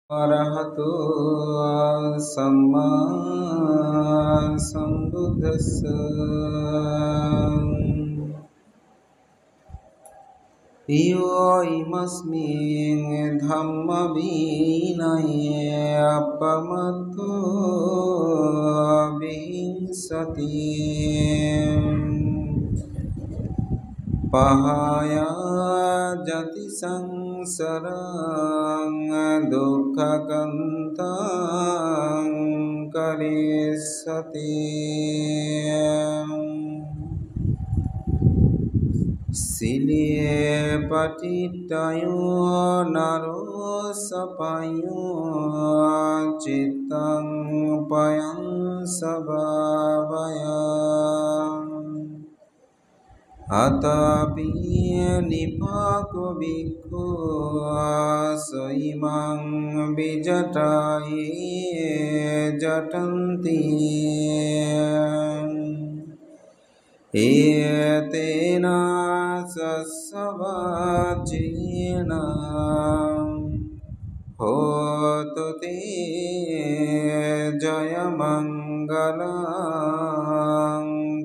अरहतो सम्मा सम्बुद्धस्स। यो इमस्मिन् धम्मविनये अपमत्तो विंशति। पहाया जति संसरं दुःखकन्तं करिष्यति। सिलिये पतितयो नरो सपायो चित्तं पयं सभावया। अतापि निपाको भिक्खु स्वइमं विजटाये जटन्ति। एतेन सस्सवाचेन होतु ते जयमङ्गलं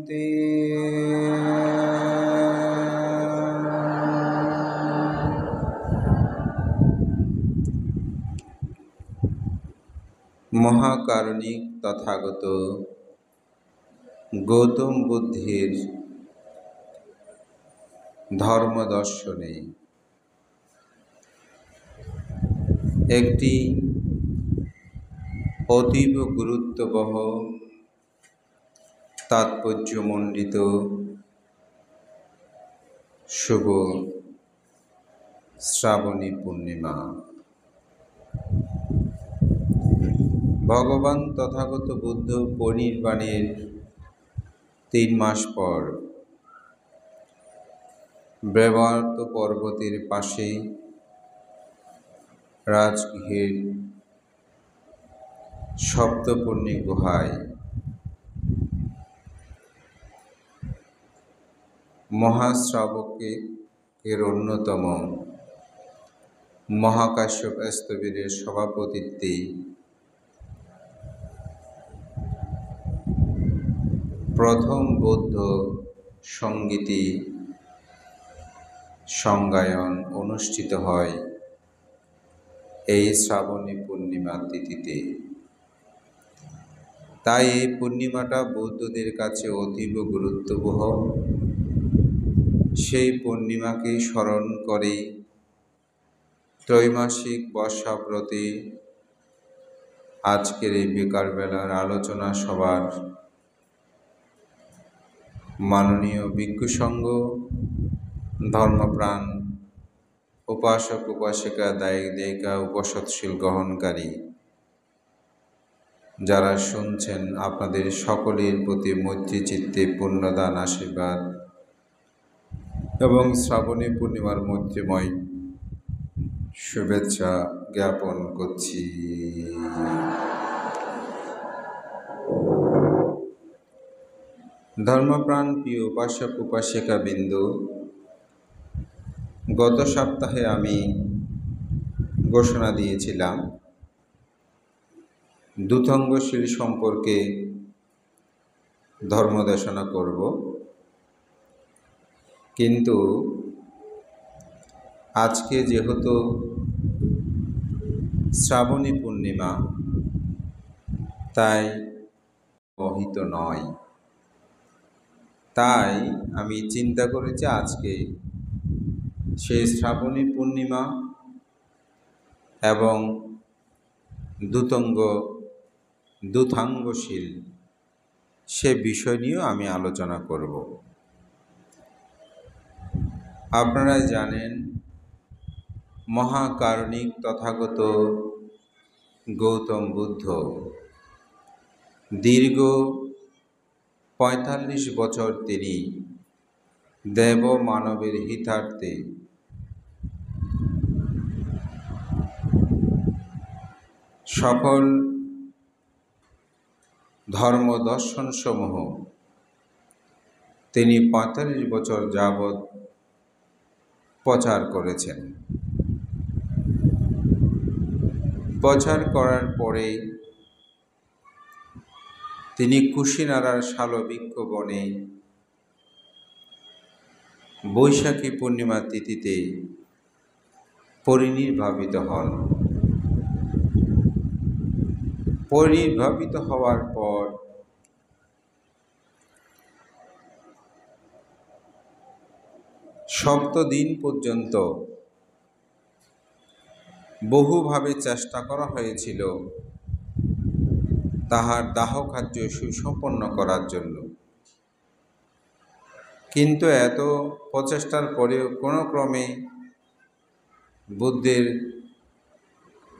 ते। মহাকারণিক তথাগত গৌতম বুদ্ধের ধর্মদর্শনে একটি অতীব গুরুত্ববহ তাৎপর্যমণ্ডিত শুভ শ্রাবণী পূর্ণিমা। ভগবান তথাগত বুদ্ধ পরিনির্বাণের 3 মাস পর ব্রহ্মার্ত পর্বতের পাশে রাজগৃহের সপ্তপর্ণী গুহায় মহাশ্রাবকের অন্যতম মহাকাশ্যপ স্তবীরের সভাপতিত্বে প্রথম বৌদ্ধ সঙ্গীতি সংগায়ন অনুষ্ঠিত হয় এই শ্রাবণী পূর্ণিমা তিথিতে। তাই এই পূর্ণিমাটা বৌদ্ধদের কাছে অতীব গুরুত্ববহ। সেই পূর্ণিমাকে স্মরণ করে ত্রৈমাসিক বর্ষাব্রতে আজকের এই বিকালবেলার আলোচনা সভার মাননীয় ভিক্ষু সংঘ, ধর্মপ্রাণ উপাসক উপাসিকা, দায়িক দায়িকা, উপসৎশীল গ্রহণকারী যারা শুনছেন, আপনাদের সকলের প্রতি মৈত্রী চিত্তে পুণ্যদান আশীর্বাদ এবং শ্রাবণী পূর্ণিমার মৈত্রীময় শুভেচ্ছা জ্ঞাপন করছি। ধর্মপ্রাণ প্রিয় উপাসক উপাসিকা বিন্দু, গত সপ্তাহে আমি ঘোষণা দিয়েছিলাম দ্যুতঙ্গশীল সম্পর্কে ধর্মদেশনা করব, কিন্তু আজকে যেহেতু শ্রাবণী পূর্ণিমা, তাই অহিত নয়। তাই আমি চিন্তা করেছি আজকে সেই শ্রাবণী পূর্ণিমা এবং দ্যুতাঙ্গশীল সে বিষয় নিয়েও আমি আলোচনা করব। আপনারা জানেন মহাকারণিক তথাগত গৌতম বুদ্ধ দীর্ঘ ৪৫ বছর তিনি দেব মানবের হিতার্থে সকল ধর্ম দর্শনসমূহ তিনি ৪৫ বছর যাবৎ প্রচার করেছেন। প্রচার করার পরে তিনি কুশিনারার শালবৃক্ষ বনে বৈশাখী পূর্ণিমা তিথিতে পরিনির্বাপিত হন। পরিনির্বাপিত হওয়ার পর সপ্তদিন পর্যন্ত বহুভাবে চেষ্টা করা হয়েছিল তাহার দাহকার্য সুসম্পন্ন করার জন্য, কিন্তু এত প্রচেষ্টার পরেও কোনো ক্রমে বুদ্ধের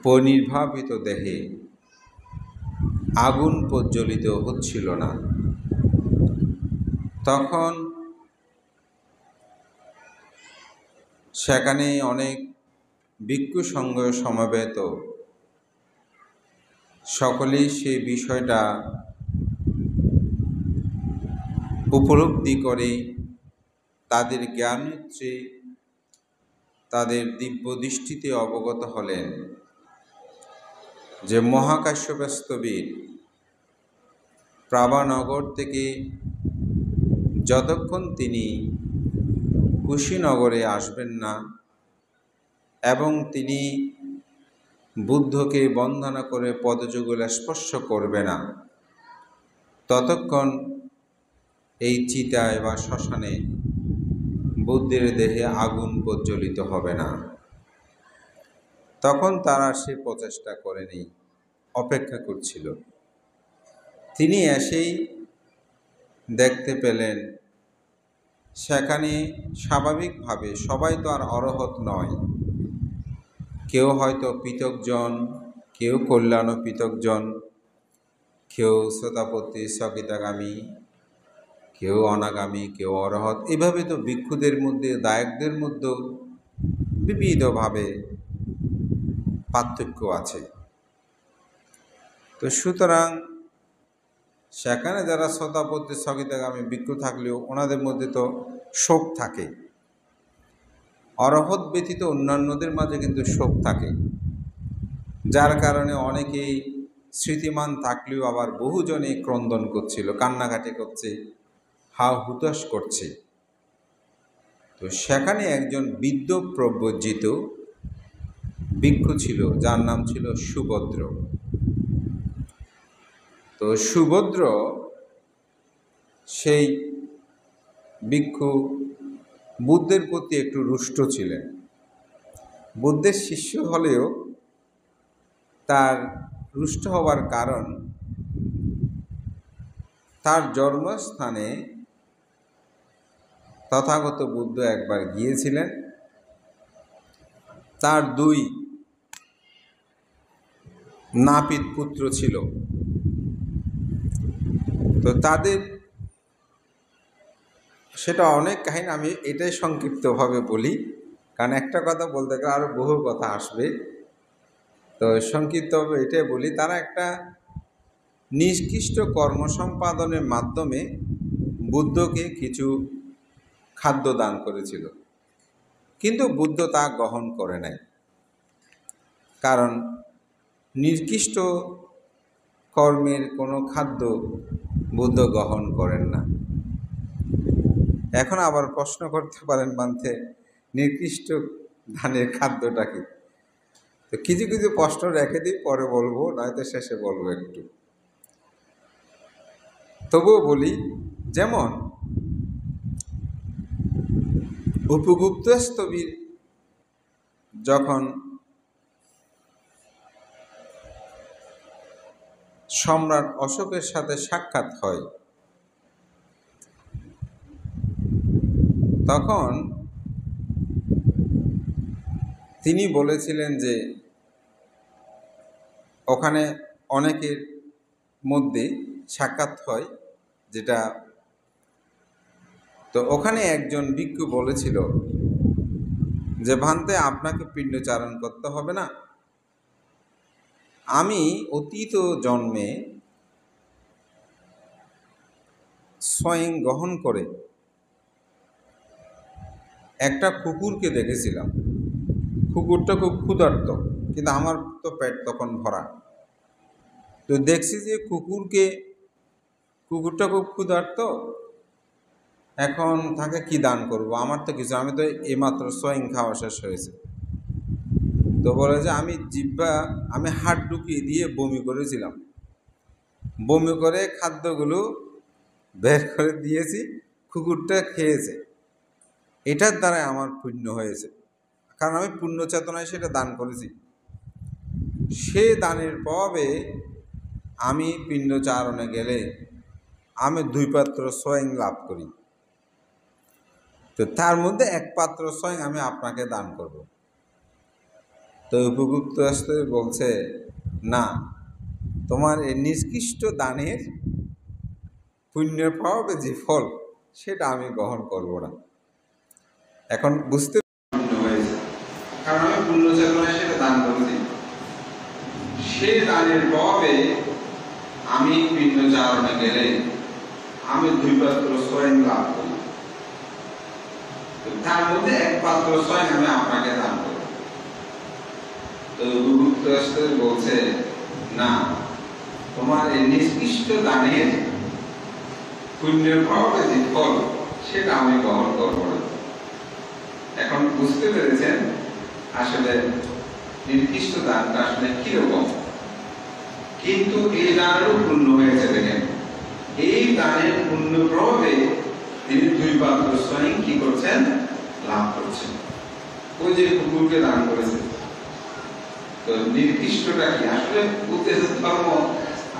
পরিনির্বাপিত দেহে আগুন প্রজ্বলিত হচ্ছিল না। তখন সেখানে অনেক ভিক্ষু সংঘ সমবেত, সকলেই সে বিষয়টা উপলব্ধি করে তাদের জ্ঞাননেত্রে তাদের দিব্য দৃষ্টিতে অবগত হলেন যে মহাকাশ্যপস্তবীর প্রাভানগর থেকে যতক্ষণ তিনি কুশীনগরে আসবেন না এবং তিনি বুদ্ধকে বন্দনা করে পদযুগল স্পর্শ করবে না, ততক্ষণ এই চিতায় বা শ্মশানে বুদ্ধের দেহে আগুন প্রজ্বলিত হবে না। তখন তারা সে প্রচেষ্টা করেনি, অপেক্ষা করছিল। তিনি এসেই দেখতে পেলেন সেখানে স্বাভাবিকভাবে সবাই তো আর অরহত নয়, কেউ হয়তো পৃথকজন, কেউ কল্যাণ পৃথকজন, কেউ শ্রোতাপত্তি স্থগিতাগামী, কেউ অনাগামী, কেউ অরহত। এভাবে তো ভিক্ষুদের মধ্যে, দায়কদের মধ্যেও বিবিধভাবে পার্থক্য আছে। তো সুতরাং সেখানে যারা শ্রোতাপত্তি স্থগিতাগামী ভিক্ষু থাকলেও ওনাদের মধ্যে তো শোক থাকে, অরহত ব্যতীত অন্যান্যদের মাঝে কিন্তু শোক থাকে, যার কারণে অনেকেই স্মৃতিমান থাকলেও আবার বহুজনে ক্রন্দন করছিল, কান্নাকাটি করছে, হাউ হুতাশ করছে। তো সেখানে একজন বৃদ্ধ প্রব্রজিত ভিক্ষু ছিল, যার নাম ছিল সুভদ্র। তো সুভদ্র সেই ভিক্ষু বুদ্ধের প্রতি একটু রুষ্ট ছিলেন। বুদ্ধের শিষ্য হলেও তার রুষ্ট হওয়ার কারণ, তার জন্মস্থানে তথাগত বুদ্ধ একবার গিয়েছিলেন। তার দুই নাপিত পুত্র ছিল। তো তাদের সেটা অনেক কাহিনী, আমি এটাই সংক্ষিপ্তভাবে বলি, কারণ একটা কথা বলতে গেলে আরও বহু কথা আসবে। তো সংক্ষিপ্তভাবে এটাই বলি, তারা একটা নিষ্কৃষ্ট কর্ম সম্পাদনের মাধ্যমে বুদ্ধকে কিছু খাদ্য দান করেছিল, কিন্তু বুদ্ধ তা গ্রহণ করে নাই, কারণ নির্দিষ্ট কর্মের কোনো খাদ্য বুদ্ধ গ্রহণ করেন না। এখন আবার প্রশ্ন করতে পারেন বান্ধে, নির্দিষ্ট ধানের খাদ্যটা কি? তো কিছু কিছু প্রশ্ন রেখে দিই, পরে বলবো, নয়তো শেষে বলবো একটু। তবুও বলি, যেমন উপগুপ্তস্তবীর যখন সম্রাট অশোকের সাথে সাক্ষাৎ হয়, তখন তিনি বলেছিলেন যে ওখানে অনেকের মধ্যে সাক্ষাৎ হয়, যেটা তো ওখানে একজন ভিক্ষু বলেছিল যে ভান্তে, আপনাকে পিণ্ডচারণ করতে হবে না, আমি অতীত জন্মে স্বয়ং গ্রহণ করে একটা কুকুরকে দেখেছিলাম। কুকুরটা খুব ক্ষুধার্ত, কিন্তু আমার তো পেট তখন ভরা। তো দেখছি যে কুকুরটা খুব ক্ষুধার্ত, এখন তাকে কি দান করব, আমার তো কিছু, আমি তো এইমাত্র সোয়াইং খাওয়া শেষ হয়েছে। তো বলে যে আমি হাত ঢুকিয়ে দিয়ে বমি করেছিলাম, বমি করে খাদ্যগুলো বের করে দিয়েছি, কুকুরটা খেয়েছে, এটার দ্বারাই আমার পুণ্য হয়েছে, কারণ আমি পুণ্য চেতনায় সেটা দান করেছি। সে দানের প্রভাবে আমি পিণ্ডচারণে গেলে আমি 2 পাত্র সোয়াইং লাভ করি। তো তার মধ্যে 1 পাত্র সোয়াইং আমি আপনাকে দান করব। তো উপগুপ্ত বলছে, না, তোমার এই নিষ্কৃষ্ট দানের পুণ্যের প্রভাবে যে ফল, সেটা আমি গ্রহণ করব না। এখন বুঝতে হয়েছে, কারণ আমি পুণ্য চেতনায় সেটা দান করেছি। সেই দানের প্রভাবে আমি পিণ্ডচারণে গেলে আমি 2 পাত্র সোয়াইং লাভ করি। তার মধ্যে 1 পাত্র সোয়াইং আমি আপনাকে দান করব। তো উপগুপ্ত বলছে, না, তোমার এই নিষ্কৃষ্ট দানের পুণ্যের প্রভাবে যে ফল, সেটা আমি গ্রহণ করব না। এখন বুঝতে পেরেছেন আসলে নির্দিষ্ট দানটা আসলে কিরকম, কিন্তু এই দানেরও পুণ্য হয়েছে। দেখেন, এই দানের পুণ্য প্রভাবে তিনি 2 পাত্র সোয়াইং কি করছেন, লাভ করছেন। ওই যে কুকুরকে দান করেছে। তো নির্দিষ্টটা কি আসলে উদ্দেশ্য ধর্ম,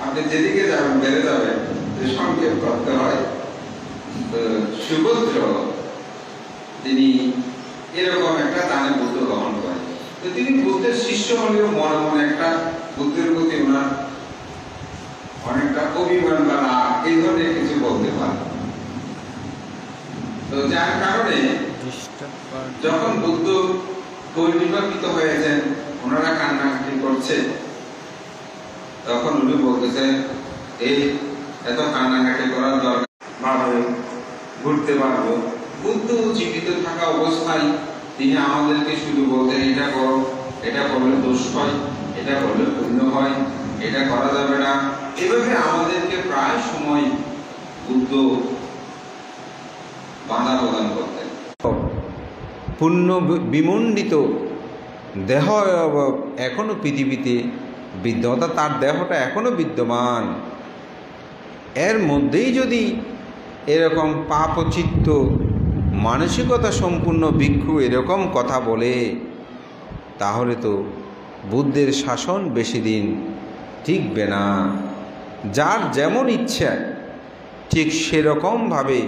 আপনি যেদিকে যাবেন বেড়ে যাবেন, যে সংক্ষেপ করতে হয়। তো সুভদ্র তিনি এরকম একটা দানে বুদ্ধ গ্রহণ করেন। তো তিনি বুদ্ধের শিষ্য হলেও মনে মনে একটা বুদ্ধের প্রতি ওনার অনেকটা অভিমান বা এই ধরনের কিছু বলতে পারেন। তো যার কারণে যখন বুদ্ধ পরিনির্বাপিত হয়েছেন, ওনারা কান্নাকাটি করছে, তখন উনি বলতেছেন, এই এত কান্নাকাটি করার দরকার, ভালো ঘুরতে পারবো। বুদ্ধ জীবিত থাকা অবস্থায় তিনি আমাদেরকে শুধু বলতেন, এটা করো, এটা করলে দোষ হয়, এটা করলে পুণ্য হয়, এটা করা যাবে না। এভাবে আমাদেরকে প্রায় সময় বুদ্ধ বাধা প্রদান করতেন। পুণ্য বিমণ্ডিত দেহ এখনো পৃথিবীতে বিদ্যমান, তার দেহটা এখনো বিদ্যমান। এর মধ্যেই যদি এরকম পাপচিত্ত মানসিকতা সম্পূর্ণ ভিক্ষু এরকম কথা বলে, তাহলে তো বুদ্ধের শাসন বেশি দিন টিকবে না। যার যেমন ইচ্ছা ঠিক সেরকমভাবে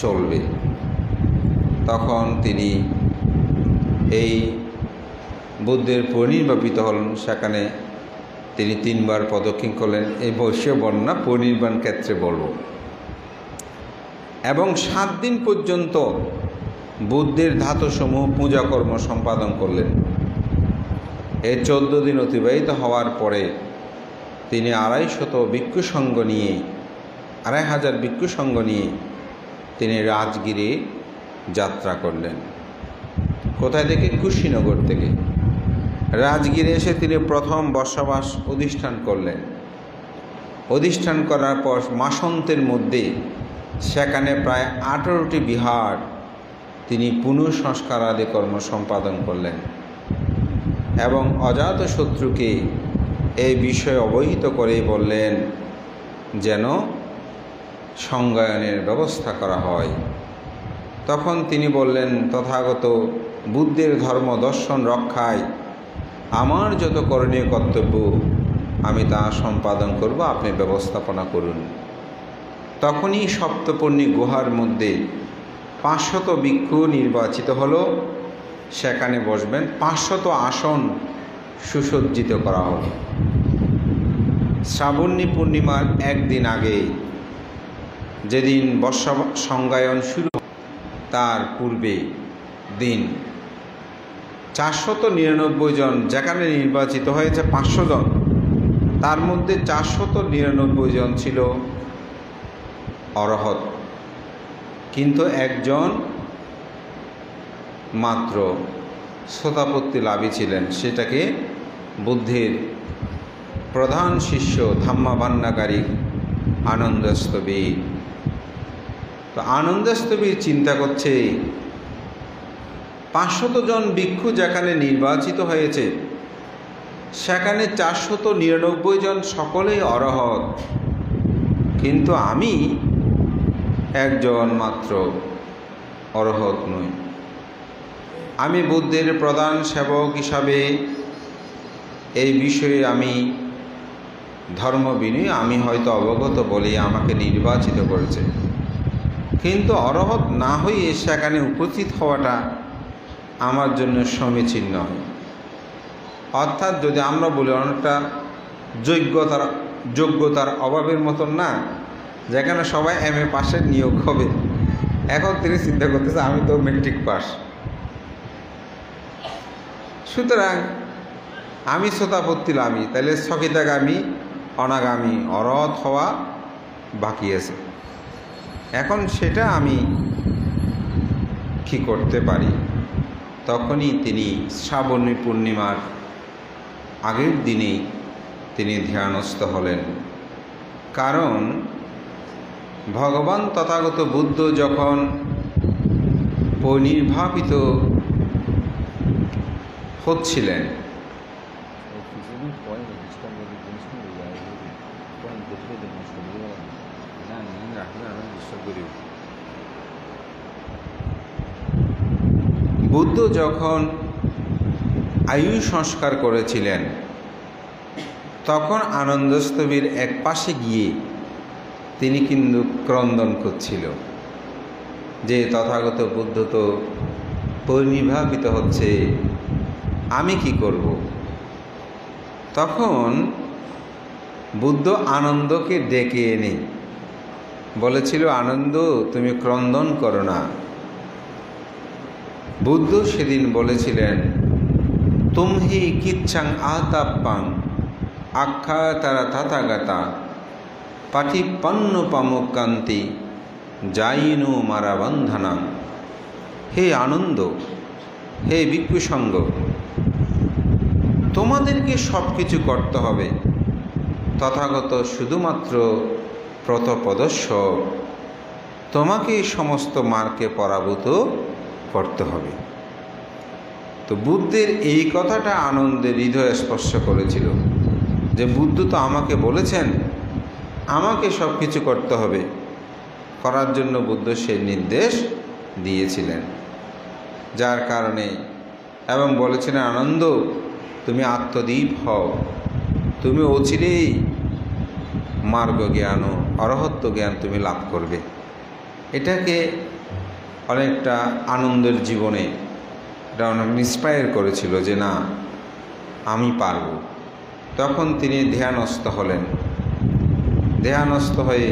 চলবে। তখন তিনি এই বুদ্ধের পরিনির্বাপিত হলেন, সেখানে তিনি 3 বার প্রদক্ষিণ করলেন। এই বৈশ্য বর্ণনা পরিনির্বাণ ক্ষেত্রে বলব। এবং 7 দিন পর্যন্ত বুদ্ধের ধাতুসমূহ পূজাকর্ম সম্পাদন করলেন। এই 14 দিন অতিবাহিত হওয়ার পরে তিনি 250 ভিক্ষু সঙ্গ নিয়ে 2500 ভিক্ষু সঙ্গ নিয়ে তিনি রাজগিরে যাত্রা করলেন। কোথায় থেকে? কুশীনগর থেকে রাজগিরে এসে তিনি প্রথম বসবাস অধিষ্ঠান করলেন। অধিষ্ঠান করার পর মাসান্তের মধ্যে সেখানে প্রায় 18টি বিহার তিনি পুনঃসংস্কার আদি কর্ম সম্পাদন করলেন এবং অজাতশত্রুকে এই বিষয়ে অবহিত করে বললেন যেন সংজ্ঞায়নের ব্যবস্থা করা হয়। তখন তিনি বললেন, তথাগত বুদ্ধের ধর্ম দর্শন রক্ষায় আমার যত করণীয় কর্তব্য আমি তা সম্পাদন করব, আপনি ব্যবস্থাপনা করুন। তখনই সপ্তপর্ণী গুহার মধ্যে 500 ভিক্ষু নির্বাচিত হলো, সেখানে বসবেন। 500 আসন সুসজ্জিত করা হলো। শ্রাবণী পূর্ণিমার একদিন আগে, যেদিন বর্ষা সংজ্ঞায়ন শুরু, তার পূর্বে দিন 499 জন, যেখানে নির্বাচিত হয়েছে 500 জন, তার মধ্যে 499 জন ছিল অরহত, কিন্তু একজন মাত্র শ্রোতাপত্তি লাভী ছিলেন, সেটাকে বুদ্ধের প্রধান শিষ্য ধাম্মাভান্নাকারী আনন্দস্তবীর। তো আনন্দস্তবীর চিন্তা করছে 500 জন ভিক্ষু যেখানে নির্বাচিত হয়েছে, সেখানে 499 জন সকলেই অরহৎ, কিন্তু আমি একজন মাত্র অরহৎ নই। আমি বুদ্ধের প্রধান সেবক হিসাবে এই বিষয়ে আমি ধর্মবিনয়ী, আমি হয়তো অবগত বলেই আমাকে নির্বাচিত করেছে, কিন্তু অরহৎ না হয়ে সেখানে উপস্থিত হওয়াটা আমার জন্য সমীচীন নয়। অর্থাৎ যদি আমরা বলি অনেকটা যোগ্যতার অভাবের মতন না, যেখানে সবাই MA পাশের নিয়োগ হবে। এখন তিনি চিন্তা করতেছে আমি তো মেট্রিক পাস, সুতরাং আমি শ্রোতাপত্তি লাভী, তাহলে স্থগিতাগামী অনাগামী অরহৎ হওয়া বাকি আছে। এখন সেটা আমি কি করতে পারি? তখনই তিনি শ্রাবণী পূর্ণিমার আগের দিনেই তিনি ধ্যানস্থ হলেন। কারণ ভগবান তথাগত বুদ্ধ যখন পরিনির্বাপিত হচ্ছিলেন, বুদ্ধ যখন আয়ু সংস্কার করেছিলেন, তখন আনন্দস্তবীর এক পাশে গিয়ে তিনি কিন্তু ক্রন্দন করছিল যে তথাগত বুদ্ধ তো পরিনির্বাপিত হচ্ছে, আমি কি করব? তখন বুদ্ধ আনন্দকে ডেকে এনে বলেছিল, আনন্দ তুমি ক্রন্দন করো না। বুদ্ধ সেদিন বলেছিলেন, তুমহি কিচ্ছাং আতাপ্পাং আখ্যা তারা তথাগতা পাঠিপন্ন পামুকান্তি যাইনু মারা বন্ধনাং। হে আনন্দ, হে ভিক্ষু সঙ্গ, তোমাদেরকে সব কিছু করতে হবে, তথাগত শুধুমাত্র প্রতপদস্বর, তোমাকে সমস্ত মার্গে পরাভূত করতে হবে। তো বুদ্ধের এই কথাটা আনন্দের হৃদয়ে স্পর্শ করেছিল যে বুদ্ধ তো আমাকে বলেছেন আমাকে সব কিছু করতে হবে, করার জন্য বুদ্ধ সেই নির্দেশ দিয়েছিলেন। যার কারণে এবং বলেছিলেন, আনন্দ তুমি আত্মদীপ হও, তুমি অচিরেই মার্গ জ্ঞান ও অরহত্ব জ্ঞান তুমি লাভ করবে। এটাকে অনেকটা আনন্দের জীবনে এটা অনেক ইন্সপায়ার করেছিল যে না আমি পারব। তখন তিনি ধ্যানস্থ হলেন। ধ্যানস্থ হয়ে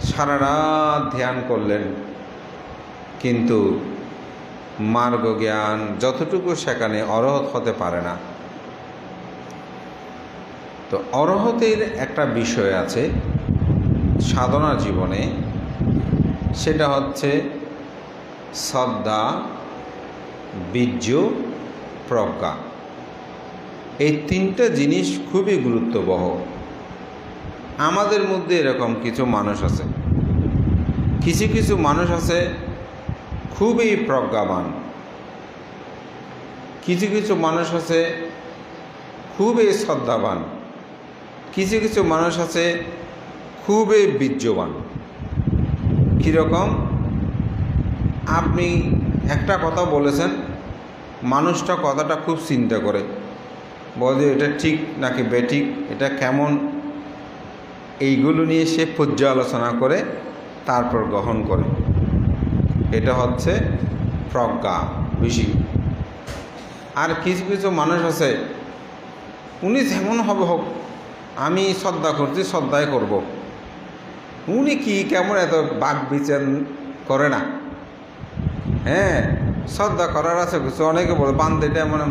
সারা রাত ধ্যান করলেন, কিন্তু মার্গ জ্ঞান যতটুকু সেখানে অরহৎ হতে পারে না। তো অরহতের একটা বিষয় আছে সাধনা জীবনে, সেটা হচ্ছে শ্রদ্ধা, বীর্য, প্রজ্ঞা। এই তিনটা জিনিস খুবই গুরুত্ববহ। আমাদের মধ্যে এরকম কিছু মানুষ আছে, কিছু কিছু মানুষ আছে খুবই প্রজ্ঞাবান, কিছু কিছু মানুষ আছে খুবই শ্রদ্ধাবান, কিছু কিছু মানুষ আছে খুবই বীর্যবান। কীরকম? আপনি একটা কথা বলেছেন, মানুষটা কথাটা খুব চিন্তা করে, বলে এটা ঠিক নাকি বেঠিক, এটা কেমন, এইগুলো নিয়ে সে পর্যালোচনা করে তারপর গ্রহণ করে। এটা হচ্ছে প্রজ্ঞা বেশি। আর কিছু কিছু মানুষ আছে, উনি যেমন হবে হোক, আমি শ্রদ্ধা করছি, শ্রদ্ধাই করব। উনি কি কেমন এত বাক বিচার করে না। হ্যাঁ, শ্রদ্ধা করার আছে কিছু। অনেকে বলে বান্ধে এটা মানে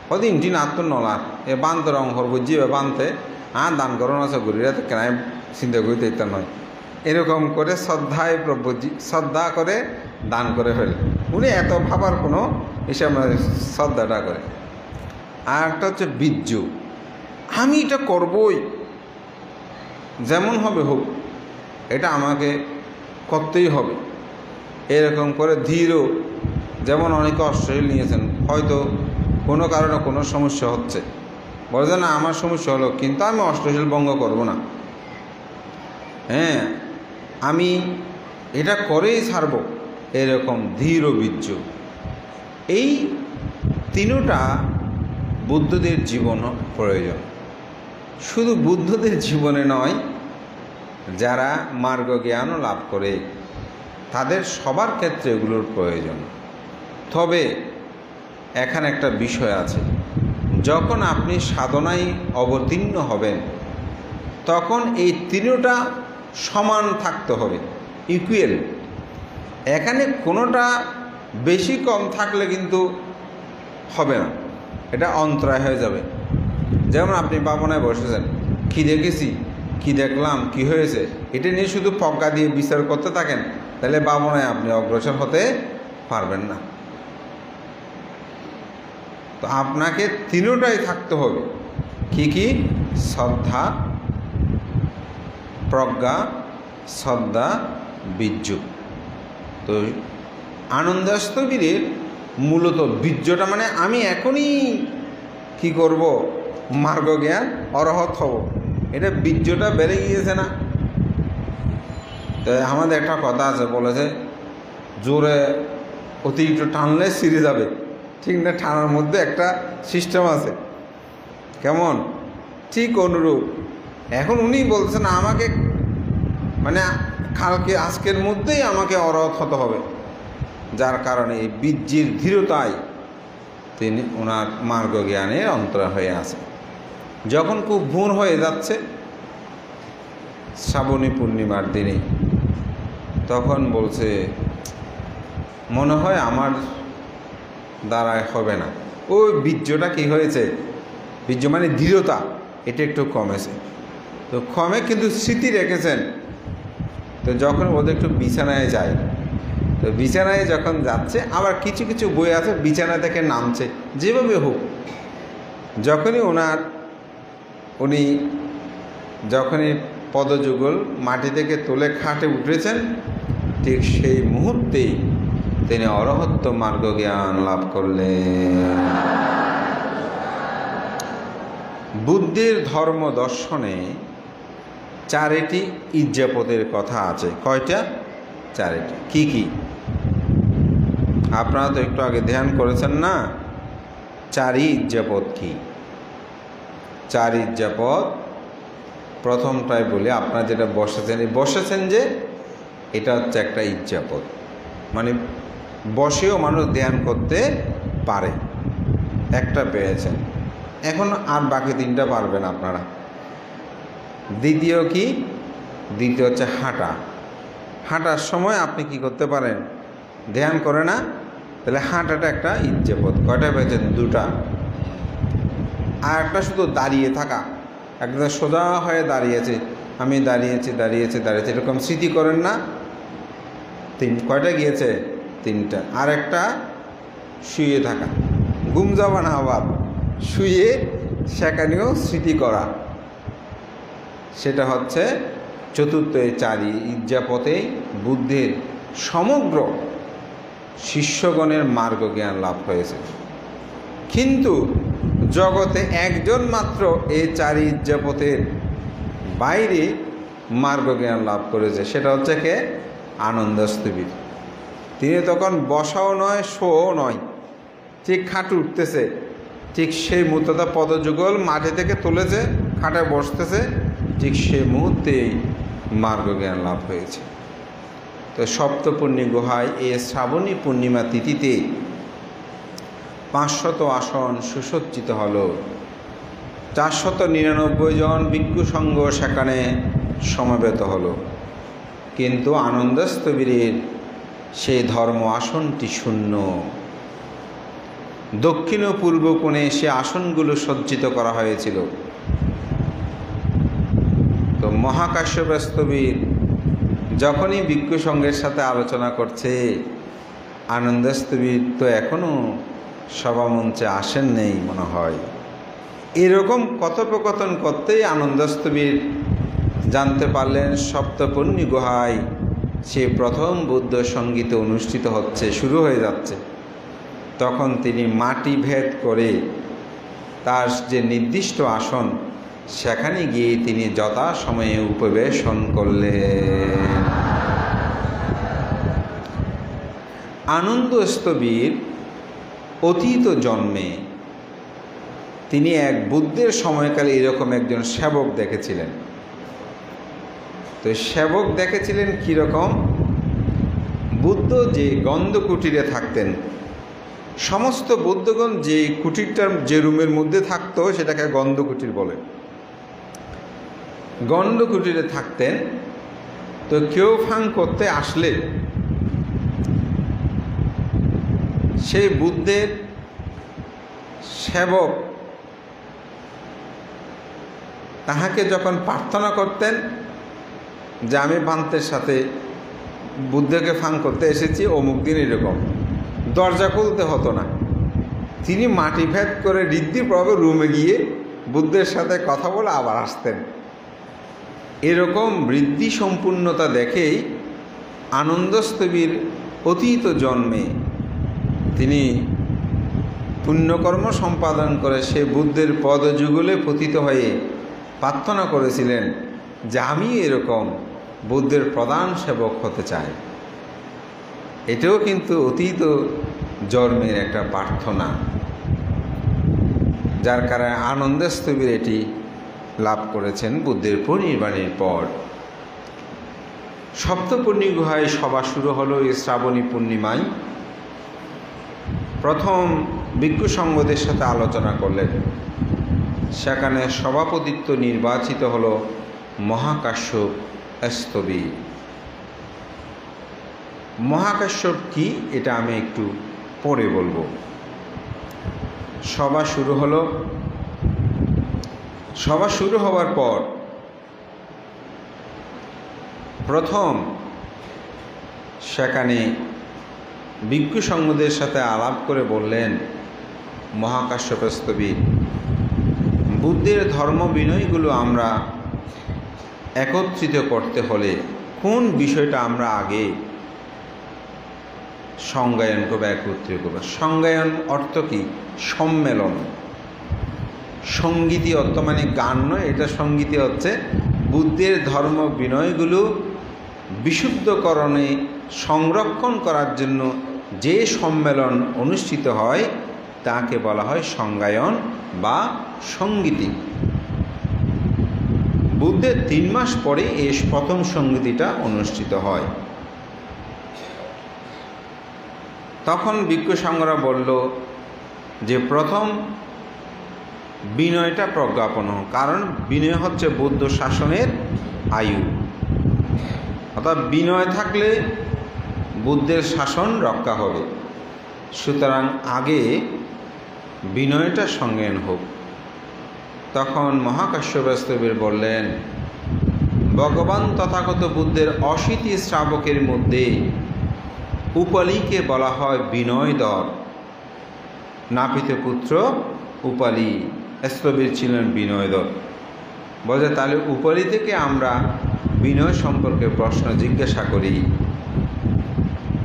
কদিন দিন আত্ম নলার এ বান্ধ রং হরব জিবে বান্ধে দান করণ আছে ঘুরিরা তো কেন চিন্তা করিতে ইত্যা নয়, এরকম করে শ্রদ্ধায় শ্রদ্ধা করে দান করে ফেলে। উনি এত ভাবার কোনো হিসাব না, শ্রদ্ধাটা করে। আর একটা হচ্ছে বীর্য, আমি এটা করবই, যেমন হবে হোক, এটা আমাকে করতেই হবে, এরকম করে ধীর। যেমন অনেকে অস্ট্রেলিয়া নিয়েছেন, হয়তো কোনো কারণে কোনো সমস্যা হচ্ছে, বলে না আমার সমস্যা হলো কিন্তু আমি অস্ট্রেলিয়া ভঙ্গ করব না, হ্যাঁ আমি এটা করেই ছাড়ব, এরকম ধীর বীর্য। এই তিনটা বুদ্ধদের জীবন প্রয়োজন। শুধু বুদ্ধদের জীবনে নয়, যারা মার্গ জ্ঞানও লাভ করে তাদের সবার ক্ষেত্রে এগুলোর প্রয়োজন। তবে এখানে একটা বিষয় আছে, যখন আপনি সাধনায় অবতীর্ণ হবেন তখন এই তিনটা সমান থাকতে হবে, ইকুয়াল। এখানে কোনোটা বেশি কম থাকলে কিন্তু হবে না, এটা অন্তরায় হয়ে যাবে। যেমন আপনি ভাবনায় বসেছেন, কী দেখেছি, কী দেখলাম, কি হয়েছে, এটা নিয়ে শুধু প্রজ্ঞা দিয়ে বিচার করতে থাকেন, তাহলে ভাবনায় আপনি অগ্রসর হতে পারবেন না। তো আপনাকে তিনটাই থাকতে হবে। কি কি? শ্রদ্ধা, প্রজ্ঞা, শ্রদ্ধা, বীর্য। তো আনন্দস্থবিরের মূলত বীর্যটা মানে আমি এখনই কি করব, মার্গ জ্ঞান অরহত হব, এটা বীর্যটা বেড়ে গিয়েছে না। তো আমাদের একটা কথা আছে, বলেছে জোরে অতিরিক্ত টানলে ছিঁড়ে যাবে, ঠিক না? টানার মধ্যে একটা সিস্টেম আছে, কেমন ঠিক অনুরূপ। এখন উনি বলছেন আমাকে মানে কালকে আজকের মধ্যেই আমাকে অরহত হতে হবে, যার কারণে এই বীর্যের ধীরতায় তিনি ওনার মার্গ জ্ঞানের অন্তর হয়ে আছে। যখন খুব ভোর হয়ে যাচ্ছে শ্রাবণী পূর্ণিমার দিনে, তখন বলছে মনে হয় আমার দ্বারায় হবে না। ওই বীর্যটা কি হয়েছে, বীর্য মানে দৃঢ়তা, এটা একটু কমেছে। তো কমে কিন্তু স্মৃতি রেখেছেন। তো যখন ওদের একটু বিছানায় যায়, তো বিছানায় যখন যাচ্ছে, আবার কিছু কিছু বই আছে বিছানা থেকে নামছে, যেভাবে হোক। যখনই উনি যখনই পদযুগল মাটি থেকে তুলে খাটে উঠেছেন, ঠিক সেই মুহূর্তেই তিনি অরহত্ব মার্গ জ্ঞান লাভ করলেন। বুদ্ধের ধর্ম দর্শনে চারিটি ইজ্জাপতের কথা আছে। কয়টা? চারিটি। কি কি? আপনারা তো একটু আগে ধ্যান করেছেন না, চারি ইজ্জাপত কি? চার ইজ্জাপত প্রথমটাই বলি, আপনারা যেটা বসেছেন যে এটা হচ্ছে একটা ইজ্জাপত, মানে বসেও মানুষ ধ্যান করতে পারে, একটা পেয়েছেন। এখন আর বাকি তিনটা পারবেন আপনারা। দ্বিতীয় কি? দ্বিতীয় হচ্ছে হাঁটা। হাঁটার সময় আপনি কি করতে পারেন? ধ্যান করে না, তাহলে হাঁটাটা একটা ইজ্জাপত। কয়টা পেয়েছেন? দুটা। আর একটা শুধু দাঁড়িয়ে থাকা, একদম সোজা হয়ে দাঁড়িয়েছে, আমি দাঁড়িয়েছি, এরকম স্মৃতি করেন না, কয়টা গিয়েছে? তিনটা। আর একটা শুয়ে থাকা, ঘুম যাবা না, আবার শুয়ে সেখানেও স্মৃতি করা, সেটা হচ্ছে চতুর্থ। এই চারি ইজ্জাপতে বুদ্ধের সমগ্র শিষ্যগণের মার্গ জ্ঞান লাভ হয়েছে। কিন্তু জগতে একজন মাত্র এই চারি ইজ্জাপতের বাইরে মার্গ জ্ঞান লাভ করেছে, সেটা হচ্ছে কে? আনন্দস্থবির। তিনি তখন বসাও নয়, শোও নয়, ঠিক খাটে উঠতেছে, ঠিক সেই মুহূর্তে পদযুগল মাটি থেকে তুলেছে, খাটে বসতেছে, ঠিক সেই মুহূর্তেই মার্গ জ্ঞান লাভ হয়েছে। তো সপ্তপূর্ণী গুহায় এই শ্রাবণী পূর্ণিমা তিথিতে 500 আসন সুসজ্জিত হল। 499 জন ভিক্ষু সংঘ সেখানে সমবেত হলো। কিন্তু আনন্দস্থবিরের সেই ধর্ম আসনটি শূন্য। দক্ষিণ ও পূর্ব কোণে সে আসনগুলো সজ্জিত করা হয়েছিল। তো মহাকাশ্যপস্থবির যখনই ভিক্ষু সংঘের সাথে আলোচনা করছে, আনন্দস্থবির তো এখনও সভামঞ্চে আসেন নেই মনে হয়। এরকম কথোপকথন করতেই আনন্দস্থবির জানতে পারলেন সপ্তপর্ণী গুহায় সে প্রথম বৌদ্ধ সঙ্গীত অনুষ্ঠিত হচ্ছে, শুরু হয়ে যাচ্ছে। তখন তিনি মাটি ভেদ করে তার যে নির্দিষ্ট আসন সেখানে গিয়ে তিনি যথাসময়ে উপবেশন করলেন। আনন্দস্থবির অতীত জন্মে তিনি এক বুদ্ধের সময়কালে এরকম একজন সেবক দেখেছিলেন। তো সেবক দেখেছিলেন কীরকম? বুদ্ধ যে গন্ধ কুটিরে থাকতেন, সমস্ত বৌদ্ধগণ যে কুটিরটার যে রুমের মধ্যে থাকতো সেটাকে গন্ধ কুটির বলে। গন্ধ কুটিরে থাকতেন। তো কেউ ফাং করতে আসলে সেই বুদ্ধের সেবক তাহাকে যখন প্রার্থনা করতেন যে আমি ভান্তের সাথে বুদ্ধকে ফাং করতে এসেছি অমুক দিন, এরকম দরজা খুলতে হতো না। তিনি মাটি ভেদ করে ঋদ্ধিপ্রভাবে রুমে গিয়ে বুদ্ধের সাথে কথা বলে আবার আসতেন। এরকম বৃদ্ধি সম্পূর্ণতা দেখেই আনন্দস্থবির অতীত জন্মে তিনি পুণ্যকর্ম সম্পাদন করে সে বুদ্ধের পদযুগলে পতিত হয়ে প্রার্থনা করেছিলেন যে আমি এরকম বুদ্ধের প্রধান সেবক হতে চাই। এটাও কিন্তু অতীত জন্মের একটা প্রার্থনা, যার কারণে আনন্দস্থবির এটি লাভ করেছেন বুদ্ধের পরিনির্বাণের পর। সপ্তপর্ণী গুহায় সভা শুরু হলো এই শ্রাবণী পূর্ণিমায়। প্রথম ভিক্ষু সঙ্গদের সাথে আলোচনা করলেন। সেখানে সভাপতিত্ব নির্বাচিত হল মহাকাশ্যপ স্থবির। মহাকাশ্যপ কি এটা আমি একটু পরে বলবো। সভা শুরু হলো। সভা শুরু হওয়ার পর প্রথম সেখানে ভিক্ষু সঙ্গদের সাথে আলাপ করে বললেন মহাকাশ্যপ স্থবির, বুদ্ধের ধর্ম বিনয়গুলো আমরা একত্রিত করতে হলে কোন বিষয়টা আমরা আগে সংজ্ঞায়ন করবো, একত্রিত করবো? সংজ্ঞায়ন অর্থ কি? সম্মেলন। সঙ্গীতি অর্থ মানে গান নয়, এটা সঙ্গীতি হচ্ছে বুদ্ধের ধর্ম বিনয়গুলো বিশুদ্ধকরণে সংরক্ষণ করার জন্য যে সম্মেলন অনুষ্ঠিত হয় তাকে বলা হয় সংজ্ঞায়ন বা সঙ্গীতি। বুদ্ধের 3 মাস পরে এই প্রথম সঙ্গীতিটা অনুষ্ঠিত হয়। তখন ভিক্ষু সংঘরা বলল যে প্রথম বিনয়টা প্রজ্ঞাপন হোক, কারণ বিনয় হচ্ছে বৌদ্ধ শাসনের আয়ু। অর্থাৎ বিনয় থাকলে বুদ্ধের শাসন রক্ষা হবে। সুতরাং আগে বিনয়টা সংজ্ঞান হোক। তখন মহাকাশ্যপ স্থবির বললেন, ভগবান তথাগত বুদ্ধের অশীতি শ্রাবকের মধ্যে উপালিকে বলা হয় বিনয়দর। নাপিত পুত্র উপালি, স্থবির ছিলেন বিনয়দর। বলে তাহলে উপালি থেকে আমরা বিনয় সম্পর্কে প্রশ্ন জিজ্ঞাসা করি।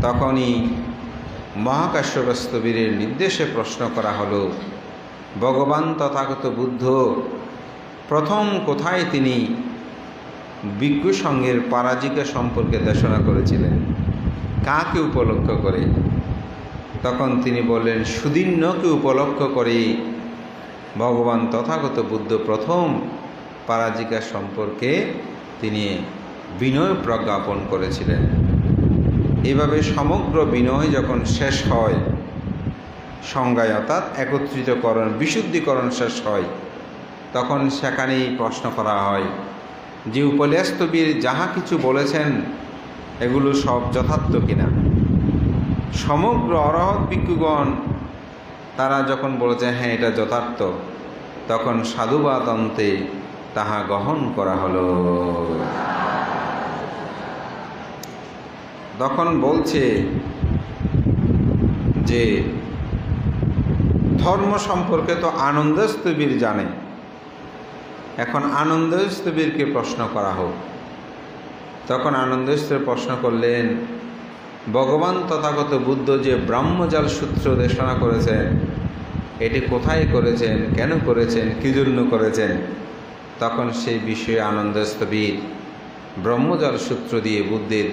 তখনই মহাকাশ্যপ স্থবিরের নির্দেশে প্রশ্ন করা হলো, ভগবান তথাগত বুদ্ধ প্রথম কোথায় তিনি ভিক্ষু সংঘের পরাজিকা সম্পর্কে দেশনা করেছিলেন, কাকে উপলক্ষ করে? তখন তিনি বললেন, সুদীর্ণকে উপলক্ষ করে ভগবান তথাগত বুদ্ধ প্রথম পরাজিকা সম্পর্কে তিনি বিনয় প্রজ্ঞাপন করেছিলেন। এভাবে সমগ্র বিনয় যখন শেষ হয়, সংজ্ঞায় অর্থাৎ একত্রিতকরণ বিশুদ্ধিকরণ শেষ হয়, তখন সেখানেই প্রশ্ন করা হয় যে উপালি স্থবির যাহা কিছু বলেছেন এগুলো সব যথার্থ কিনা। সমগ্র অরহৎ ভিক্ষুগণ তারা যখন বলেছে হ্যাঁ এটা যথার্থ, তখন সাধুবাদ অন্তে তাহা গ্রহণ করা হলো। তখন বলছে যে ধর্ম সম্পর্কে তো আনন্দস্তবীর জানে, এখন আনন্দস্তবীরকে প্রশ্ন করা হোক। তখন আনন্দস্তবীর প্রশ্ন করলেন, ভগবান তথাগত বুদ্ধ যে ব্রহ্মজাল সূত্র দেশনা করেছেন, এটি কোথায় করেছেন, কেন করেছেন, কী জন্য করেছেন? তখন সেই বিষয়ে আনন্দস্তবীর ব্রহ্মজাল সূত্র দিয়ে বুদ্ধের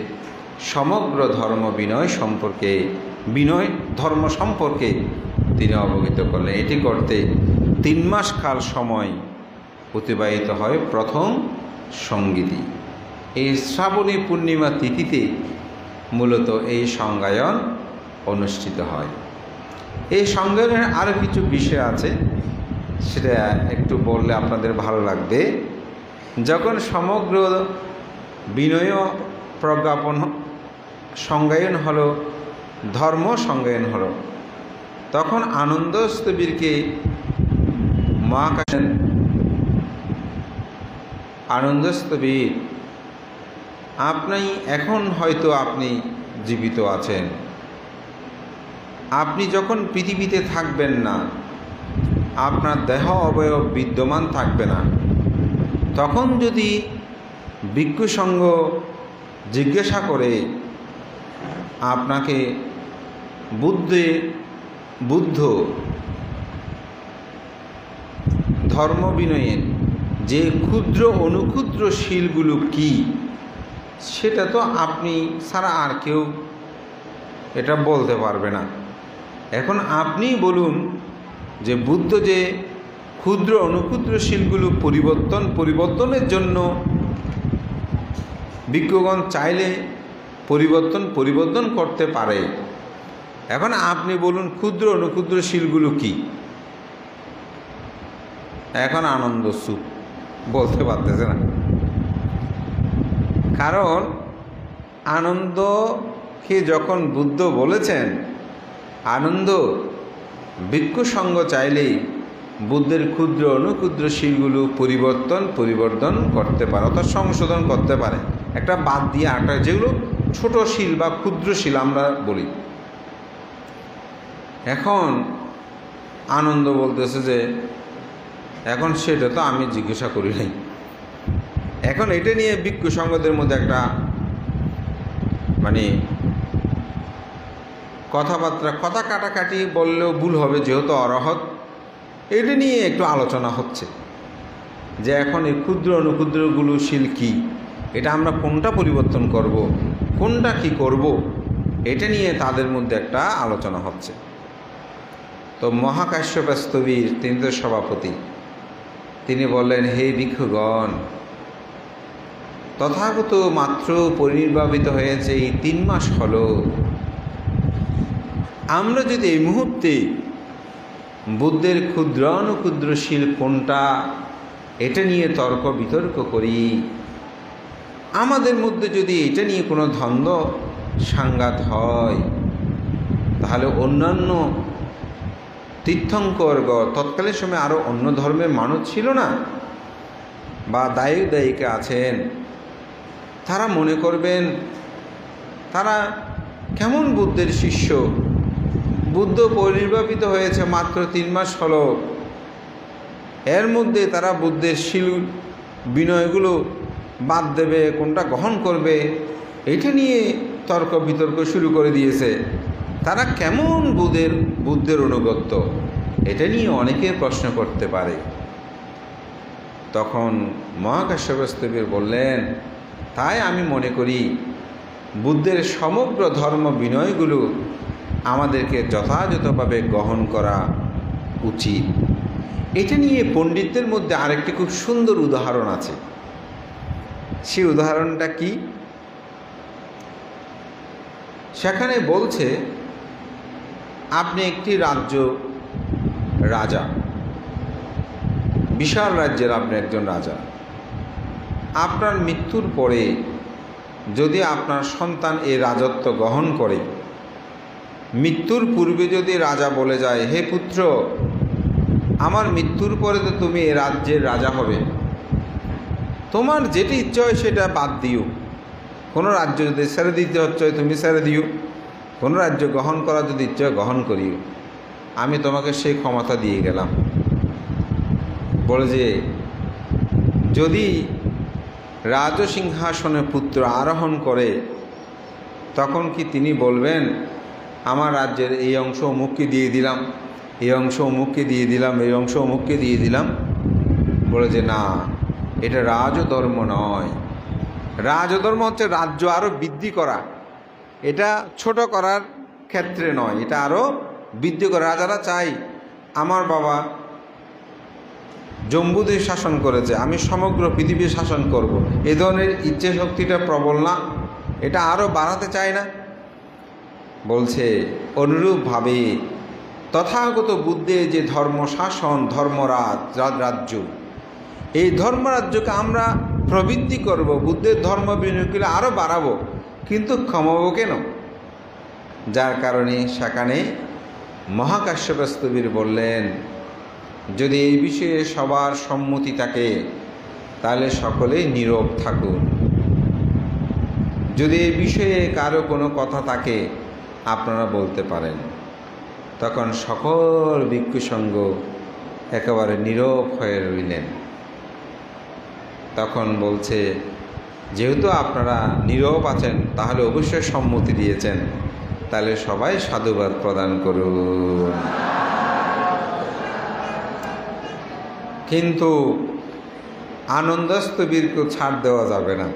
সমগ্র ধর্ম ধর্ম সম্পর্কে তিনি অবহিত করলেন। এটি করতে 3 মাস কাল সময় অতিবাহিত হয় প্রথম সঙ্গীতি। এই শ্রাবণী পূর্ণিমা তিথিতে মূলত এই সংজ্ঞায়ন অনুষ্ঠিত হয়। এই সংজ্ঞায়নের আরও কিছু বিষয় আছে, সেটা একটু বললে আপনাদের ভালো লাগবে। যখন সমগ্র বিনয় প্রজ্ঞাপন সংজ্ঞায়ন হলো, ধর্ম সংজ্ঞায়ন হলো, তখন আনন্দস্তবীরকে মহাকাশের আনন্দস্তবীর, এখন হয়তো আপনি জীবিত আছেন, আপনি যখন পৃথিবীতে থাকবেন না, আপনার দেহ অবয়ব বিদ্যমান থাকবে না, তখন যদি ভিক্ষু সংঘ জিজ্ঞাসা করে আপনাকে বুদ্ধ ধর্ম বিনয়ের যে ক্ষুদ্র অনুক্ষুদ্র শীলগুলো কি, সেটা তো আপনি ছাড়া আর কেউ এটা বলতে পারবে না। এখন আপনি বলুন যে বুদ্ধ যে ক্ষুদ্র অনুক্ষুদ্র শীলগুলো পরিবর্তনের জন্য ভিক্ষুগণ চাইলে পরিবর্তন করতে পারে। এখন আপনি বলুন ক্ষুদ্র অনুক্ষুদ্র শীলগুলো কি? এখন আনন্দ সুখ বলতে পারতেছে না, কারণ আনন্দকে যখন বুদ্ধ বলেছেন, আনন্দ ভিক্ষু সঙ্গ চাইলেই বুদ্ধের ক্ষুদ্র অনুক্ষুদ্র শীলগুলো পরিবর্তন করতে পারে, অর্থাৎ সংশোধন করতে পারে, একটা বাদ দিয়ে আটা, যেগুলো ছোট শীল বা ক্ষুদ্র শীল আমরা বলি। এখন আনন্দ বলতেছে যে এখন সেটা তো আমি জিজ্ঞাসা করি নাই। এখন এটা নিয়ে ভিক্ষু সংঘদের মধ্যে একটা কথা কাটাকাটি বললেও ভুল হবে, যেহেতু অরহত, এটা নিয়ে একটু আলোচনা হচ্ছে যে এখন এই ক্ষুদ্র অনুক্ষুদ্রগুলো শীল কি, এটা আমরা কোনটা পরিবর্তন করব, কোনটা কি করব, এটা নিয়ে তাদের মধ্যে একটা আলোচনা হচ্ছে। তো মহাকাশ্যপস্তবীর, তিনি তো সভাপতি, তিনি বললেন, হে ভিক্ষুগণ, তথাগত মাত্র পরিনির্বাপিত হয়েছে এই 3 মাস হলো, আমরা যদি এই মুহূর্তে বুদ্ধের ক্ষুদ্র অনুক্ষুদ্র শীল কোনটা, এটা নিয়ে তর্ক বিতর্ক করি, আমাদের মধ্যে যদি এটা নিয়ে কোনো দ্বন্দ্ব সংঘাত হয়, তাহলে অন্যান্য তীর্থঙ্করগণ, তৎকালীন সময় আরও অন্য ধর্মের মানুষ ছিল না, বা দায়িকা আছেন, তারা মনে করবেন তারা কেমন বুদ্ধের শিষ্য, বুদ্ধ পরিনির্বাপিত হয়েছে মাত্র 3 মাস হলো, এর মধ্যে তারা বুদ্ধের শীল বিনয়গুলো বাদ দেবে, কোনটা গ্রহণ করবে, এটা নিয়ে তর্ক বিতর্ক শুরু করে দিয়েছে। তারা কেমন বুদ্ধের অনুগত্য, এটা নিয়ে অনেকে প্রশ্ন করতে পারে। তখন মহাকাশ্যপস্তবীর বললেন, তাই আমি মনে করি বুদ্ধের সমগ্র ধর্ম বিনয়গুলো আমাদেরকে যথাযথভাবে গ্রহণ করা উচিত। এটা নিয়ে পণ্ডিতদের মধ্যে আরেকটি খুব সুন্দর উদাহরণ আছে। সেই উদাহরণটা কি? সেখানে বলছে, আপনি একটি রাজা, বিশাল রাজ্যের আপনি একজন রাজা, আপনার মৃত্যুর পরে যদি আপনার সন্তান এই রাজত্ব গ্রহণ করে, মৃত্যুর পূর্বে যদি রাজা বলে যায়, হে পুত্র, আমার মৃত্যুর পরে তো তুমি এ রাজ্যের রাজা হবে, তোমার যেটি ইচ্ছা হয় সেটা বাদ দিও, কোনো রাজ্য যদি ছেড়ে দিতে হচ্ছে তুমি ছেড়ে দিও, কোনো রাজ্য গ্রহণ করা যদি ইচ্ছে গ্রহণ করিও, আমি তোমাকে সেই ক্ষমতা দিয়ে গেলাম। বলে যে যদি রাজসিংহাসনে পুত্র আরোহণ করে, তখন কি তিনি বলবেন আমার রাজ্যের এই অংশ অমুককে দিয়ে দিলাম, এই অংশ অমুককে দিয়ে দিলাম, এই অংশ অমুককে দিয়ে দিলাম? বলে যে না, এটা রাজধর্ম নয়। রাজধর্ম হচ্ছে রাজ্য আরও বৃদ্ধি করা, এটা ছোট করার ক্ষেত্রে নয়, এটা আরও বৃদ্ধি করা। রাজারা চাই আমার বাবা জম্বুদ্বীপ শাসন করেছে, আমি সমগ্র পৃথিবী শাসন করব, এ ধরনের ইচ্ছে শক্তিটা প্রবল না, এটা আরও বাড়াতে চায় না। বলছে অনুরূপভাবে তথাগত বুদ্ধের যে ধর্ম শাসন, রাজ্য, এই ধর্মরাজ্যকে আমরা প্রবৃদ্ধি করব, বুদ্ধের ধর্ম বিনিয়োগগুলো আরও বাড়াবো, কিন্তু কমাবো কেন? যার কারণে সেখানে মহাকাশ্যপস্তবীর বললেন যদি এই বিষয়ে সবার সম্মতি থাকে তাহলে সকলেই নীরব থাকুন, যদি এই বিষয়ে কারো কোনো কথা থাকে আপনারা বলতে পারেন। তখন সকল ভিক্ষু সংঘ একেবারে নীরব হয়ে রইলেন। তখন বলছে যেহেতু আপনারা নীরব আছেন তাহলে অবশ্যই সম্মতি দিয়েছেন, তাহলে সবাই সাধুবাদ প্রদান করুন। কিন্তু আনন্দস্থবিরকে ছাড় দেওয়া যাবে না।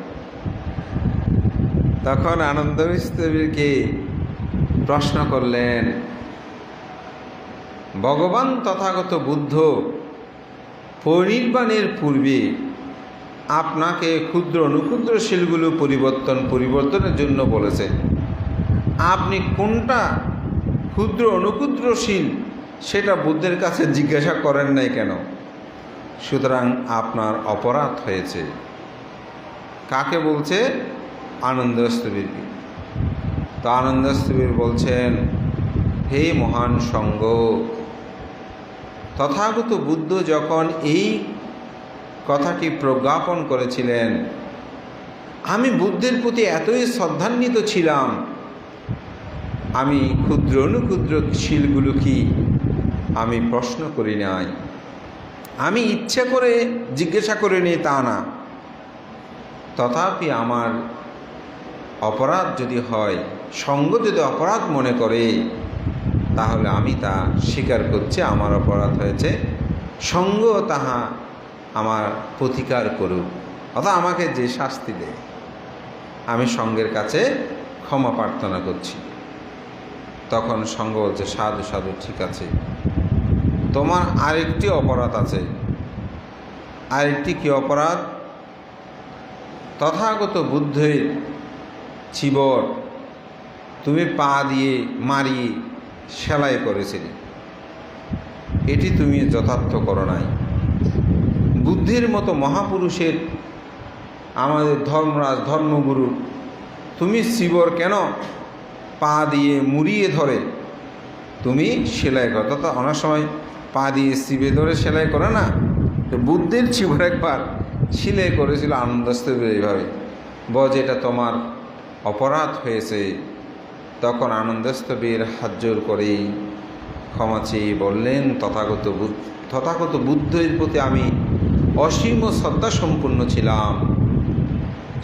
তখন আনন্দস্থবিরকে প্রশ্ন করলেন, ভগবান তথাগত বুদ্ধ পরিনির্বাণের পূর্বে আপনাকে ক্ষুদ্র অনুক্ষুদ্র শিলগুলো পরিবর্তনের জন্য বলেছে, আপনি কোনটা ক্ষুদ্র অনুক্ষুদ্র শিল সেটা বুদ্ধের কাছে জিজ্ঞাসা করেন নাই কেন? সুতরাং আপনার অপরাধ হয়েছে। কাকে বলছে? আনন্দস্থবিরকে। তো আনন্দস্থবির বলছেন, হে মহান সঙ্গ, তথাগত বুদ্ধ যখন এই কথাটি প্রজ্ঞাপন করেছিলেন, আমি বুদ্ধের প্রতি এতই শ্রদ্ধান্বিত ছিলাম, আমি ক্ষুদ্র অনুক্ষুদ্র শিলগুলো কি আমি প্রশ্ন করি নাই, আমি ইচ্ছা করে জিজ্ঞাসা করিনি তা না। তথাপি আমার অপরাধ যদি হয়, সঙ্গ যদি অপরাধ মনে করে, তাহলে আমি তা স্বীকার করছি, আমার অপরাধ হয়েছে, সঙ্গ তাহা আমার প্রতিকার করুক, অর্থাৎ আমাকে যে শাস্তি দেয় আমি সঙ্গের কাছে ক্ষমা প্রার্থনা করছি। তখন সঙ্গ বলছে, সাধু সাধু, ঠিক আছে, তোমার আরেকটি অপরাধ আছে। আরেকটি কি অপরাধ? তথাগত বুদ্ধের চিবর তুমি পা দিয়ে মারিয়ে সেলাই করেছিলে, এটি তুমি যথার্থ করো নাই। বুদ্ধের মতো মহাপুরুষের, আমাদের ধর্মরাজ ধর্মগুরু, তুমি চিবর কেন পা দিয়ে মুড়িয়ে ধরে তুমি সেলাই করো? তথা অনেক সময় পা দিয়ে চিবে ধরে সেলাই করে না, তো বুদ্ধের চিবর একবার সেলাই করেছিল আনন্দস্থবির এইভাবে, বজ এটা তোমার অপরাধ হয়েছে। তখন আনন্দস্থবির হাত জোর করেই ক্ষমা চেয়ে বললেন, তথাগত বুদ্ধের প্রতি আমি অসীম শ্রদ্ধা সম্পন্ন ছিলাম।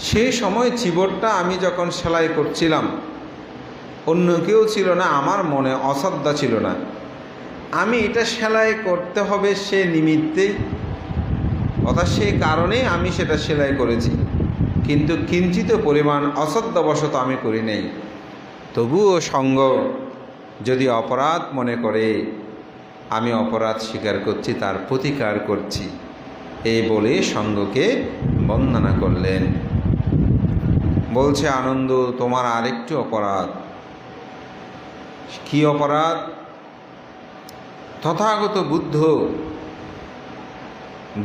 সেই সময় চিবরটা আমি যখন সেলাই করছিলাম অন্য কেউ ছিল না, আমার মনে অশ্রদ্ধা ছিল না, আমি এটা সেলাই করতে হবে সে নিমিত্তে, অর্থাৎ সেই কারণে আমি সেটা সেলাই করেছি, কিন্তু কিঞ্চিত পরিমাণ অশ্রদ্ধাবশত আমি করি নাই। তবুও সঙ্গ যদি অপরাধ মনে করে, আমি অপরাধ স্বীকার করছি, তার প্রতিকার করছি, এই বলে সঙ্গকে বন্দনা করলেন। বলছে আনন্দ, তোমার আরেকটি অপরাধ। কি অপরাধ? তথাগত বুদ্ধ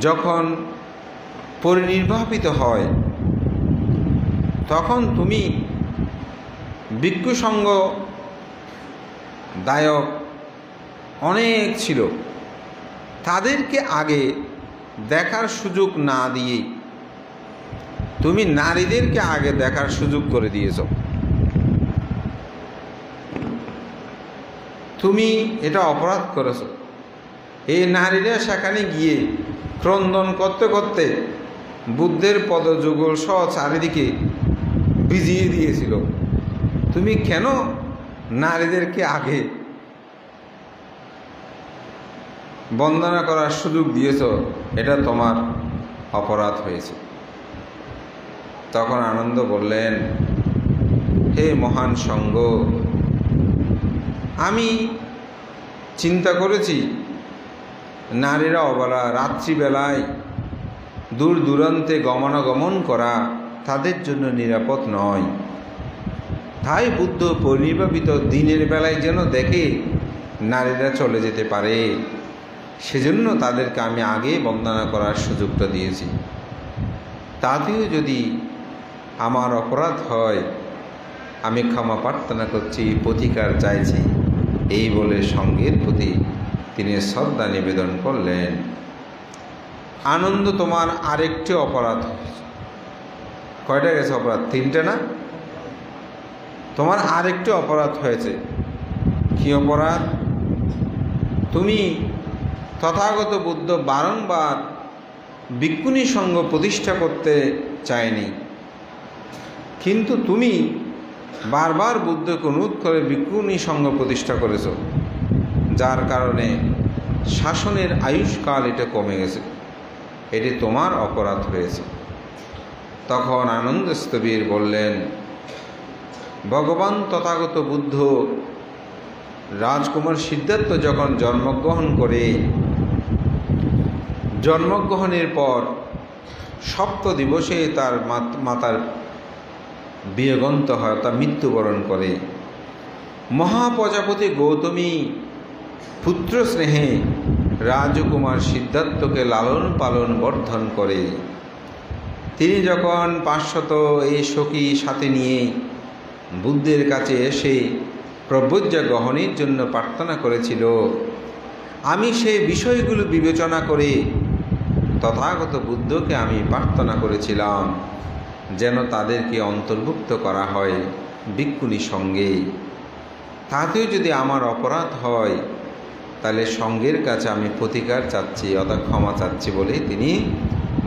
যখন পরিনির্বাপিত হয় তখন তুমি ভিক্ষু সঙ্গ দায়ক অনেক ছিল, তাদেরকে আগে দেখার সুযোগ না দিয়ে তুমি নারীদেরকে আগে দেখার সুযোগ করে দিয়েছ। তুমি এটা অপরাধ করেছ। এই নারীরা সেখানে গিয়ে ক্রন্দন করতে করতে বুদ্ধের পদযুগল সহ চারিদিকে ভিজিয়ে দিয়েছিল। তুমি কেন নারীদেরকে আগে বন্দনা করার সুযোগ দিয়েছ? এটা তোমার অপরাধ হয়েছে। তখন আনন্দ বললেন, হে মহান সঙ্গ, আমি চিন্তা করেছি নারীরা অবলা রাত্রিবেলায় দূর দূরান্তে গমনাগমন করা তাদের জন্য নিরাপদ নয়। তাই বুদ্ধ পরিনির্বাপিত দিনের বেলায় যেন দেখে নারীরা চলে যেতে পারে, সেজন্য তাদেরকে আমি আগে বন্দনা করার সুযোগটা দিয়েছি। তাতেও যদি আমার অপরাধ হয় আমি ক্ষমা প্রার্থনা করছি, প্রতিকার চাইছি। এই বলে সঙ্গের প্রতি তিনি শ্রদ্ধা নিবেদন করলেন। আনন্দ, তোমার আরেকটি অপরাধ হয়েছে। কয়টা গেছে অপরাধ? 3টে না? তোমার আরেকটি অপরাধ হয়েছে। কি অপরাধ? তুমি তথাগত বুদ্ধ বারংবার ভিক্ষুণী সংঘ প্রতিষ্ঠা করতে চায়নি, কিন্তু তুমি বারবার বুদ্ধকে অনুরোধ করে ভিক্ষুণী সংঘ প্রতিষ্ঠা করেছ, যার কারণে শাসনের আয়ুষ্কাল এটা কমে গেছে। এটি তোমার অপরাধ হয়েছে। তখন আনন্দ স্থবির বললেন, ভগবান তথাগত বুদ্ধ রাজকুমার সিদ্ধার্থ যখন জন্মগ্রহণ করে, জন্মগ্রহণের পর 7 দিবসে তার মাতার বিয়োগন্ত হয়, তা মৃত্যুবরণ করে। মহাপ্রজাপতি গৌতমী পুত্র স্নেহে রাজকুমার সিদ্ধার্থকে লালন পালন বর্ধন করে। তিনি যখন 500 এই সখী সাথে নিয়ে বুদ্ধের কাছে এসে প্রব্রজ্ঞা গ্রহণের জন্য প্রার্থনা করেছিল, আমি সেই বিষয়গুলো বিবেচনা করে তথাগত বুদ্ধকে আমি প্রার্থনা করেছিলাম যেন তাদেরকে অন্তর্ভুক্ত করা হয় ভিক্ষুণী সঙ্গে। তাতেও যদি আমার অপরাধ হয় তাহলে সঙ্গের কাছে আমি প্রতিকার চাচ্ছি, অর্থাৎ ক্ষমা চাচ্ছি বলে তিনি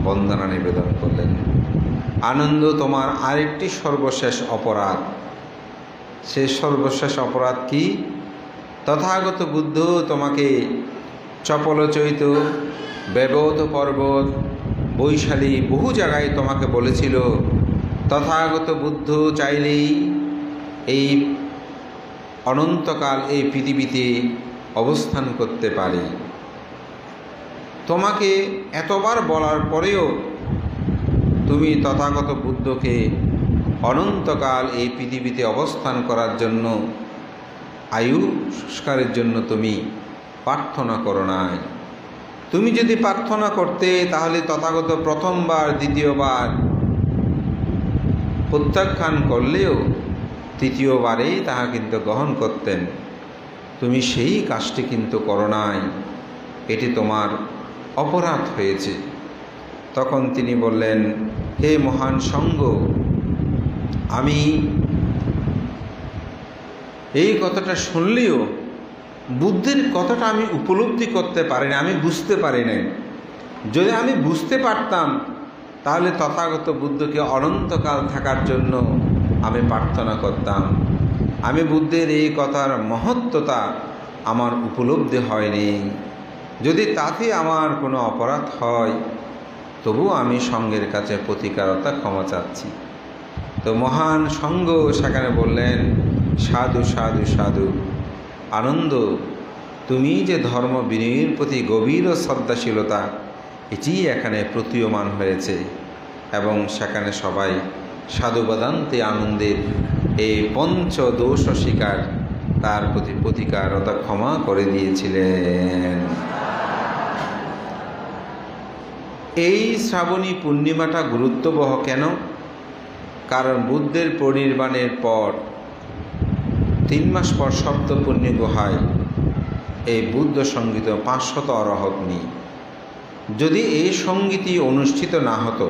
বন্দনা নিবেদন করলেন। আনন্দ, তোমার আরেকটি সর্বশেষ অপরাধ। সে সর্বশেষ অপরাধ কি? তথাগত বুদ্ধ তোমাকে চপলচৈত, ব্যবহত পর্বত, বৈশালী বহু জায়গায় তোমাকে বলেছিল তথাগত বুদ্ধ চাইলেই এই অনন্তকাল এই পৃথিবীতে অবস্থান করতে পারে। তোমাকে এতবার বলার পরেও তুমি তথাগত বুদ্ধকে অনন্তকাল এই পৃথিবীতে অবস্থান করার জন্য, আয়ুষ্কারের জন্য তুমি প্রার্থনা করো নাই। তুমি যদি প্রার্থনা করতে তাহলে তথাগত প্রথমবার, দ্বিতীয়বার প্রত্যাখ্যান করলেও তৃতীয়বারেই তাহা কিন্তু গ্রহণ করতেন। তুমি সেই কাজটি কিন্তু করো নাই, এটি তোমার অপরাধ হয়েছে। তখন তিনি বললেন, হে মহান সঙ্গ, আমি এই কথাটা শুনলেও বুদ্ধের কথাটা আমি উপলব্ধি করতে পারিনি, আমি বুঝতে পারি নাই। যদি আমি বুঝতে পারতাম তাহলে তথাগত বুদ্ধকে অনন্তকাল থাকার জন্য আমি প্রার্থনা করতাম। আমি বুদ্ধের এই কথার মহত্বতা আমার উপলব্ধি হয়নি। যদি তাতে আমার কোনো অপরাধ হয় তবু আমি সঙ্গের কাছে প্রতিকারতা ক্ষমা চাচ্ছি। তো মহান সঙ্গ সেখানে বললেন, সাধু সাধু সাধু। আনন্দ, তুমি যে ধর্ম বিনয়ের প্রতি গভীর শ্রদ্ধাশীলতা এটি এখানে প্রতীয়মান হয়েছে, এবং সেখানে সবাই সাধুবাদান্তে আনন্দের এই পঞ্চদোষ স্বীকার তার প্রতি প্রতিকারতা ক্ষমা করে দিয়েছিলেন। এই শ্রাবণী পূর্ণিমাটা গুরুত্ববহ কেন? কারণ বুদ্ধের পরিনির্বাণের পর 3 মাস পর সপ্তপুণ্যি গুহায় এই বুদ্ধ সঙ্গীত 500 অরহগ্নি। যদি এই সঙ্গীতই অনুষ্ঠিত না হতো,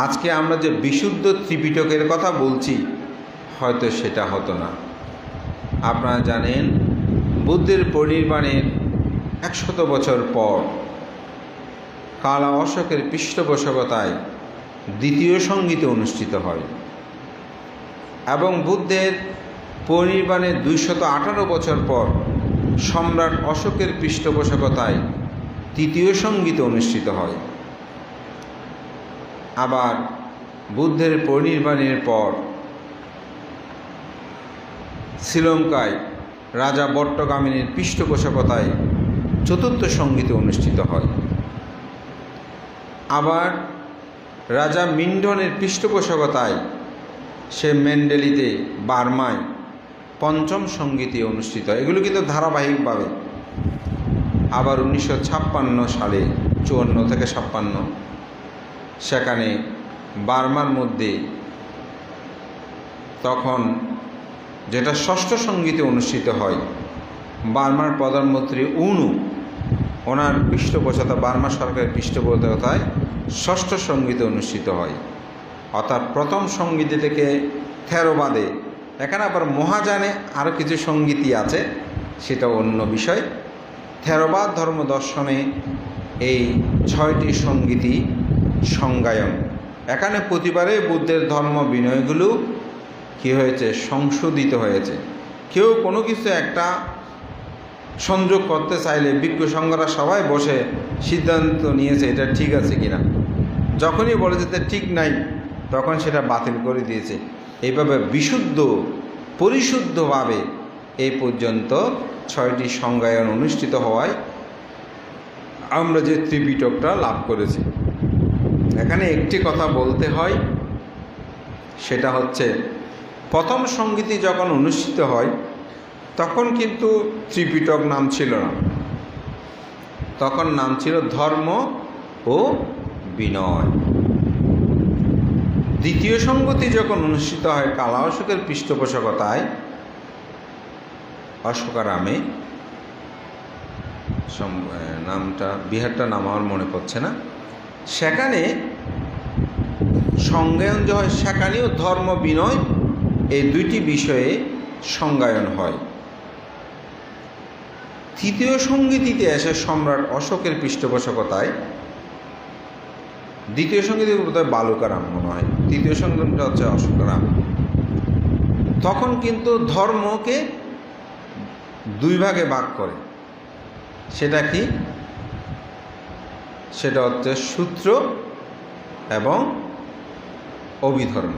আজকে আমরা যে বিশুদ্ধ ত্রিপিটকের কথা বলছি হয়তো সেটা হতো না। আপনারা জানেন বুদ্ধের পরিনির্বাণের 100 বছর পর কালা অশোকের পৃষ্ঠপোষকতায় দ্বিতীয় সংগীতি অনুষ্ঠিত হয় এবং বুদ্ধের পরিনির্বাণের 218 বছর পর সম্রাট অশোকের পৃষ্ঠপোষকতায় তৃতীয় সংগীতি অনুষ্ঠিত হয়। আবার বুদ্ধের পরিনির্বাণের পর শ্রীলঙ্কায় রাজা বট্টগামিনীর পৃষ্ঠপোষকতায় চতুর্থ সংগীতি অনুষ্ঠিত হয়। আবার রাজা মিন্ডনের পৃষ্ঠপোষকতায় সে মেন্ডেলিতে বার্মায় পঞ্চম সংগীতি অনুষ্ঠিত হয়। এগুলো কিন্তু ধারাবাহিকভাবে। আবার 1956 সালে 54 থেকে 56 সেখানে বার্মার মধ্যে তখন যেটা ষষ্ঠ সংগীতে অনুষ্ঠিত হয়, বার্মার প্রধানমন্ত্রী উনু ওনার পৃষ্ঠপোষকতা, বার্মা সরকারের পৃষ্ঠপোষকতায় ষষ্ঠ সংগীতে অনুষ্ঠিত হয়। অর্থাৎ প্রথম সংগীতি থেকে থেরোবাদে, এখানে আবার মহাযানে আরও কিছু সংগীতি আছে, সেটা অন্য বিষয়। থেরোবাদ ধর্ম দর্শনে এই 6টি সংগীতি সংজ্ঞায়ন। এখানে প্রতিবারে বুদ্ধের ধর্ম বিনয়গুলো কী হয়েছে, সংশোধিত হয়েছে। কেউ কোনো কিছু একটা সংযোগ করতে চাইলে বিজ্ঞ সংঘরা সবাই বসে সিদ্ধান্ত নিয়েছে এটা ঠিক আছে কিনা। যখনই বলে যেতে ঠিক নাই, তখন সেটা বাতিল করে দিয়েছে। এইভাবে বিশুদ্ধ পরিশুদ্ধভাবে এই পর্যন্ত 6টি সংজ্ঞায়ন অনুষ্ঠিত হওয়ায় আমরা যে ত্রিপিটকটা লাভ করেছি। এখানে একটি কথা বলতে হয়, সেটা হচ্ছে প্রথম সংগীতি যখন অনুষ্ঠিত হয় তখন কিন্তু ত্রিপিটক নাম ছিল না, তখন নাম ছিল ধর্ম ও বিনয়। দ্বিতীয় সংগতি যখন অনুষ্ঠিত হয় কালা অশোকের পৃষ্ঠপোষকতায় অশোকারামে, নামটা বিহারটা নাম আমার মনে পড়ছে না, সেখানে সংজ্ঞায়ন যে হয় সেখানেও ধর্ম বিনয় এই দুইটি বিষয়ে সংজ্ঞায়ন হয়। তৃতীয় সংগীতিতে এসে সম্রাট অশোকের পৃষ্ঠপোষকতায়, দ্বিতীয় সংগীতি বোধহয় বালুকারাম মনে হয়, তৃতীয় সংগীতটা হচ্ছে অশোকারাম। তখন কিন্তু ধর্মকে 2 ভাগে ভাগ করে। সেটা কি? সেটা হচ্ছে সূত্র এবং অভিধর্ম।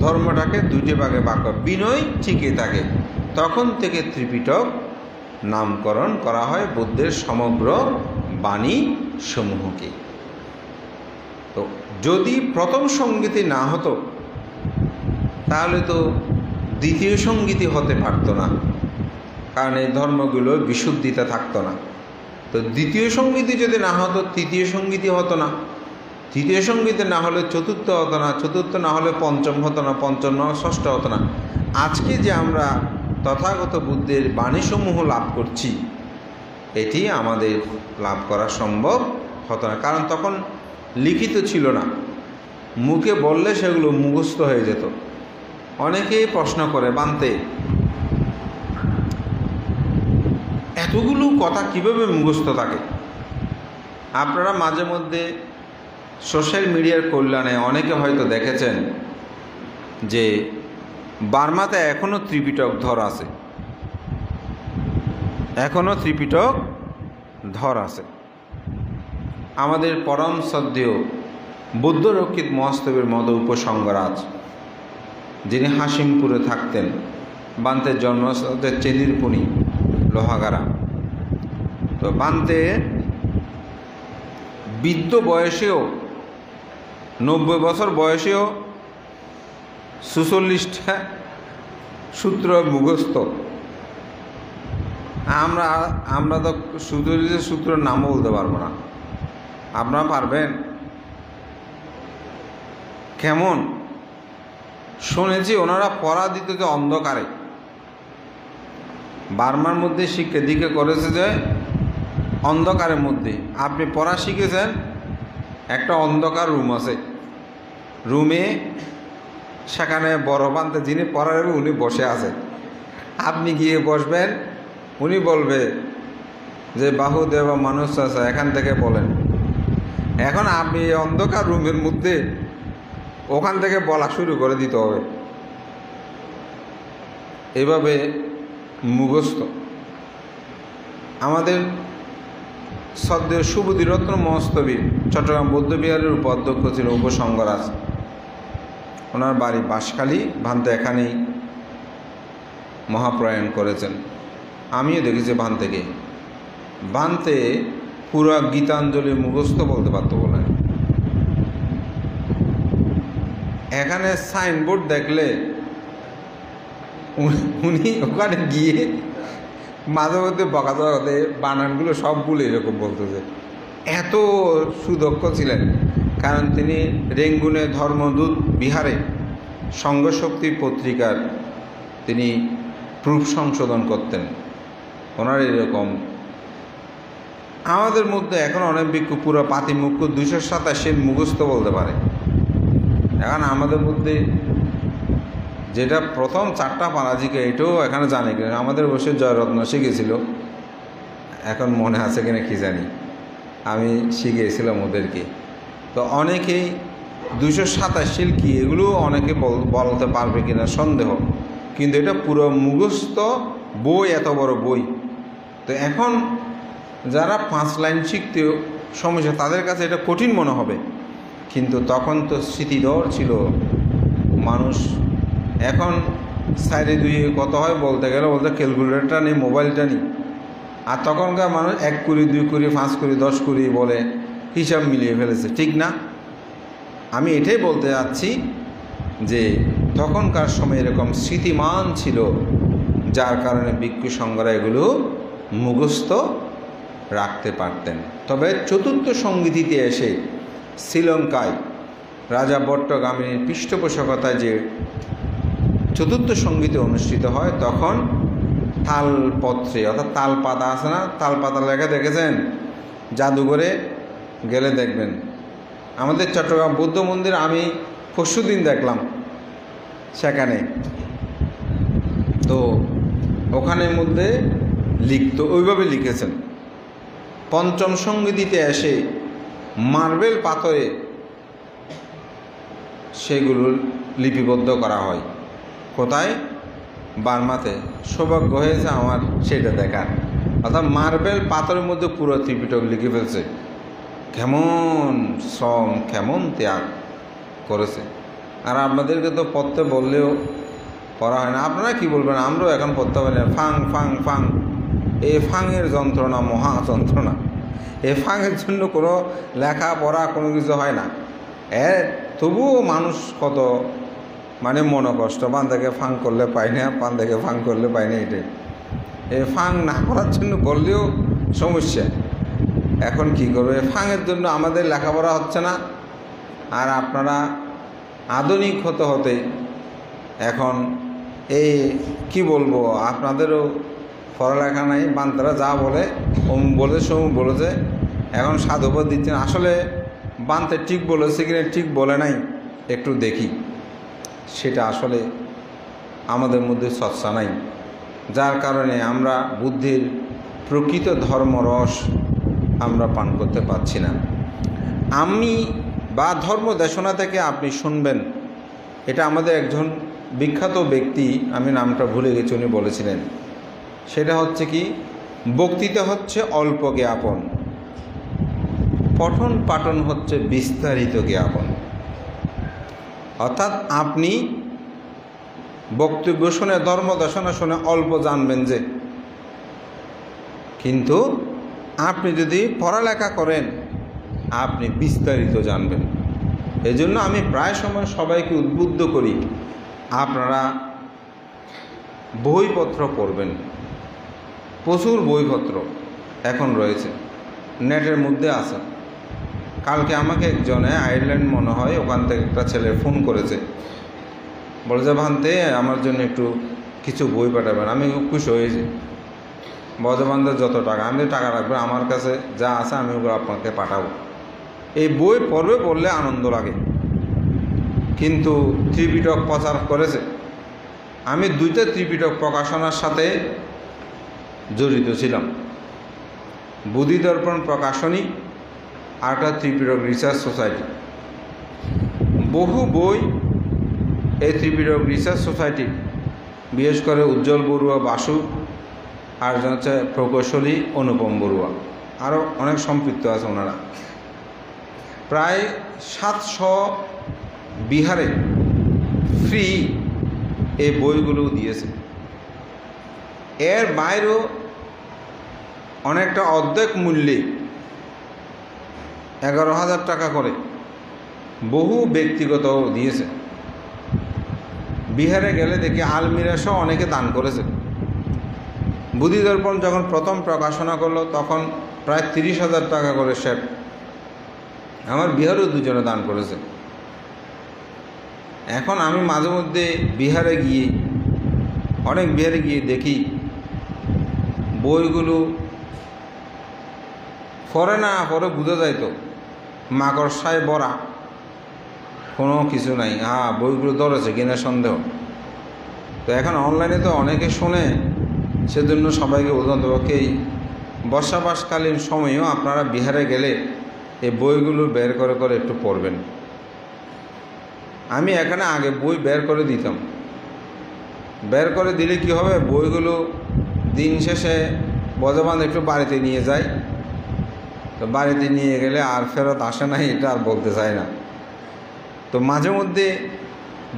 ধর্মটাকে 2টি ভাগে ভাগ করে, বিনয় ঠিকই থাকে। তখন থেকে ত্রিপিটক নামকরণ করা হয় বুদ্ধের সমগ্র বাণী সমূহকে। তো যদি প্রথম সংগীতি না হতো তাহলে তো দ্বিতীয় সংগীতি হতে পারত না, কারণ এই ধর্মগুলো বিশুদ্ধিতে থাকতো না। তো দ্বিতীয় সংগীতি যদি না হতো তৃতীয় সংগীতি হতো না, তৃতীয় সংগীতি না হলে চতুর্থ হতো না, চতুর্থ না হলে পঞ্চম হতো না, পঞ্চম না হলে ষষ্ঠ হতো না। আজকে যে আমরা তথাগত বুদ্ধের বাণীসমূহ লাভ করছি, এটি আমাদের লাভ করা সম্ভব হতো না, কারণ তখন লিখিত ছিল না। মুখে বললে সেগুলো মুখস্থ হয়ে যেত। অনেকেই প্রশ্ন করে, বানতে এতগুলো কথা কিভাবে মুখস্থ থাকে? আপনারা মাঝে মধ্যে সোশ্যাল মিডিয়ার কল্যাণে অনেকে হয়তো দেখেছেন যে বার্মাতে এখনও ত্রিপিটক ধর আছে, এখনও ত্রিপিটক ধর আছে। আমাদের পরম শ্রদ্ধেয় বুদ্ধরক্ষিত মহাস্তবের মদ উপসংগরাজ, যিনি হাসিমপুরে থাকতেন, বান্তের জন্মস্থান চেদিরপুনি লোহাগাড়া। তো বান্তে বৃদ্ধ বয়সেও, 90 বছর বয়সেও 46টা সূত্র মুখস্থ। আমরা তো সূত্রের নামও বলতে পারবো না। আপনারা পারবেন? কেমন শুনেছি ওনারা পড়া দিত যে অন্ধকারে। বার্মার মধ্যে শিক্ষা দীক্ষা করেছে যে অন্ধকারের মধ্যে আপনি পড়া শিখেছেন, একটা অন্ধকার রুম আছে, রুমে সেখানে বড় বান্তে যিনি পড়ার উনি বসে আছেন, আপনি গিয়ে বসবেন, উনি বলবে যে বাহুদেব মানুষ আছে, এখান থেকে বলেন। এখন আপনি অন্ধকার রুমের মধ্যে ওখান থেকে বলা শুরু করে দিতে হবে। এভাবে মুখস্থ। আমাদের শ্রদ্ধেয় শুভদীরত্ন মহস্তবী চট্টগ্রাম বৌদ্ধবিহারের উপাধ্যক্ষ ছিল উপসংঘরাজ। ওনার বাড়ি বাঁশখালী, ভান্তে এখানেই মহাপ্রয়াণ করেছেন। আমিও দেখেছি ভান্তেকে। ভান্তে পুরা গীতাঞ্জলি মুখস্থ বলতে পারতো বলেন। এখানে সাইনবোর্ড দেখলে উনি ওখানে গিয়ে মাঝে মধ্যে বকাতে বানানগুলো সবগুলো এরকম বলতেছে। এত সুদক্ষ ছিলেন, কারণ তিনি রেঙ্গুনে ধর্মদূত বিহারে সংঘশক্তি পত্রিকার তিনি প্রুফ সংশোধন করতেন। ওনার এরকম আমাদের মধ্যে এখন অনেক ভিক্ষু পুরো পাতিমুখ্য 287 মুখস্থ বলতে পারে। এখন আমাদের মধ্যে যেটা প্রথম 4টা পারাজিকে এটাও এখানে জানে কিনা, আমাদের বসে জয়রত্ন শিখেছিল, এখন মনে আছে কিনা কি জানি, আমি শিখিয়েছিলাম ওদেরকে। তো অনেকেই 287 কি এগুলো অনেকে বলতে পারবে কিনা সন্দেহ, কিন্তু এটা পুরো মুখস্থ বই, এত বড় বই। তো এখন যারা 5 লাইন শিখতে সমস্যা, তাদের কাছে এটা কঠিন মনে হবে, কিন্তু তখন তো স্মৃতিধর ছিল মানুষ। এখন সাইডে দুই কত হয় বলতে গেলে বলতে ক্যালকুলেটরটা নেই, মোবাইলটা নেই। আর তখনকার মানুষ 1 কুড়ি 2 কুড়ি 5 কুড়ি 10 কুড়ি বলে হিসাব মিলিয়ে ফেলেছে, ঠিক না? আমি এটাই বলতে যাচ্ছি যে তখনকার সময় এরকম স্মৃতিমান ছিল, যার কারণে ভিক্ষু সংঘরা এগুলো মুখস্থ রাখতে পারতেন। তবে 4র্থ সংগীতিতে এসে শ্রীলঙ্কায় রাজা বট্টগামিনীর পৃষ্ঠপোষকতায় যে 4র্থ সংগীতে অনুষ্ঠিত হয়, তখন তালপত্রে অর্থাৎ তালপাতা আছে না, তালপাতা লেখা দেখেছেন? জাদুঘরে গেলে দেখবেন। আমাদের চট্টগ্রাম বৌদ্ধ মন্দির আমি পরশুদিন দেখলাম, সেখানে তো ওখানের মধ্যে লিখত, ওইভাবে লিখেছেন। 5ম সংগীতিতে এসে মার্বেল পাথরে সেগুলো লিপিবদ্ধ করা হয়। কোথায়? বার্মাতে। সৌভাগ্য হয়েছে আমার সেটা দেখার। অর্থাৎ মার্বেল পাথরের মধ্যে পুরো ত্রিপিটক লিখে ফেলছে। কেমন শ্রম, কেমন ত্যাগ করেছে। আর আপনাদেরকে তো পড়তে বললেও পড়া হয় না। আপনারা কি বলবেন? আমরাও এখন পড়তে পারি না। ফাং ফাং ফাং, এই ফাংয়ের যন্ত্রণা মহা যন্ত্রণা। এই ফাংয়ের জন্য কোনো লেখাপড়া কোনো কিছু হয় না। তবুও মানুষ কত মানে মনোকষ্ট, পান থেকে ফাং করলে পাই না, পান থেকে ফাং করলে পাই না। এটাই এই ফাং না করার জন্য করলেও সমস্যা। এখন কি করবে? ফাংয়ের জন্য আমাদের লেখাপড়া হচ্ছে না। আর আপনারা আধুনিক হতে হতে এখন এই কি বলবো, আপনাদেরও পড়ালেখা নাই, বান্তারা যা বলে অমুক বলে সমুক বলেছে, এখন সাধুবাদ দিচ্ছেন। আসলে বান্তে ঠিক বলেছে কিনা ঠিক বলে নাই একটু দেখি, সেটা আসলে আমাদের মধ্যে চর্চা নাই, যার কারণে আমরা বুদ্ধির প্রকৃত ধর্মরস আমরা পান করতে পারছি না। আমি বা ধর্ম দেশনা থেকে আপনি শুনবেন, এটা আমাদের একজন বিখ্যাত ব্যক্তি, আমি নামটা ভুলে গেছি, উনি বলেছিলেন, সেটা হচ্ছে কি, বক্তৃতা হচ্ছে অল্প জ্ঞাপন, পঠন পাঠন হচ্ছে বিস্তারিত জ্ঞাপন। অর্থাৎ আপনি বক্তব্য শুনে, ধর্ম দর্শনা শুনে অল্প জানবেন যে, কিন্তু আপনি যদি পড়ালেখা করেন আপনি বিস্তারিত জানবেন। এজন্য আমি প্রায় সময় সবাইকে উদ্বুদ্ধ করি, আপনারা বইপত্র পড়বেন। প্রচুর বইপত্র এখন রয়েছে, নেটের মধ্যে আছে। কালকে আমাকে একজনে আয়ারল্যান্ড মনে হয়, ওখান থেকে একটা ছেলে ফোন করেছে, বলেছে ভান্তে আমার জন্য একটু কিছু বই পাঠাবেন। আমি খুব খুশি হয়েছি। বজবান্ধব যত টাকা, আমি টাকা রাখবে, আমার কাছে যা আছে আমি ওগুলো আপনাকে পাঠাবো। এই বই পড়লে আনন্দ লাগে। কিন্তু ত্রিপিটক প্রচার করেছে, আমি 2টা ত্রিপিটক প্রকাশনার সাথে জড়িত ছিলাম। বুদ্ধিদর্পণ প্রকাশনী আর একটা ত্রিপিটক রিসার্চ সোসাইটি, বহু বই এই ত্রিপিটক রিসার্চ সোসাইটি, বিশেষ করে উজ্জ্বল বড়ুয়া বাসু, আর হচ্ছে প্রকৌশলী অনুপম বড়ুয়া, আরও অনেক সম্পৃক্ত আছে ওনারা। প্রায় 700 বিহারে ফ্রি এই বইগুলো দিয়েছে। এর বাইরেও অনেকটা অর্ধেক মূল্যে 11,000 টাকা করে বহু ব্যক্তিগত দিয়েছে। বিহারে গেলে দেখি আলমিরা সহ অনেকে দান করেছে। বুদ্ধিদর্পণ যখন প্রথম প্রকাশনা করলো তখন প্রায় 30,000 টাকা করে সেট আমার বিহারেও দুজনে দান করেছে। এখন আমি মাঝে মধ্যে বিহারে গিয়ে দেখি বইগুলো পরে না পরে বোঝা যাইত মাকড়সায় ভরা, কোনো কিছু নাই। বইগুলো ধরেছে কিনা সন্দেহ। তো এখন অনলাইনে তো অনেকে শোনে, সেজন্য সবাইকে বলতাম তোমাকে এই বর্ষাবাসকালীন সময়েও আপনারা বিহারে গেলে এই বইগুলো বের করে করে একটু পড়বেন। আমি এখানে আগে বই বের করে দিতাম, বের করে দিলে কি হবে, বইগুলো দিন শেষে বজবান একটু বাড়িতে নিয়ে যায়। তো বাড়িতে নিয়ে গেলে আর ফেরত আসে না, এটা আর বলতে চাই না। তো মাঝে মধ্যে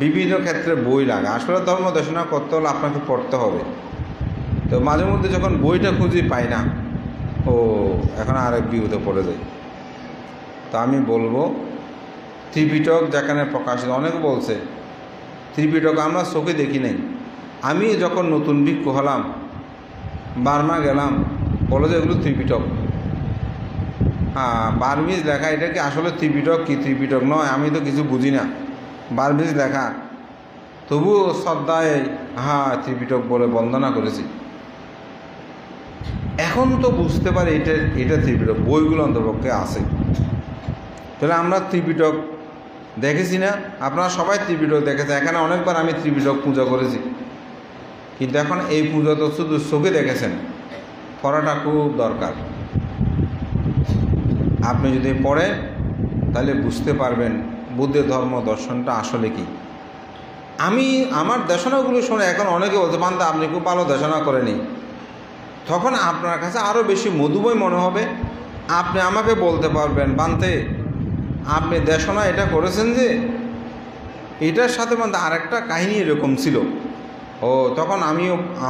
বিভিন্ন ক্ষেত্রে বই লাগে। আসলে ধর্ম দেশনা করতে হলে আপনাকে পড়তে হবে। তো মাঝে মধ্যে যখন বইটা খুঁজি পাই না, এখন আরেক বিপদে পড়ে যায়। তো আমি বলবো ত্রিপিটক যেখানে প্রকাশিত, অনেকে বলছে ত্রিপিটক আমরা চোখে দেখি নাই। আমি যখন নতুন ভিক্ষু হলাম, বার্মা গেলাম, বলো যে এগুলো ত্রিপিটক। বার্মিজ লেখা, এটা কি আসলে ত্রিপিটক কি ত্রিপিটক নয় আমি তো কিছু বুঝি না। বার্মিজ লেখা, তবুও শ্রদ্ধায় ত্রিপিটক বলে বন্দনা করেছি। এখন তো বুঝতে পারি এটা ত্রিপিটক, বইগুলো অন্তপক্ষে আছে। তাহলে আমরা ত্রিপিটক দেখেছি না? আপনারা সবাই ত্রিপিটক দেখেছে। এখানে অনেকবার আমি ত্রিপিটক পূজা করেছি, কিন্তু এখন এই পূজা তো শুধু চোখে দেখেছেন, পড়াটা খুব দরকার। আপনি যদি পড়েন তাহলে বুঝতে পারবেন বুদ্ধের ধর্ম দর্শনটা আসলে কি। আমার দেশনাগুলো শুনে এখন অনেকে বলছে বান্দা আপনি খুব ভালো দেশনা করেনি, তখন আপনার কাছে আরও বেশি মধুময় মনে হবে। আপনি আমাকে বলতে পারবেন বান্তে আপনি দেশনা এটা করেছেন, যে এটার সাথে বান্দা আরেকটা কাহিনী এরকম ছিল, তখন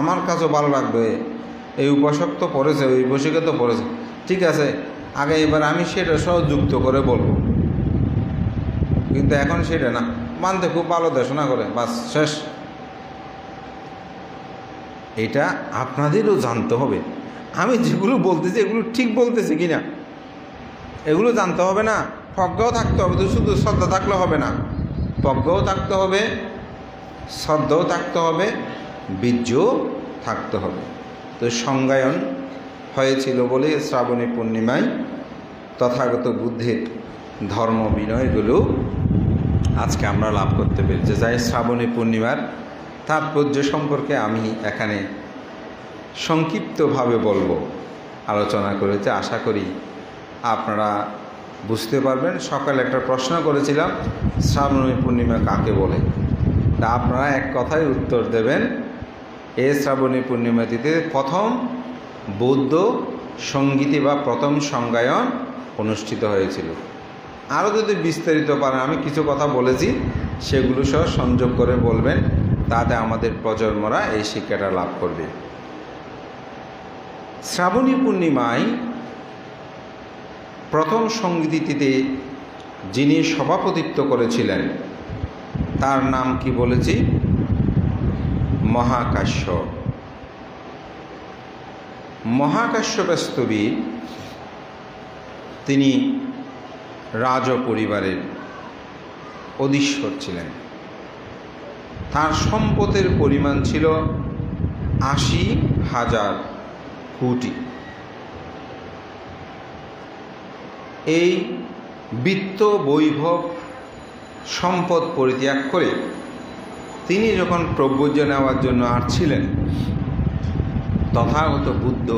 আমার কাছেও ভালো লাগবে। এই উপাসক তো পড়েছে, ওই বসিকে তো পড়েছে, ঠিক আছে আগে এবার আমি সেটা সহ যুক্ত করে বলবো। কিন্তু এখন সেটা না, বান্তে খুব ভালো দেশনা করে, বাস শেষ। এটা আপনাদেরও জানতে হবে। আমি যেগুলো বলতেছি এগুলো ঠিক বলতেছি কি না এগুলো জানতে হবে না। প্রজ্ঞাও থাকতে হবে, তো শুধু শ্রদ্ধা থাকলে হবে না, প্রজ্ঞাও থাকতে হবে, শ্রদ্ধাও থাকতে হবে, বীর্যও থাকতে হবে। তো সংজ্ঞায়ন হয়েছিল বলে শ্রাবণী পূর্ণিমায় তথাগত বুদ্ধের ধর্ম বিনয়গুলো আজকে আমরা লাভ করতে পেরেছি। যাই শ্রাবণী পূর্ণিমার তাৎপর্য সম্পর্কে আমি এখানে সংক্ষিপ্তভাবে বলবো, আলোচনা করেছে। আশা করি আপনারা বুঝতে পারবেন। সকালে একটা প্রশ্ন করেছিলাম শ্রাবণী পূর্ণিমা কাকে বলে, তা আপনারা এক কথায় উত্তর দেবেন। এই শ্রাবণী পূর্ণিমা তিথিতে প্রথম বৌদ্ধ সঙ্গীতি বা প্রথম সংজ্ঞায়ন অনুষ্ঠিত হয়েছিল। আরও যদি বিস্তারিত পারেন, আমি কিছু কথা বলেছি সেগুলো সহ সংযোগ করে বলবেন, তাতে আমাদের প্রজন্মরা এই শিক্ষাটা লাভ করবে। শ্রাবণী পূর্ণিমায় প্রথম সঙ্গীতিতে যিনি সভাপতিত্ব করেছিলেন তার নাম কি বলেছি? মহাকাশ্যপ। মহাকাশ্যপস্তবী তিনি রাজ পরিবারের অধীশ্বর ছিলেন। তার সম্পদের পরিমাণ ছিল 80,000 কোটি। এই বিত্ত বৈভব সম্পদ পরিত্যাগ করে তিনি যখন প্রব্রজ নেওয়ার জন্য আসছিলেন, তথাগত বুদ্ধ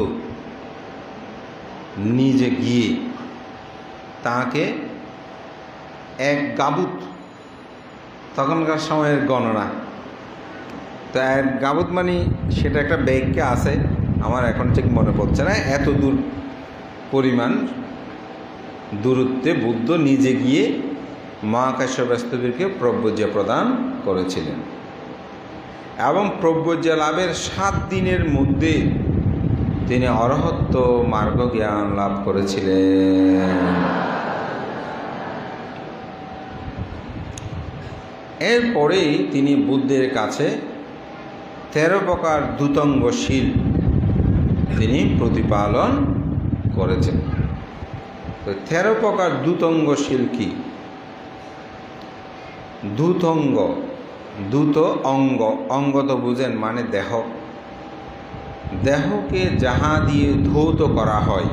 নিজে গিয়ে তাকে এক গাবুত, তখনকার সময়ের গণনা, তো এক গাবুত মানে সেটা একটা ব্যাখ্যা আছে, আমার এখন ঠিক মনে পড়ছে না, এত দূর পরিমাণ দূরত্বে বুদ্ধ নিজে গিয়ে মহাকাশ্যপস্তবীরকে প্রব্রজ্য প্রদান করেছিলেন এবং প্রব্রজ্য লাভের 7 দিনের মধ্যে তিনি অরহত্ব মার্গ জ্ঞান লাভ করেছিলেন। এরপরেই তিনি বুদ্ধের কাছে 13 প্রকার দ্যুতঙ্গশীল তিনি প্রতিপালন করেছেন। তো 13 প্রকার দ্যুতঙ্গশীল কি? দ্যুতঙ্গ, দ্যুত অঙ্গ, অঙ্গ তো বুঝেন মানে দেহ, দেহকে যাহা দিয়ে ধৌত করা হয়,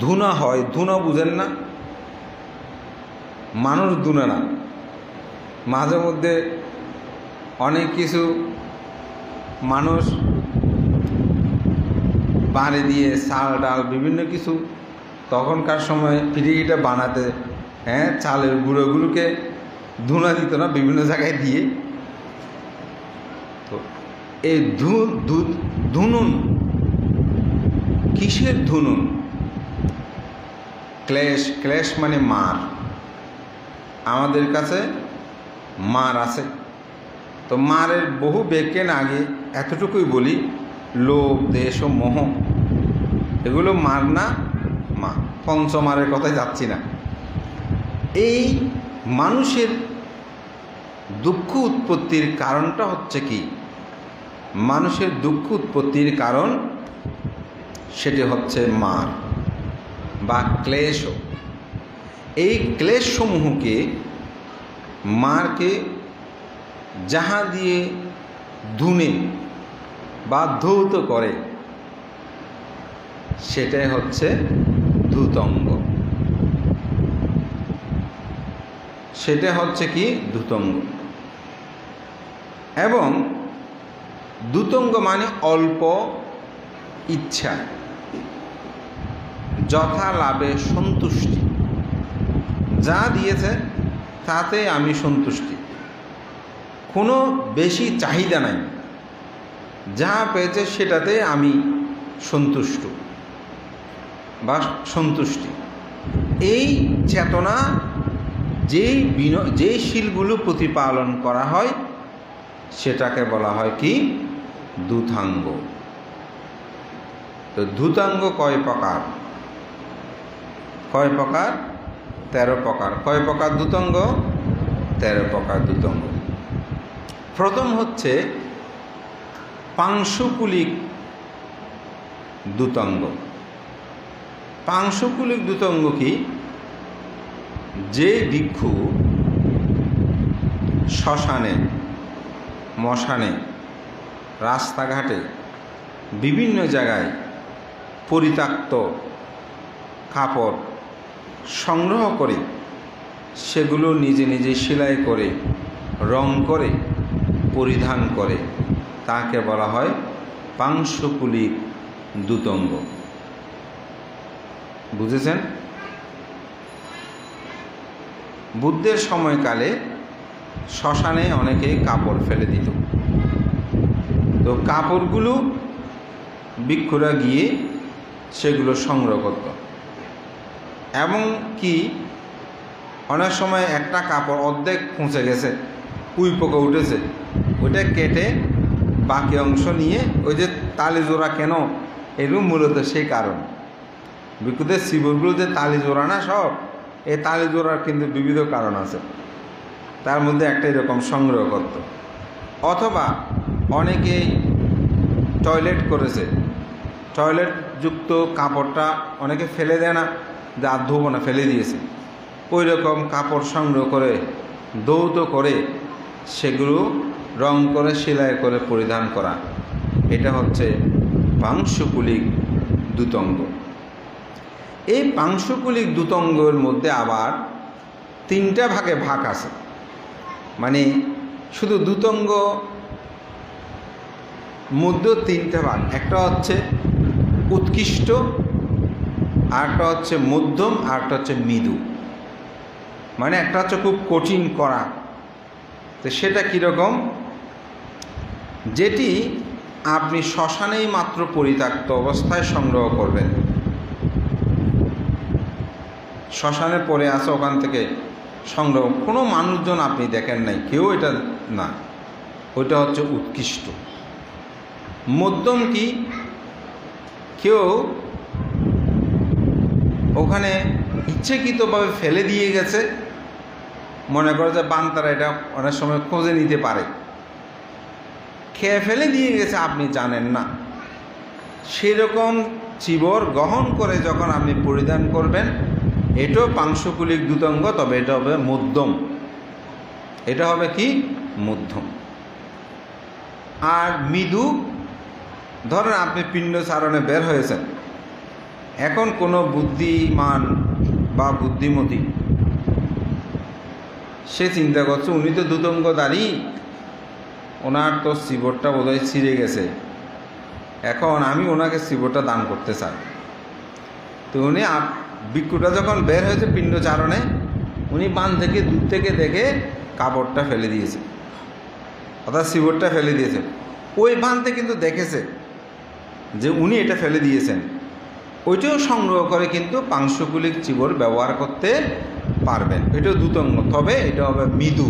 ধুনা হয়, ধুনা বুঝেন না? মানুষ ধুনা না, মাঝে মধ্যে অনেক কিছু মানুষ বাড়ি দিয়ে চাল ডাল বিভিন্ন কিছু, তখনকার সময় পিঠে বানাতে চালের গুঁড়োগুলোকে ধুনা দিত না বিভিন্ন জায়গায় দিয়ে। তো এই ধুনুন কিসের ধুনুন? ক্লেশ, ক্লেশ মানে মার, আমাদের কাছে মার আছে। তো মারের বহু ব্যাখ্যান আগে এতটুকুই বলি, লোভ, দেশ ও মোহ এগুলো মার না, মা। পঞ্চমারের কথায় যাচ্ছি না। এই মানুষের দুঃখ উৎপত্তির কারণটা হচ্ছে কি? মানুষের দুঃখ উৎপত্তির কারণ সেটি হচ্ছে মার বা ক্লেশ। এই ক্লেশসমূহকে, মারকে যাহা দিয়ে ধুনে বা ধৌত করে সেটাই হচ্ছে দ্যুতঙ্গ। সেটা হচ্ছে কি? দ্যুতঙ্গ। এবং দ্যুতঙ্গ মানে অল্প ইচ্ছা, যথা লাভে সন্তুষ্টি, যা দিয়েছে তাতে আমি সন্তুষ্টি, কোনো বেশি চাহিদা নাই, যা পেয়েছে সেটাতে আমি সন্তুষ্ট বা সন্তুষ্টি। এই চেতনা যেই শীলগুলো প্রতিপালন করা হয় সেটাকে বলা হয় কি? দ্যুতাঙ্গ। তো দ্যুতাঙ্গ কয় প্রকার? কয় প্রকার? 13 প্রকার। কয় প্রকার দ্যুতাঙ্গ? 13 প্রকার দ্যুতাঙ্গ। প্রথম হচ্ছে পাংশুকুলিক দ্যুতাঙ্গ। পাংশুকুলিক দ্যুতাঙ্গ কি? যে ভিক্ষু শ্মশানে, মশানে, রাস্তাঘাটে বিভিন্ন জায়গায় পরিত্যক্ত কাপড় সংগ্রহ করে সেগুলো নিজে নিজে সেলাই করে রং করে পরিধান করে, তাকে বলা হয় পাংশুকুলিক দ্যুতঙ্গ। বুঝেছেন? বুদ্ধের সময়কালে শ্মশানে অনেকে কাপড় ফেলে দিত, তো কাপড়গুলো ভিক্ষুরা গিয়ে সেগুলো সংগ্রহ করত। এবং কি অনেক সময় একটা কাপড় অর্ধেক পৌঁছে গেছে, কুই পোকা উঠেছে, ওইটা কেটে বাকি অংশ নিয়ে ওই যে তালি জোড়া কেন, এগুলো মূলত সেই কারণ। ভিক্ষুদের শিবরগুলো যে তালি জোড়া না সব, এই তালি জোড়ার কিন্তু বিবিধ কারণ আছে, তার মধ্যে একটা এরকম সংগ্রহ করত। অথবা অনেকেই টয়লেট করেছে, টয়লেট যুক্ত কাপড়টা অনেকে ফেলে দেয় না, যে আর ধোবো না, ফেলে দিয়েছে, ওই রকম কাপড় সংগ্রহ করে ধৌত করে সেগুলো রং করে সেলাই করে পরিধান করা, এটা হচ্ছে পাংশুকুলিক দ্যুতঙ্গ। এই পাংশুকুলিক দ্যুতঙ্গের মধ্যে আবার 3টা ভাগে ভাগ আছে। মানে শুধু দ্যুতঙ্গ মধ্য তিনটা ভাগ, একটা হচ্ছে উৎকৃষ্ট, আরেকটা হচ্ছে মধ্যম, আরেকটা হচ্ছে মৃদু। মানে একটা হচ্ছে খুব কঠিন করা, তো সেটা কীরকম, যেটি আপনি শ্মশানেই মাত্র পরিত্যক্ত অবস্থায় সংগ্রহ করবেন। শ্মশানে পড়ে আছে, ওখান থেকে সংগ্রহ, কোনো মানুষজন আপনি দেখেন নাই, কেউ এটা না, ওইটা হচ্ছে উৎকৃষ্ট। মধ্যম কি, কেউ ওখানে ইচ্ছাকৃতভাবে ফেলে দিয়ে গেছে, মনে করে যে বান্তারা এটা অনেক সময় খুঁজে নিতে পারে, খেয়ে ফেলে দিয়ে গেছে, আপনি জানেন না, সেরকম চিবর গ্রহণ করে যখন আপনি পরিধান করবেন, এটাও পাংশুকুলিক দ্যুতঙ্গ, তবে এটা হবে মধ্যম, এটা হবে কি মধ্যম। আর মৃদু, ধরেন আপনি পিণ্ডচারণে বের হয়েছেন, এখন কোনো বুদ্ধিমান বা বুদ্ধিমতী সে চিন্তা করছে উনি তো দ্যুতঙ্গধারী, ওনার তো শিবরটা বোধহয় ছিঁড়ে গেছে, এখন আমি ওনাকে শিবরটা দান করতে চাই। তো উনি ভিক্ষুটা যখন বের হয়েছে পিণ্ডচারণে, উনি বান থেকে দূর থেকে দেখে কাপড়টা ফেলে দিয়েছে, অর্থাৎ শিবরটা ফেলে দিয়েছে। ওই বানতে কিন্তু দেখেছে যে উনি এটা ফেলে দিয়েছেন, ওইটাও সংগ্রহ করে কিন্তু পাংশুকুলিক চিবর ব্যবহার করতে পারবেন, এটাও দ্যুতঙ্গ, তবে এটা হবে মৃদু,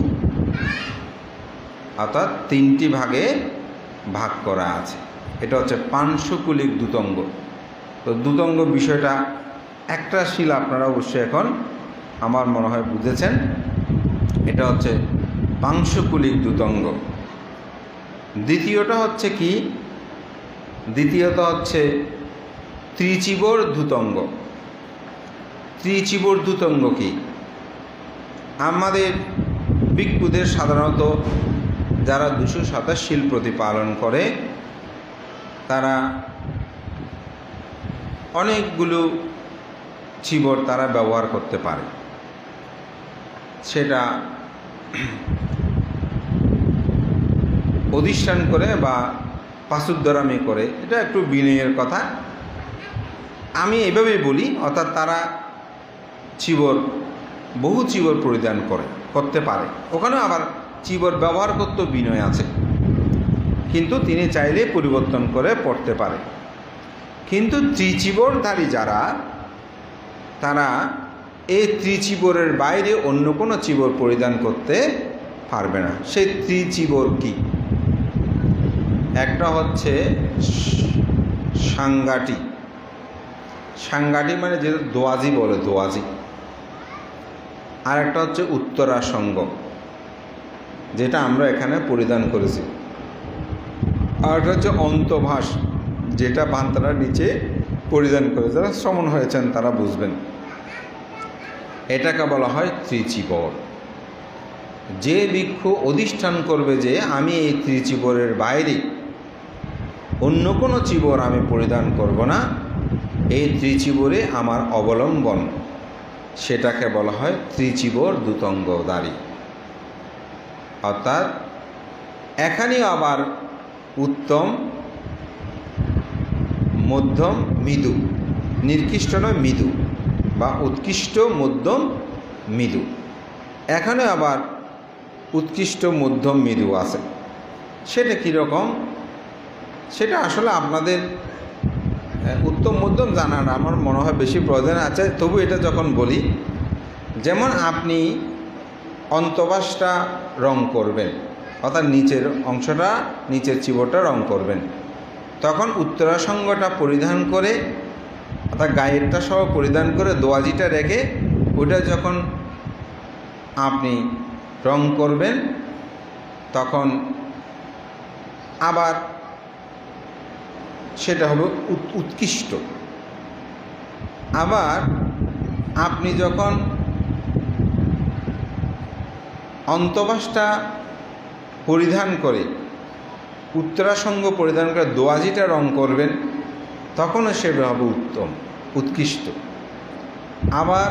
অর্থাৎ তিনটি ভাগে ভাগ করা আছে। এটা হচ্ছে পাংশুকুলিক দ্যুতঙ্গ। তো দ্যুতঙ্গ বিষয়টা একটা শিল আপনারা অবশ্যই এখন আমার মনে হয় বুঝেছেন, এটা হচ্ছে পাংশুকুলিক দ্যুতঙ্গ। দ্বিতীয়টা হচ্ছে কি, দ্বিতীয়ত হচ্ছে ত্রিচিবর দ্যুতঙ্গ। ত্রিচিবর দ্যুতঙ্গ কি, আমাদের ভিক্ষুদের সাধারণত যারা 227 শিল প্রতিপালন করে, তারা অনেকগুলো চিবর তারা ব্যবহার করতে পারে, সেটা অধিষ্ঠান করে বা পাশুদ্ধারামি করে, এটা একটু বিনয়ের কথা, আমি এভাবেই বলি। অর্থাৎ তারা চিবর, বহু চিবর পরিধান করতে পারে, ওখানেও আবার চিবর ব্যবহার করতে বিনয় আছে, কিন্তু তিনি চাইলে পরিবর্তন করে পড়তে পারে। কিন্তু ত্রিচিবরধারী যারা, তারা এই ত্রিচিবরের বাইরে অন্য কোনো চিবর পরিধান করতে পারবে না। সেই ত্রিচিবর কি, একটা হচ্ছে সাংগাটি, সাংগাটি মানে যেটা দোয়াজি বলে, দোয়াজি। আর একটা হচ্ছে উত্তরাসঙ্গ, যেটা আমরা এখানে পরিধান করেছি। আর একটা হচ্ছে অন্তভাস, যেটা বান্তারা নিচে পরিধান করে, যারা শ্রমণ হয়েছেন তারা বুঝবেন। এটাকে বলা হয় ত্রিচিবর। যে ভিক্ষু অধিষ্ঠান করবে যে আমি এই ত্রিচিবরের বাইরে অন্য কোনো চিবর আমি পরিধান করব না, এই ত্রিচিবরে আমার অবলম্বন, সেটাকে বলা হয় ত্রিচিবর দ্যুতঙ্গধারী। অর্থাৎ এখানে আবার উত্তম, মধ্যম, মৃদু, নির্দিষ্ট নয়, মৃদু বা উৎকৃষ্ট, মধ্যম, মৃদু। এখানে আবার উৎকৃষ্ট, মধ্যম, মৃদু আছে। সেটা কীরকম, সেটা আসলে আপনাদের উত্তম মধ্যম জানার আমার মনে হয় বেশি প্রয়োজন আছে। তবু এটা যখন বলি, যেমন আপনি অন্তবাসটা রং করবেন, অর্থাৎ নিচের অংশটা, নিচের চিবরটা রং করবেন, তখন উত্তরাসঙ্গটা পরিধান করে, অর্থাৎ গায়েরটা সহ পরিধান করে দোয়াজিটা রেখে ওটা যখন আপনি রং করবেন, তখন আবার সেটা হবে উৎকৃষ্ট। আবার আপনি যখন অন্তবাসটা পরিধান করে, উত্তরাসঙ্গ পরিধান করে দোয়াজিটা রং করবেন, তখনও সেটা হবে উত্তম, উৎকৃষ্ট। আবার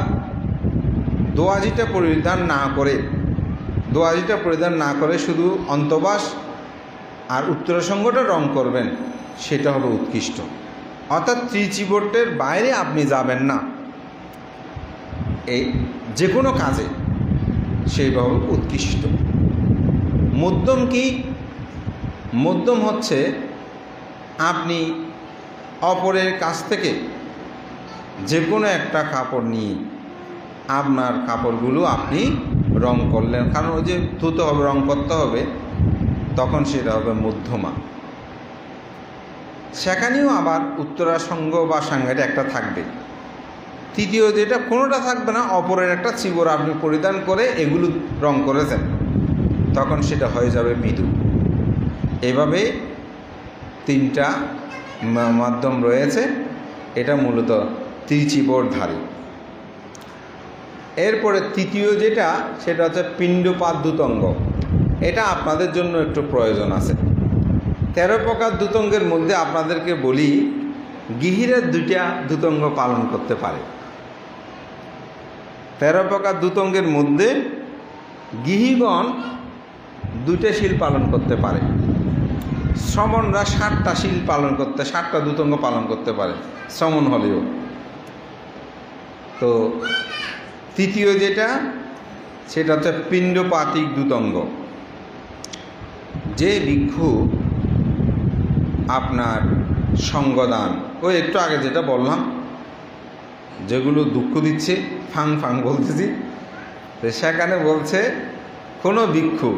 দোয়াজিটা পরিধান না করে, দোয়াজিটা পরিধান না করে শুধু অন্তবাস আর উত্তরাসঙ্গটা রং করবেন, সেটা হবে উৎকৃষ্ট। অর্থাৎ ত্রিচিবটের বাইরে আপনি যাবেন না এই যে কোনো কাজে, সেইভাবে উৎকৃষ্ট। মধ্যম কি? মধ্যম হচ্ছে আপনি অপরের কাছ থেকে যে কোনো একটা কাপড় নিয়ে আপনার কাপড়গুলো আপনি রং করলেন, কারণ ওই যে ধুতে হবে, রং করতে হবে, তখন সেটা হবে মধ্যমা। সেখানেও আবার উত্তরাসঙ্গ বা সাঙ্গাটা একটা থাকবে। তৃতীয় যেটা কোনোটা থাকবে না, অপরের একটা চিবর আপনি পরিধান করে এগুলো রং করেছেন, তখন সেটা হয়ে যাবে মৃদু। এভাবে তিনটা মাধ্যম রয়েছে। এটা মূলত ত্রিচিবরধারী। এরপরে তৃতীয় যেটা, সেটা হচ্ছে পিণ্ডপাত দ্যুতঙ্গ। এটা আপনাদের জন্য একটু প্রয়োজন আছে। 13 প্রকার দ্যুতঙ্গের মধ্যে আপনাদেরকে বলি, গৃহীরা 2টা দ্যুতঙ্গ পালন করতে পারে। 13 প্রকার দ্যুতঙ্গের মধ্যে গৃহীগণ 2টা শীল পালন করতে পারে। শ্রমণরা 7টা শীল পালন করতে, 7টা দ্যুতঙ্গ পালন করতে পারে শ্রমণ হলেও। তো তৃতীয় যেটা, সেটা হচ্ছে পিণ্ডপাতিক দ্যুতঙ্গ। যে ভিক্ষু আপনার সঙ্গদান, ওই একটু আগে যেটা বললাম, যেগুলো দুঃখ দিচ্ছে, ফাং ফাং বলতেছি, তো সেখানে বলছে কোনো ভিক্ষু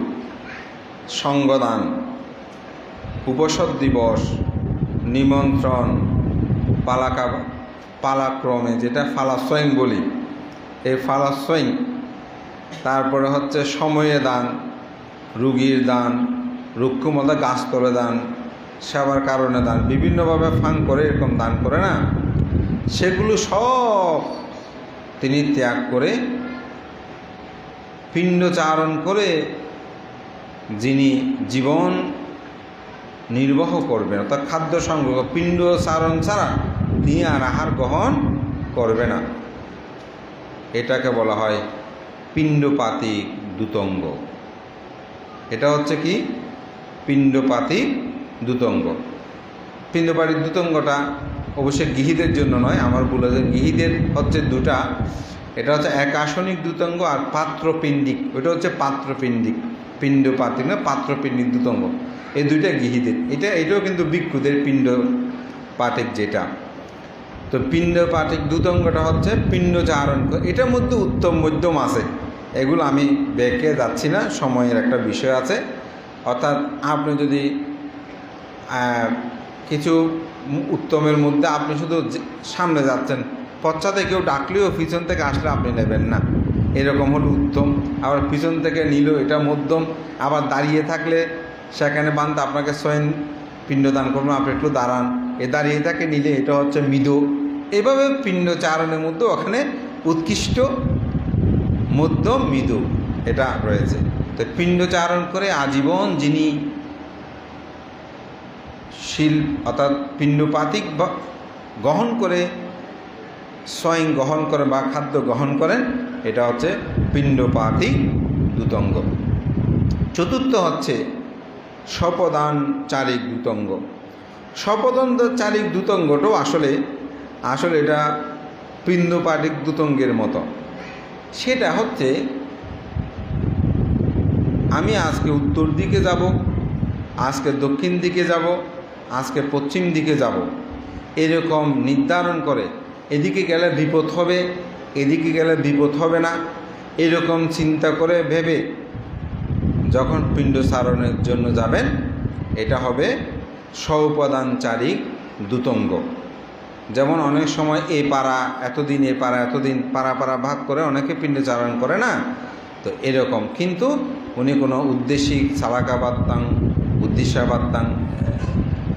সঙ্গদান, উপসদ দিবস, নিমন্ত্রণ, পালাক্রমে, যেটা ফালাসোয়িং বলি, এই ফালাসোয়িং, তারপরে হচ্ছে সময়ে দান, রুগীর দান, রুক্ষমতা গাছতলে দান, সেবার কারণে দান, বিভিন্নভাবে ফাং করে এরকম দান করে না, সেগুলো সব তিনি ত্যাগ করে পিণ্ডচারণ করে যিনি জীবন নির্বাহ করবেন, অর্থাৎ খাদ্য সংগ্রহ, পিণ্ডচারণ ছাড়া তিনি আর আহার গ্রহণ করবে না, এটাকে বলা হয় পিণ্ডপাতিক দ্যুতঙ্গ। এটা হচ্ছে কি? পিণ্ডপাতিক দ্যুতঙ্গ। পিণ্ডপাতিক দ্যুতঙ্গটা অবশ্যই গৃহীদের জন্য নয়, আমার বলে যে গৃহীদের হচ্ছে 2টা, এটা হচ্ছে একাসনিক দ্যুতঙ্গ আর পাত্রপিণ্ডিক। ওইটা হচ্ছে পাত্রপিণ্ডিক, পিণ্ডপাতিক না, পাত্রপিণ্ডিক দ্যুতঙ্গ, এই 2টা গৃহীদের। এটাও কিন্তু ভিক্ষুদের পিণ্ডপাতিক যেটা। তো পিণ্ডপাতিক দ্যুতঙ্গটা হচ্ছে পিণ্ডচারণ, এটার মধ্যে উত্তম মধ্যম আছে, এগুলো আমি বেঁকে যাচ্ছি না, সময়ের একটা বিষয় আছে। অর্থাৎ আপনি যদি কিছু উত্তমের মধ্যে আপনি শুধু সামনে যাচ্ছেন, পশ্চাতে কেউ ডাকলেও পিছন থেকে আসলে আপনি নেবেন না, এরকম হলো উত্তম। আবার পিছন থেকে নিল, এটা মধ্যম। আবার দাঁড়িয়ে থাকলে সেখানে বান্ধ আপনাকে স্বয়ং পিণ্ডদান করবেন, আপনি একটু দাঁড়ান, দাঁড়িয়ে থাকে নিলে এটা হচ্ছে মৃদু। এভাবে পিণ্ডচারণের মধ্যে ওখানে উৎকৃষ্ট, মধ্যম, মৃদু এটা রয়েছে। তো পিণ্ডচারণ করে আজীবন যিনি শীল অর্থাৎ পিণ্ডপাতিক গ্রহণ করে, স্বয়ং গ্রহণ করে বা খাদ্য গ্রহণ করেন, এটা হচ্ছে পিণ্ডপাতিক দ্যুতঙ্গ। চতুর্থ হচ্ছে স্বপদানচারিক দ্যুতঙ্গ। স্বপদানচারিক দ্যুতঙ্গটাও আসলে এটা পিণ্ডপাতিক দ্যুতঙ্গের মতো। সেটা হচ্ছে আমি আজকে উত্তর দিকে যাব, আজকে দক্ষিণ দিকে যাব, আজকে পশ্চিম দিকে যাব, এরকম নির্ধারণ করে, এদিকে গেলে বিপদ হবে, এদিকে গেলে বিপদ হবে না, এরকম চিন্তা করে ভেবে যখন পিণ্ডচারণের জন্য যাবেন, এটা হবে স্বউপাদানচারিক দ্যুতঙ্গ। যেমন অনেক সময় এ পাড়া এতদিন, এ পাড়া এতদিন, পাড়া পাড়া ভাগ করে অনেকে পিণ্ডচারণ করে না, তো এরকম। কিন্তু উনি কোনো উদ্দেশিক সালাকাবাত্তাং, উদ্দেশ্যাবাত্তাং,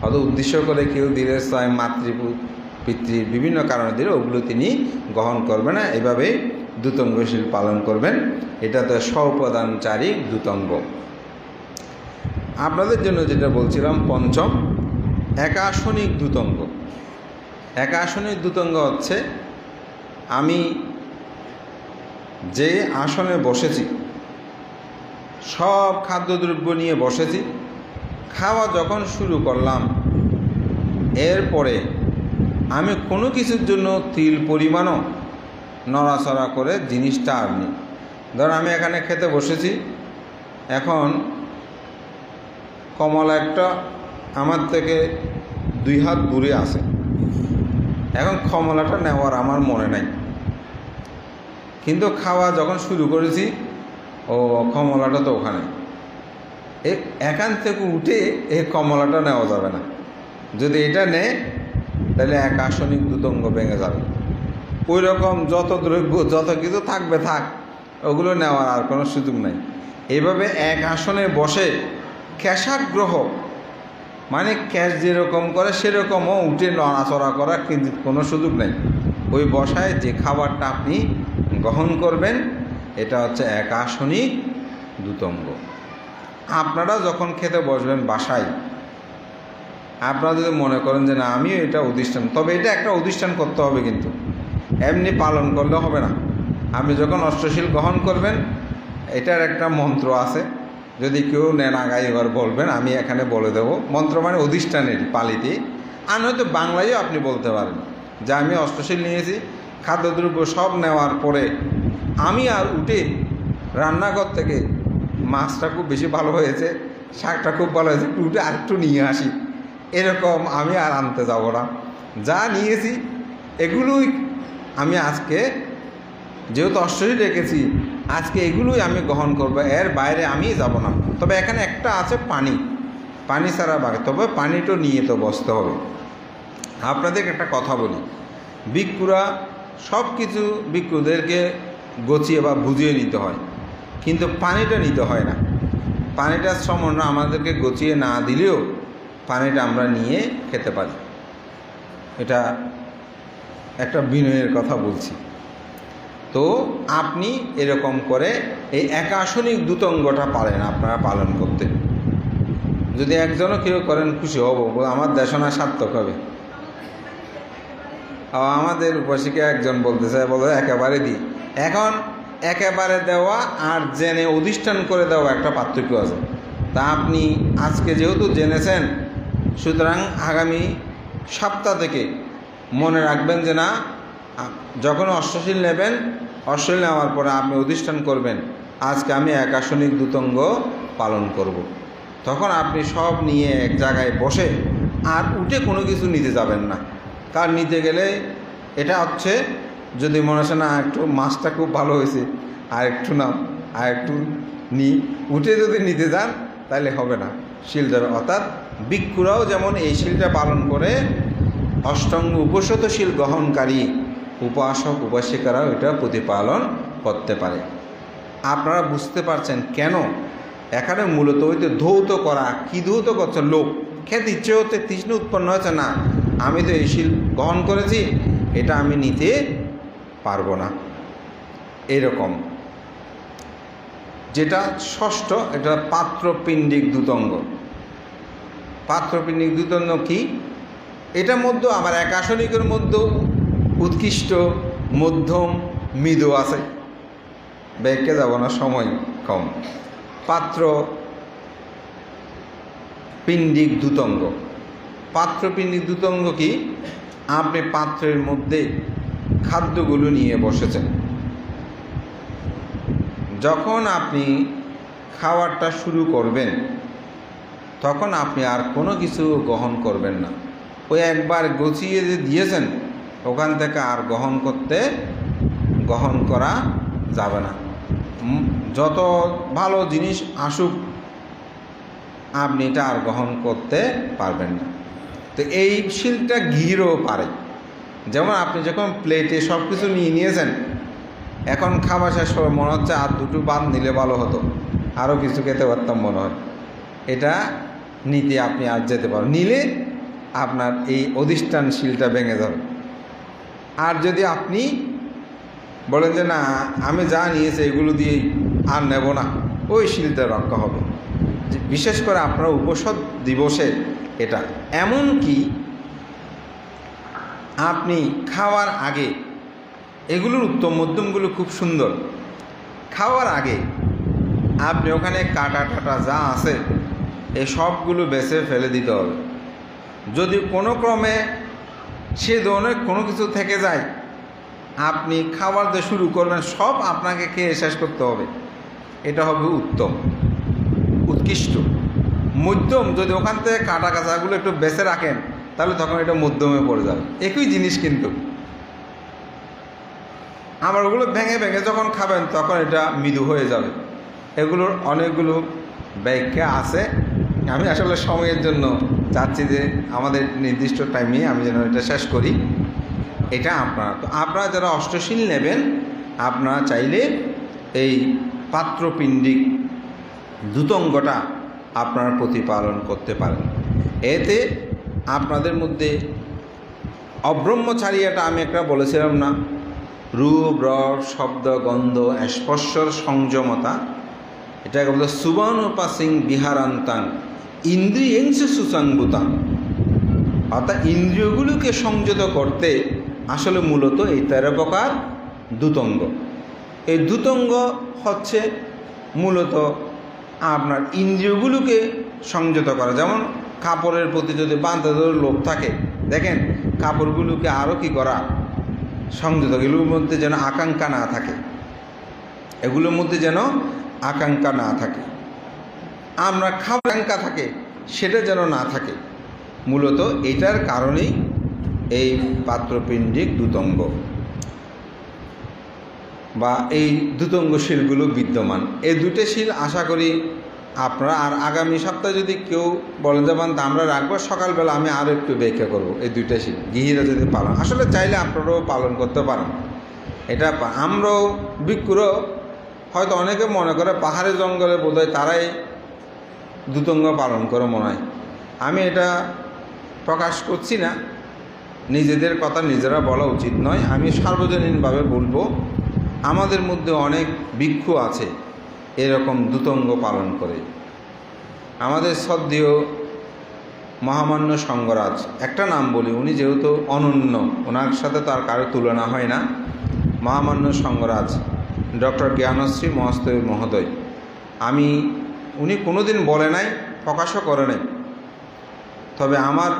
অত উদ্দেশ্য করে কেউ দিলে পিতৃর বিভিন্ন কারণে দিলে ওগুলো তিনি গ্রহণ করবেন না, এভাবে দ্যুতঙ্গশীল পালন করবেন। এটা তো স্বউপাদানচারিক দ্যুতঙ্গ। আপনাদের জন্য যেটা বলছিলাম, পঞ্চম একাসনিক দ্যুতঙ্গ। একাসনিক দ্যুতঙ্গ হচ্ছে আমি যে আসনে বসেছি, সব খাদ্যদ্রব্য নিয়ে বসেছি, খাওয়া যখন শুরু করলাম, এরপরে আমি কোনো কিছুর জন্য তিল পরিমাণও নড়াচড়া করে জিনিসটা আর নিই। ধর আমি এখানে খেতে বসেছি, এখন কমলা একটা আমার থেকে 2 হাত দূরে আছে, এখন কমলাটা নেওয়ার আমার মনে নাই, কিন্তু খাওয়া যখন শুরু করেছি ও কমলাটা তো ওখানে, এখান থেকে উঠে এই কমলাটা নেওয়া যাবে না। যদি এটা নেয় তাহলে এক আসনিক দুতঙ্গ ভেঙে যাবে। ওই রকম যত দ্রব্য যত কিছু থাকবে থাক, ওগুলো নেওয়ার আর কোনো সুযোগ নাই। এইভাবে এক আসনে বসে ক্যাশাগ্রহ মানে ক্যাশ যেরকম করে সেরকমও উঠে নড়াচড়া করা কিন্তু কোনো সুযোগ নেই। ওই বসায় যে খাবারটা আপনি গ্রহণ করবেন এটা হচ্ছে এক আসনিক দুতঙ্গ। আপনারা যখন খেতে বসবেন বাসায়, আপনারা যদি মনে করেন যে না আমিও এটা অধিষ্ঠান, তবে এটা একটা অধিষ্ঠান করতে হবে, কিন্তু এমনি পালন করলে হবে না। আপনি যখন অষ্টশীল গ্রহণ করবেন, এটার একটা মন্ত্র আছে, যদি কেউ নেন আগাই এবার বলবেন, আমি এখানে বলে দেব। মন্ত্র মানে অধিষ্ঠানের পালিতে, আর হয়তো বাংলায়ও আপনি বলতে পারেন যে আমি অষ্টশীল নিয়েছি, খাদ্যদ্রব্য সব নেওয়ার পরে আমি আর উঠে রান্নাঘর থেকে মাছটা খুব বেশি ভালো হয়েছে, শাকটা খুব ভালো হয়েছে, একটু উঠে আরেকটু নিয়ে আসি, এরকম আমি আর আনতে যাব না। যা নিয়েছি এগুলোই আমি আজকে যেহেতু অষ্টশীল রেখেছি, আজকে এগুলোই আমি গ্রহণ করব, এর বাইরে আমি যাব না। তবে এখানে একটা আছে পানি ছাড়া বাকি, তবে পানিটা নিয়ে তো বসতে হবে। আপনাদেরকে একটা কথা বলি, ভিক্ষুরা সব কিছু ভিক্ষুদেরকে গছিয়ে বা বুঝিয়ে নিতে হয়, কিন্তু পানিটা নিতে হয় না। পানিটার সমন্বয় আমাদেরকে গছিয়ে না দিলেও পানিটা আমরা নিয়ে খেতে পারি। এটা একটা বিনয়ের কথা বলছি। তো আপনি এরকম করে এই একাশনিক দুতঙ্গটা পারেন আপনারা পালন করতে। যদি একজনও কেউ করেন খুশি হব, আমার দেশনা সার্থক হবে। আমাদের উপাসিকা একজন বলতেছে, বলে একেবারে দিই। এখন একেবারে দেওয়া আর জেনে অধিষ্ঠান করে দেওয়া একটা পার্থক্য আছে। তা আপনি আজকে যেহেতু জেনেছেন, সুতরাং আগামী সপ্তাহ থেকে মনে রাখবেন যে না, যখন অষ্টশীল নেবেন, অষ্টশীল নেওয়ার পরে আপনি অধিষ্ঠান করবেন আজকে আমি একাশনিক দুতঙ্গ পালন করব। তখন আপনি সব নিয়ে এক জায়গায় বসে আর উঠে কোনো কিছু নিতে যাবেন না। কার নিতে গেলে এটা হচ্ছে, যদি মনে হয় না একটু মাছটা খুব ভালো হয়েছে, আর একটু নাম আর একটু উঠে যদি নিতে যান তাহলে হবে না, শিল যাবে। অর্থাৎ ভিক্ষুরাও যেমন এই শিলটা পালন করে, অষ্টাঙ্গ উপশতশীল গ্রহণকারী উপাসক উপাসিকারাও এটা প্রতিপালন করতে পারে। আপনারা বুঝতে পারছেন কেন এখানে মূলত ওই যে ধৌত করা, কি ধৌত করছে, লোক খেতে ইচ্ছে হচ্ছে, তৃষ্ণা উৎপন্ন হচ্ছে না, আমি তো এই শিল গ্রহণ করেছি, এটা আমি নিতে পারবো না। এরকম যেটা ষষ্ঠ, এটা পাত্রপিণ্ডিক দুতঙ্গ। পাত্রপিণ্ডিক দুতঙ্গ কি? এটার মধ্যে আবার একাশনিকের মধ্যেও উৎকৃষ্ট, মধ্যম, মৃদু আছে। ব্যাখ্যা যাব না, সময় কম। পাত্রপিণ্ডিক দুতঙ্গ। পাত্রপিণ্ডিক দুতঙ্গ কি? আপনি পাত্রের মধ্যে খাদ্যগুলো নিয়ে বসেছেন, যখন আপনি খাওয়ারটা শুরু করবেন তখন আপনি আর কোনো কিছু গ্রহণ করবেন না। ওই একবার গছিয়ে যে দিয়েছেন ওখান থেকে আর গ্রহণ করা যাবে না। যত ভালো জিনিস আসুক আপনি এটা আর গ্রহণ করতে পারবেন না। তো এই শিলটা ঘিরও পারে। যেমন আপনি যখন প্লেটে সব কিছু নিয়ে নিয়েছেন, এখন খাবার শেষ করে মনে হচ্ছে আর দুটো বাদ নিলে ভালো হতো, আরও কিছু খেতে পারতাম মনে হয়, এটা নিতে আপনি আর যেতে পারেন। নিলে আপনার এই অধিষ্ঠান শিলটা ভেঙে যাবে। আর যদি আপনি বলেন যে না আমি যা নিয়েছি এগুলো দিয়েই আর নেব না, ওই শিলটা রক্ষা হবে। বিশেষ করে আপনার উপসদ দিবসে এটা এমন কি আপনি খাওয়ার আগে, এগুলোর উত্তম মধ্যমগুলো খুব সুন্দর। খাওয়ার আগে আপনি ওখানে কাটা টাটা যা আছে এই সবগুলো বেছে ফেলে দিতে হবে। যদি কোনো ক্রমে সে ধরনের কোনো কিছু থেকে যায়, আপনি খাবার দিয়ে শুরু করবেন, সব আপনাকে খেয়ে শেষ করতে হবে, এটা হবে উত্তম, উৎকৃষ্ট। মধ্যম যদি ওখান থেকে কাটা কাঁচাগুলো একটু বেছে রাখেন, তাহলে তখন এটা মধ্যমে পড়ে যাবে। একই জিনিস কিন্তু, আবার ওগুলো ভেঙে ভেঙে যখন খাবেন তখন এটা মৃদু হয়ে যাবে। এগুলোর অনেকগুলো ব্যাখ্যা আছে। আমি আসলে সময়ের জন্য চাচ্ছি যে আমাদের নির্দিষ্ট টাইমে আমি যেন এটা শেষ করি। এটা আপনারা যারা অষ্টশীল নেবেন, আপনারা চাইলে এই পাত্রপিণ্ডিক দ্যুতঙ্গটা আপনারা প্রতিপালন করতে পারেন। এতে আপনাদের মধ্যে অব্রহ্মচারিয়াটা আমি একটা বলেছিলাম না, রূপ রস শব্দ গন্ধ স্পর্শর সংযমতা, এটাকে বলে সুবানুপাসিং বিহারান্তাং ইন্দ্রিয়েংশ সুসংভূতাং। অর্থাৎ ইন্দ্রিয়গুলোকে সংযত করতে আসলে মূলত এই 13 প্রকার দ্যুতঙ্গ। এই দ্যুতঙ্গ হচ্ছে মূলত আপনার ইন্দ্রিয়গুলোকে সংযত করা। যেমন কাপড়ের প্রতি যদি বাঁধাধর লোভ থাকে, দেখেন কাপড়গুলোকে আরও কি করা, সংযত, এগুলোর মধ্যে যেন আকাঙ্ক্ষা না থাকে, এগুলোর মধ্যে যেন আকাঙ্ক্ষা না থাকে, আমরা খাবার আকাঙ্ক্ষা থাকে সেটা যেন না থাকে। মূলত এটার কারণেই এই পাত্রপিণ্ডিক দ্যুতঙ্গ বা এই দ্যুতঙ্গশীলগুলো বিদ্যমান। এই দুটো শীল আশা করি আপনারা, আর আগামী সপ্তাহে যদি কেউ বলেন যাবেন তা আমরা রাখবো, সকালবেলা আমি আরও একটু ব্যাখ্যা করবো এই দুইটা শীল। গৃহীরা যদি পালন, আসলে চাইলে আপনারাও পালন করতে পারেন। এটা আমরাও ভিক্ষুরও হয়তো অনেকে মনে করে পাহাড়ে জঙ্গলে বোধহয় তারাই দ্যুতঙ্গ পালন করে মনে হয়। আমি এটা প্রকাশ করছি না, নিজেদের কথা নিজেরা বলা উচিত নয়, আমি সার্বজনীনভাবে বলবো আমাদের মধ্যে অনেক ভিক্ষু আছে এরকম দ্যুতঙ্গ পালন করে। আমাদের শ্রদ্ধেয় মহামান্য সঙ্গরাজ, একটা নাম বলি, উনি যেহেতু অনন্য, ওনার সাথে তো আর কারো তুলনা হয় না, মহামান্য সঙ্গরাজ ডক্টর জ্ঞানশ্রী মহাস্তবী মহোদয়। উনি কোনোদিন বলে নাই, প্রকাশও করে নাই, তবে আমার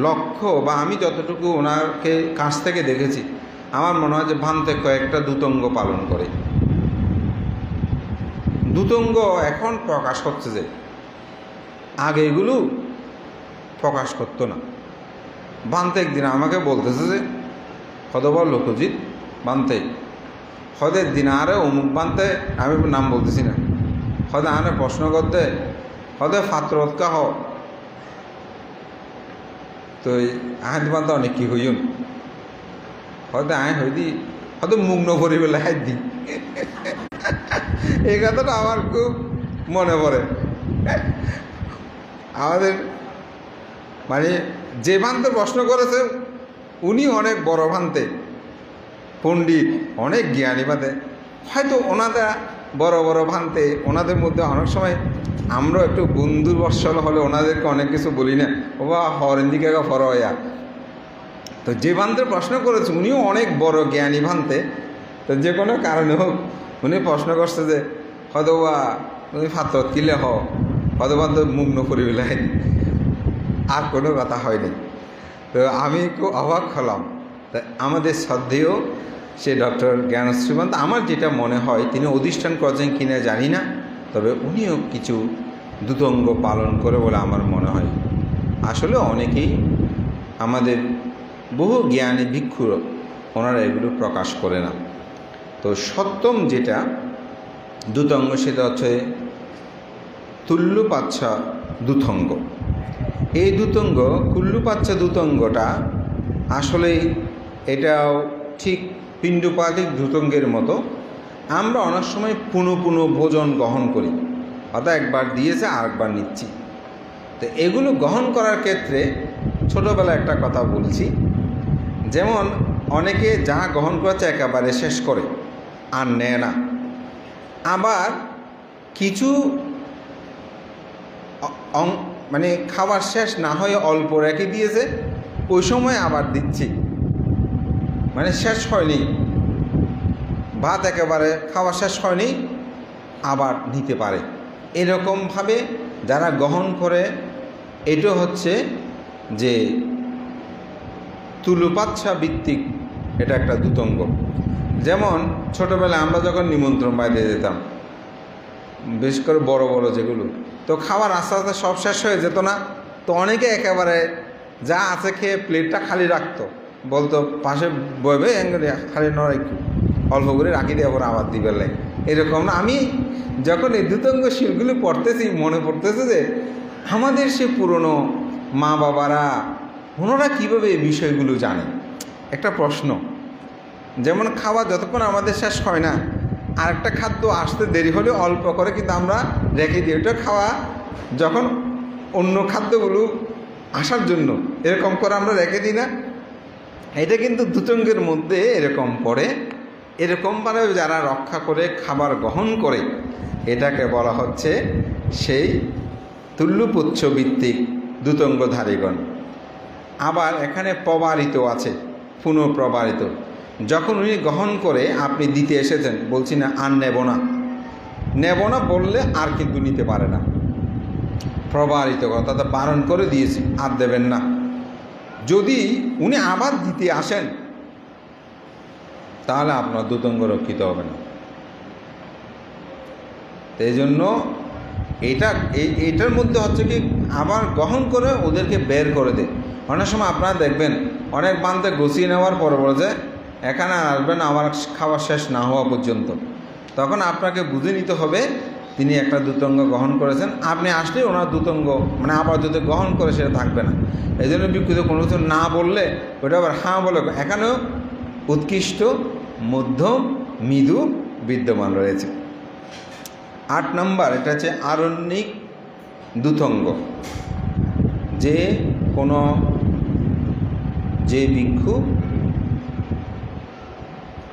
লক্ষ্য বা আমি যতটুকু ওনাকে কাছ থেকে দেখেছি, আমার মনে হয় যে ভান্তে কয়েকটা দ্যুতঙ্গ পালন করে। দ্যুতঙ্গ এখন প্রকাশ হচ্ছে, যে আগে এগুলো প্রকাশ করতো না। ভান্তে একদিন আমাকে বলতেছে যে হদবর লোকজিৎ বানতে হদের দিন আরে অমুক বানতে, আমি নাম বলতেছি না, হদে আনে প্রশ্ন করতে হদে ফাত্রৎকা হ, তো আহাত বানতে অনেক কি হইন, হয়তো আয় হইদি হয়তো মুখ নকরি বলে হাত দি। এই কথাটা আমার খুব মনে পড়ে। আমাদের মানে যে ভান্তে প্রশ্ন করেছে উনি অনেক বড় ভান্তে, পণ্ডিত, অনেক জ্ঞানী ভান্তে, হয়তো ওনারা বড় বড় ভান্তে, ওনাদের মধ্যে অনেক সময় আমরা একটু বন্ধু বৎসল হলে ওনাদেরকে অনেক কিছু বলি না, ও বা হরেন্দিকে ফর হইয়া। তো যে ভান্তে প্রশ্ন করেছে উনিও অনেক বড় জ্ঞানী ভান্তে, তো যে কোনো কারণে হোক উনি প্রশ্ন করছে যে হয়তো বা তুমি ফাতত কিলে হয়তো বা তো মুগ্ন করি বেলায়, আর কোনো কথা হয়নি। তো আমি খুব অবাক হলাম। তা আমাদের শ্রদ্ধেয় সে ডক্টর জ্ঞানশ্রীমন্ত, আমার যেটা মনে হয় তিনি অধিষ্ঠান করছেন কিনা জানি না, তবে উনিও কিছু দ্যুতঙ্গ পালন করে বলে আমার মনে হয়। আসলে অনেকেই আমাদের বহু জ্ঞানী ভিক্ষু ওনারা এগুলো প্রকাশ করে না। তো সপ্তম যেটা দ্যুতঙ্গ সেটা হচ্ছে তুল্যপাচ্ছা দ্যুতঙ্গ। এই দ্যুতঙ্গ কুল্লুপাচ্ছা দ্যুতঙ্গটা আসলে এটাও ঠিক পিণ্ডপাতিক দ্যুতঙ্গের মতো। আমরা অনেক সময় পুনঃ পুনঃ ভোজন গ্রহণ করি, অর্থাৎ একবার দিয়েছে আর একবার নিচ্ছি। তো এগুলো গ্রহণ করার ক্ষেত্রে ছোটোবেলায় একটা কথা বলছি, যেমন অনেকে যা গ্রহণ করেছে একেবারে শেষ করে আর নেয় না, আবার কিছু মানে খাবার শেষ না হয়ে অল্প রেখে দিয়েছে, ওই সময় আবার দিচ্ছি, মানে শেষ হয়নি, ভাত একেবারে খাওয়া শেষ হয়নি আবার নিতে পারে। এরকমভাবে যারা গ্রহণ করে এটা হচ্ছে যে তুলুপাচ্ছা ভিত্তিক, এটা একটা দ্রুতঙ্গ। যেমন ছোটোবেলায় আমরা যখন নিমন্ত্রণ বাড়িতে যেতাম, বিশেষ করে বড় বড় যেগুলো, তো খাবার আস্তে আস্তে সব শেষ হয়ে যেত না, তো অনেকে একেবারে যা আছে খেয়ে প্লেটটা খালি রাখতো, বলতো পাশে বইবে খালি নয় একটু অল্প করে রাখি দিয়ে আবার আবার দিবে লাগে, এরকম না। আমি যখন এই দ্রুতঙ্গ শিলগুলো পড়তেছি মনে পড়তেছে যে আমাদের সে পুরনো মা বাবারা ওনারা কীভাবে এই বিষয়গুলো জানে। একটা প্রশ্ন, যেমন খাবার যতক্ষণ আমাদের শেষ হয় না, আরেকটা খাদ্য আসতে দেরি হলে অল্প করে কিন্তু আমরা রেখে দিই, ওটা খাওয়া যখন অন্য খাদ্যগুলো আসার জন্য এরকম করে আমরা রেখে দিই না। এটা কিন্তু দ্রুতঙ্গের মধ্যে এরকম পড়ে। এরকমভাবে যারা রক্ষা করে খাবার গ্রহণ করে এটাকে বলা হচ্ছে সেই তুল্যপুচ্ছ ভিত্তিক দ্রুতঙ্গধারীগণ। আবার এখানে প্রবারিত আছে, পুনঃপ্রবারিত। যখন উনি গ্রহণ করে আপনি দিতে এসেছেন, বলছি না আর নেব না, নেব না বললে আর কিন্তু নিতে পারে না, প্রবারিত করা, তাতে বারণ করে দিয়েছি আর দেবেন না। যদি উনি আবার দিতে আসেন তাহলে আপনার দ্রুতঙ্গ রক্ষিত হবে না। এই জন্য এইটার মধ্যে হচ্ছে কি আবার গ্রহণ করে ওদেরকে বের করে দেয়। অনেক সময় আপনারা দেখবেন অনেক বান্ধে গুছিয়ে নেওয়ার পর বলে যে এখানে আসবেন আমার খাবার শেষ না হওয়া পর্যন্ত, তখন আপনাকে বুঝে নিতে হবে তিনি একটা দ্রুতঙ্গ গ্রহণ করেছেন, আপনি আসলে ওনার দ্রুতঙ্গ মানে আবার যদি গ্রহণ করে সেটা থাকবে না। এই জন্য বিক্ষুব্ধ কোনো কিছু না বললে ওটা আবার হ্যাঁ বলে, এখানেও উৎকৃষ্ট মধ্যম মৃদু বিদ্যমান রয়েছে। 8 নম্বর, এটা হচ্ছে আরণ্যিক দ্রুতঙ্গ। যে ভিক্ষু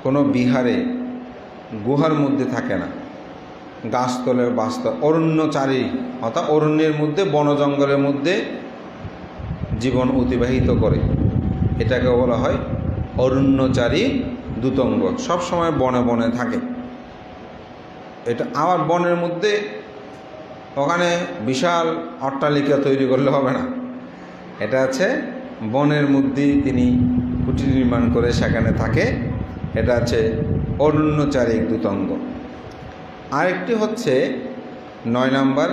কোনো বিহারে গুহার মধ্যে থাকে না, গাছতলে বাস্তব অরণ্যচারী, অর্থাৎ অরণ্যের মধ্যে বন জঙ্গলের মধ্যে জীবন অতিবাহিত করে, এটাকে বলা হয় অরণ্যচারী দ্রুতঙ্গ। সবসময় বনে বনে থাকে। এটা আবার বনের মধ্যে ওখানে বিশাল অট্টালিকা তৈরি করলে হবে না, এটা আছে বনের মধ্যেই তিনি কুটির নির্মাণ করে সেখানে থাকে, এটা আছে অরণ্যচারী দ্রুতঙ্গ। আরেকটি হচ্ছে 9 নম্বর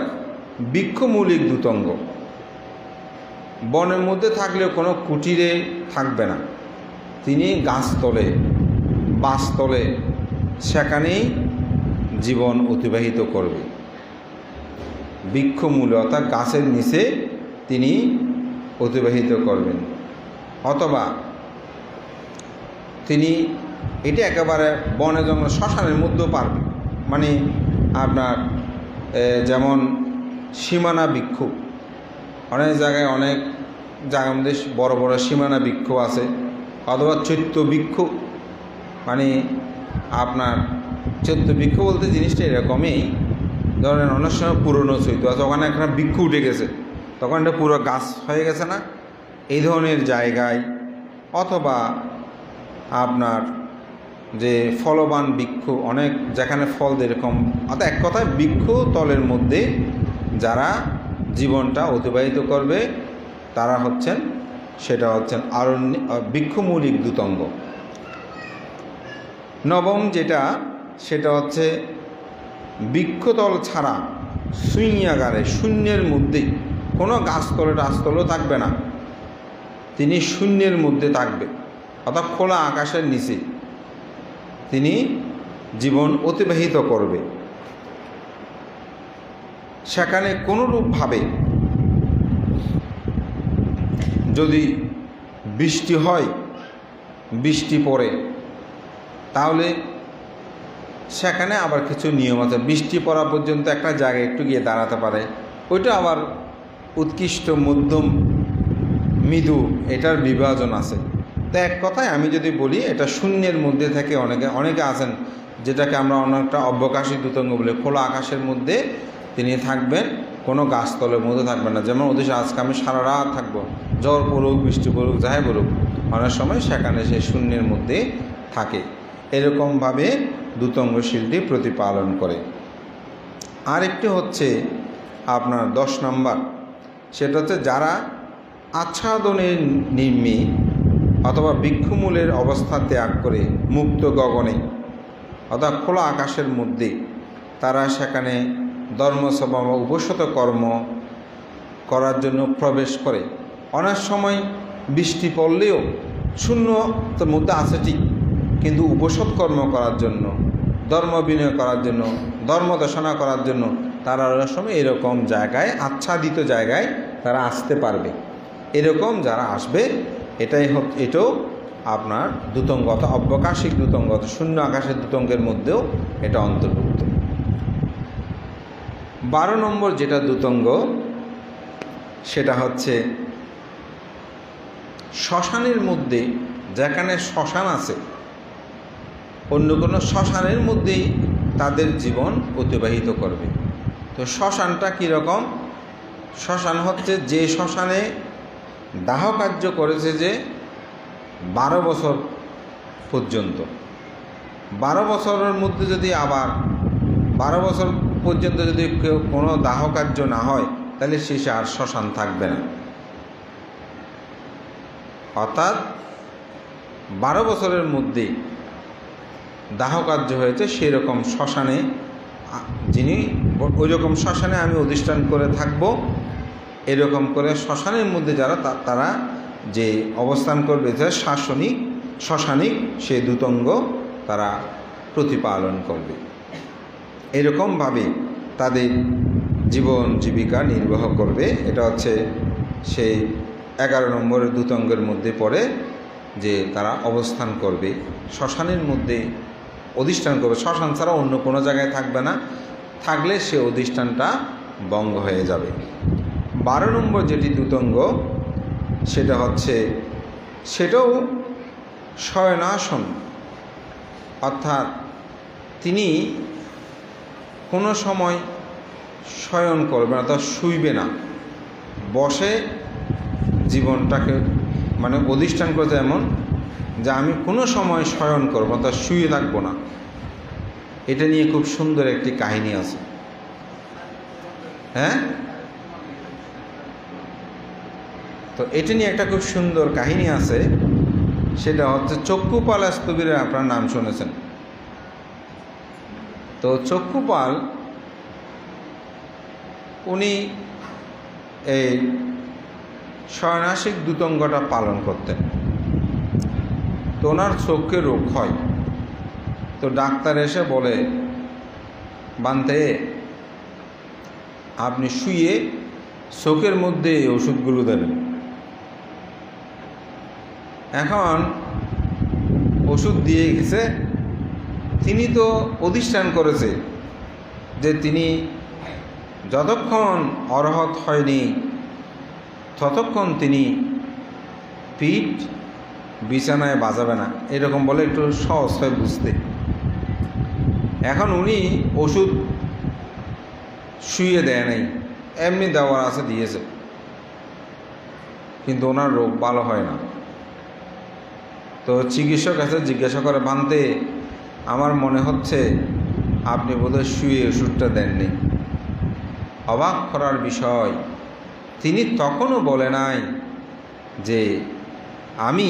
বৃক্ষমূলিক দ্রুতঙ্গ। বনের মধ্যে থাকলেও কোনো কুটিরে থাকবে না, তিনি গাছতলে বাসতলে সেখানেই জীবন অতিবাহিত করবে। বৃক্ষমূলে অর্থাৎ গাছের নিচে তিনি অতিবাহিত করবেন, অথবা তিনি এটা একেবারে বনে জঙ্গল শ্মশানের মধ্যেও পারবে। মানে আপনার যেমন সীমানা বৃক্ষ, অনেক জায়গায় মধ্যে বড় বড় সীমানা বৃক্ষ আছে, অথবা চৈত্য বৃক্ষ। মানে আপনার চৈত্য বৃক্ষ বলতে জিনিসটা এরকমই, ধরেন অনেক সময় পুরনো চৈত্য আছে, ওখানে একটা বৃক্ষ উঠে গেছে, তখন এটা পুরো গাছ হয়ে গেছে না, এই ধরনের জায়গায়, অথবা আপনার যে ফলবান বৃক্ষ অনেক যেখানে ফল এরকম, অর্থাৎ এক কথায় বৃক্ষ তলের মধ্যে যারা জীবনটা অতিবাহিত করবে তারা সেটা হচ্ছেন বৃক্ষমূলিক দ্রুতঙ্গ। 9 সেটা হচ্ছে বৃক্ষতল ছাড়া শূন্যাগারে, শূন্যের মধ্যেই, কোনো গাছতলে টাছতলেও থাকবে না, তিনি শূন্যের মধ্যে থাকবে, অর্থাৎ খোলা আকাশের নিচে তিনি জীবন অতিবাহিত করবে। সেখানে কোনোরূপভাবে যদি বৃষ্টি হয়, বৃষ্টি পড়ে, তাহলে সেখানে আবার কিছু নিয়ম আছে। বৃষ্টি পড়া পর্যন্ত একটা জায়গায় একটু গিয়ে দাঁড়াতে পারে, ওইটা আবার উৎকৃষ্ট মধ্যম মৃদু এটার বিভাজন আছে। তো এক কথায় আমি যদি বলি এটা শূন্যের মধ্যে থেকে অনেকে আছেন যেটাকে আমরা অনেকটা অবকাশী দ্রুতঙ্গ বলি, খোলা আকাশের মধ্যে তিনি থাকবেন, কোনো গাছতলের মধ্যে থাকবেন না। যেমন উদ্দেশ্য আজকে আমি সারা রাত থাকবো, ঝড় পড়ুক বৃষ্টি পড়ুক যাই পড়ুক, অনেক সময় সেখানে সে শূন্যের মধ্যে থাকে। এরকমভাবে দ্রুতঙ্গ শিলটি প্রতিপালন করে। আরেকটি হচ্ছে আপনার 10 নম্বর, সেটা হচ্ছে যারা আচ্ছাদনের নিম্নে অথবা বৃক্ষমূলের অবস্থা ত্যাগ করে মুক্ত গগনে অথবা খোলা আকাশের মধ্যে তারা সেখানে ধর্মসভা বা উপসত কর্ম করার জন্য প্রবেশ করে। অনেক সময় বৃষ্টি পড়লেও শূন্যতার মধ্যে আছে ঠিক, কিন্তু উপসত কর্ম করার জন্য, ধর্ম বিনয় করার জন্য, ধর্ম দেশনা করার জন্য তারা অনেক সময় এরকম জায়গায়, আচ্ছাদিত জায়গায় তারা আসতে পারবে। এরকম যারা আসবে এটাও আপনার দূতঙ্গ অথবা অবকাশিক দূতঙ্গ, শূন্য আকাশের দূতঙ্গের মধ্যেও এটা অন্তর্ভুক্ত। 12 নম্বর যেটা দূতঙ্গ, সেটা হচ্ছে শ্মশানের মধ্যে, যেখানে শ্মশান আছে অন্য কোনো শ্মশানের মধ্যেই তাদের জীবন অতিবাহিত করবে। তো শ্মশানটা কীরকম? শ্মশান হচ্ছে যে শ্মশানে দাহ কার্য করেছে যে 12 বছর পর্যন্ত, 12 বছরের মধ্যে যদি আবার 12 বছর পর্যন্ত যদি কোনো দাহ কার্য না হয়, তাহলে শেষে আর শ্মশান থাকবে না। অর্থাৎ 12 বছরের মধ্যে দাহ কার্য হয়েছে, সেরকম শ্মশানে যিনি, ওইরকম শ্মশানে আমি অধিষ্ঠান করে থাকব, এরকম করে শ্মশানের মধ্যে যারা তারা যে অবস্থান করবে, শ্মশানিক সে দূতঙ্গ তারা প্রতিপালন করবে। এরকমভাবে তাদের জীবন জীবিকা নির্বাহ করবে। এটা হচ্ছে সেই 11 নম্বরের দূতঙ্গের মধ্যে পড়ে যে তারা অবস্থান করবে, শ্মশানের মধ্যে অধিষ্ঠান করবে। শ্মশান ছাড়া অন্য কোনো জায়গায় থাকবে না, থাকলে সে অধিষ্ঠানটা ভঙ্গ হয়ে যাবে। 12 নম্বর যেটি দূতঙ্গ, সেটাও শয়নাসন, অর্থাৎ তিনি কোনো সময় শয়ন করবে না, তা শুইবে না, বসে জীবনটাকে মানে অধিষ্ঠান করতে, এমন যে আমি কোনো সময় শয়ন করব না, তা শুয়ে থাকবো না। এটা নিয়ে খুব সুন্দর একটি কাহিনী আছে। হ্যাঁ, তো এটা নিয়ে একটা খুব সুন্দর কাহিনী আছে। সেটা হচ্ছে চক্ষুপাল স্তবীরের, আপনার নাম শুনেছেন তো। চক্ষুপাল উনি এই শয়নাসিক দূতঙ্গটা পালন করতেন। তো ওনার চোখে রোগ হয়, তো ডাক্তার এসে বলে, বান্তে আপনি শুয়ে চোখের মধ্যে ওষুধগুলো দেবেন। এখন ওষুধ দিয়ে গেছে, তিনি তো অধিষ্ঠান করেছে যে তিনি যতক্ষণ অরহত হয়নি ততক্ষণ তিনি পিঠ বিছানায় বাজাবে না, এরকম বলে একটু সহজ হয় বুঝতে। এখন উনি ওষুধ শুয়ে দেয় নাই, এমনি দেওয়ার আছে দিয়েছে, কিন্তু ওনার রোগ ভালো হয় না। তো চিকিৎসক কাছে জিজ্ঞাসা করে, বান্তে আমার মনে হচ্ছে আপনি বোধহয় শুয়ে ওষুধটা দেননি। অবাক করার বিষয়, তিনি তখনও বলে নাই যে আমি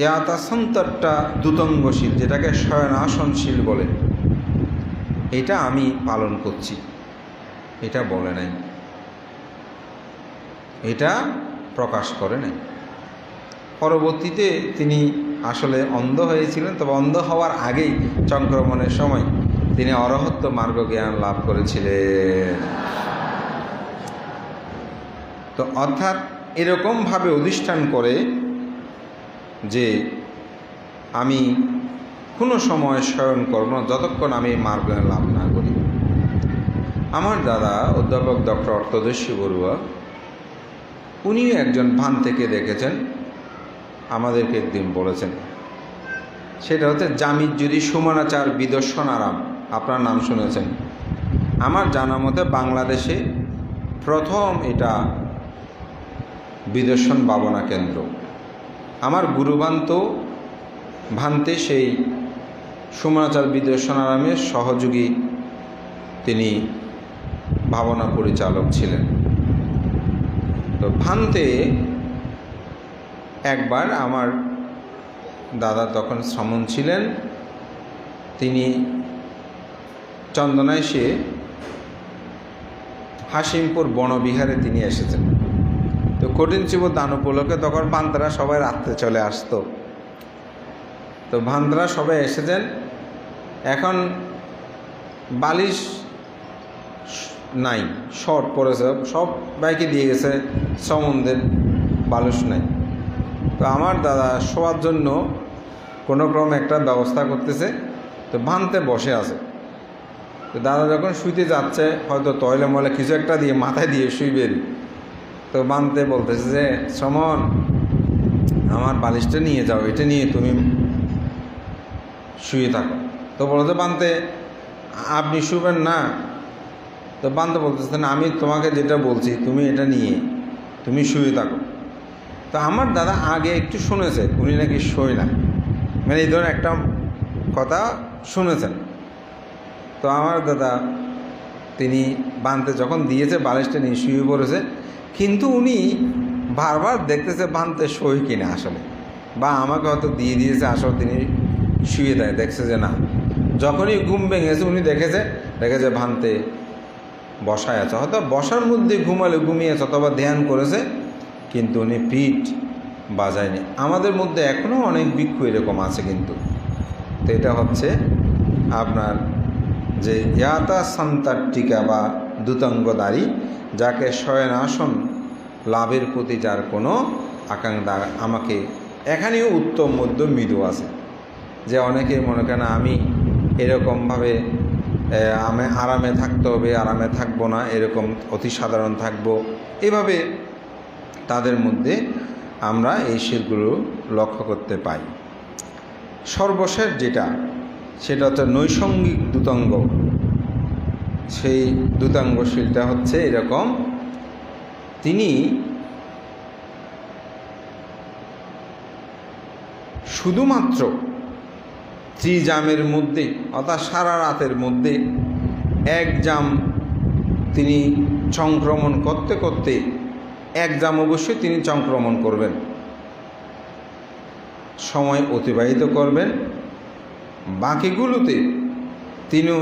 ইয়াতাসন্তরটা দূতঙ্গশীল, যেটাকে শয়নাসনশীল বলে, এটা আমি পালন করছি, এটা বলে নাই, এটা প্রকাশ করে নাই। পরবর্তীতে তিনি আসলে অন্ধ হয়েছিলেন, তবে অন্ধ হওয়ার আগেই সংক্রমণের সময় তিনি অরহত্ব মার্গ জ্ঞান লাভ করেছিলেন। তো অর্থাৎ এরকমভাবে অধিষ্ঠান করে যে আমি কোনো সময় শয়ন করব না যতক্ষণ আমি মার্গ জ্ঞান লাভ না করি। আমার দাদা অধ্যাপক ডক্টর অর্থদর্শী বড়ুয়া, উনিও একজন ভান থেকে দেখেছেন, আমাদেরকে একদিন বলেছেন। সেটা হচ্ছে জামিজুরি সুমনাচার বিদর্শন আরাম, আপনার নাম শুনেছেন। আমার জানা মতে বাংলাদেশে প্রথম এটা বিদর্শন ভাবনা কেন্দ্র। আমার গুরুভান্ত ভান্তে সেই সুমনাচার বিদ্যুৎ সোনারামের সহযোগী তিনি ভাবনা পরিচালক ছিলেন। তো ভান্তে একবার আমার দাদা তখন শ্রমণ ছিলেন, তিনি চন্দনায় সে হাসিমপুর বনবিহারে তিনি এসেছেন। তো কঠিন শিব দান উপলক্ষে তখন ভান্তারা সবাই রাত্রে চলে আসতো। তো ভান্তারা সবাই এসেছেন, এখন বালিশ নাই, শর্ট পড়েছে, সব বাইকে দিয়ে গেছে, সমন্ধের বালিশ নাই। তো আমার দাদা শোয়ার জন্য কোনো ক্রমে একটা ব্যবস্থা করতেছে, তো ভান্তে বসে আছে। তো দাদা যখন শুইতে যাচ্ছে, হয়তো তয়লে মলে কিছু একটা দিয়ে মাথায় দিয়ে শুইবেন, তো ভান্তে বলতেছে যে সমন আমার বালিশটা নিয়ে যাও, এটা নিয়ে তুমি শুয়ে থাকো। তো বলতে ভান্তে আপনি শুবেন না? তো ভান্তে বলতেছেন আমি তোমাকে যেটা বলছি তুমি এটা নিয়ে তুমি শুয়ে থাকো। তো আমার দাদা আগে একটু শুনেছে উনি নাকি শোয় না, মানে এই ধরনের একটা কথা শুনেছেন। তো আমার দাদা তিনি বানতে যখন দিয়েছে বালিশটা নিয়ে শুয়ে পড়েছে, কিন্তু উনি বারবার দেখতেছে বানতে শোয় কিনা আসলে, বা আমাকে হয়তো দিয়ে দিয়েছে আসলে তিনি শুয়ে দেয়, দেখছে যে না। যখনই ঘুম ভেঙেছে উনি দেখেছে ভান্তে বসায় আছে, হয়তো বসার মধ্যে ঘুমিয়েছে অথবা ধ্যান করেছে, কিন্তু উনি পিঠ বাজায়নি। আমাদের মধ্যে এখনও অনেক ভিক্ষু এরকম আছে কিন্তু। তো এটা হচ্ছে আপনার যে ইয়াতা সান্তাট্টিকা বা দুতঙ্গধারী, যাকে শয়নাসন লাভের প্রতি যার কোনো আকাঙ্ক্ষা, আমাকে এখানেও উত্তম মধ্য মৃদু আছে। যে অনেকে মনে করেন আমি এরকমভাবে আমি আরামে থাকতে হবে, আরামে থাকবো না, এরকম অতি সাধারণ থাকবো, এভাবে তাদের মধ্যে আমরা এই শীলগুলো লক্ষ্য করতে পাই। সর্বশেষ যেটা, সেটা হচ্ছে নৈসঙ্গিক দুতঙ্গ। সেই দুতাঙ্গশীলটা হচ্ছে এরকম, তিনি শুধুমাত্র ত্রিজামের মধ্যে অর্থাৎ সারা রাতের মধ্যে এক জাম তিনি সংক্রমণ করতে করতে এক জাম অবশ্যই তিনি সংক্রমণ করবেন, সময় অতিবাহিত করবেন। বাকিগুলোতে তিনি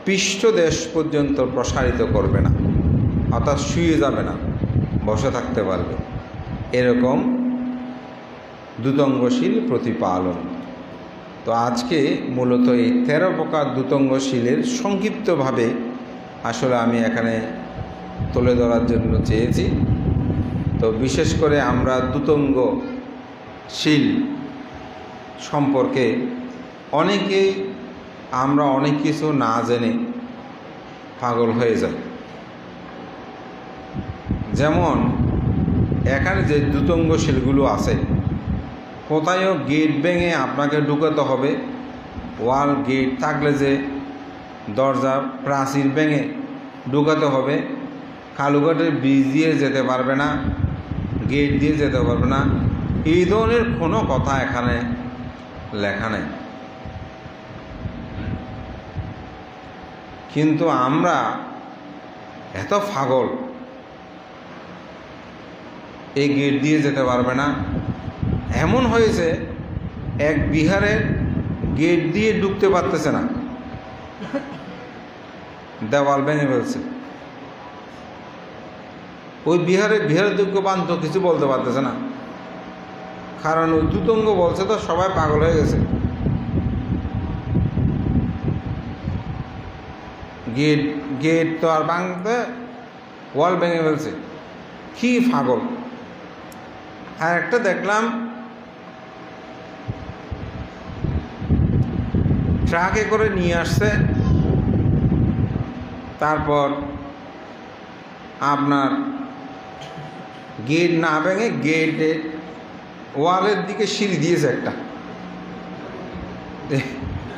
পৃষ্ঠদেশ পর্যন্ত প্রসারিত করবে না, অর্থাৎ শুয়ে যাবে না, বসে থাকতে পারবে, এরকম দুতঙ্গশীল প্রতিপালন। তো আজকে মূলত এই 13 প্রকার দুতঙ্গশীলের সংক্ষিপ্তভাবে আসলে আমি এখানে তুলে ধরার জন্য চেয়েছি। তো বিশেষ করে আমরা দুতঙ্গশীল সম্পর্কে অনেকেই আমরা অনেক কিছু না জেনে পাগল হয়ে যাই। যেমন এখানে যে দুতঙ্গশীলগুলো আছে, কোথায়ও গেট ভেঙে আপনাকে ঢুকাতে হবে, ওয়াল গেট থাকলে যে দরজা প্রাচীর ভেঙে ঢুকাতে হবে, কালুঘাটের ব্রিজ দিয়ে যেতে পারবে না, গেট দিয়ে যেতে পারবে না, এই ধরনের কোনো কথা এখানে লেখা নেই। কিন্তু আমরা এত পাগল, এই গেট দিয়ে যেতে পারবে না, এমন হয়েছে এক বিহারের গেট দিয়ে ঢুকতে পারতেছে না, দেওয়াল ভেঙে ফেলছে। ওই বিহারের দুঃখ বান্ত কিছু বলতে পারতেছে না, কারণ ওই দুতঙ্গ বলছে তো সবাই পাগল হয়ে গেছে। গেট তো আর ভাঙতে, ওয়াল ভেঙে ফেলছে, কি পাগল। আর একটা দেখলাম ট্রাকে করে নিয়ে আসছে, তারপর আপনার গেট না ভেঙে গেটে ওয়ালের দিকে সিঁড়ি দিয়েছে একটা,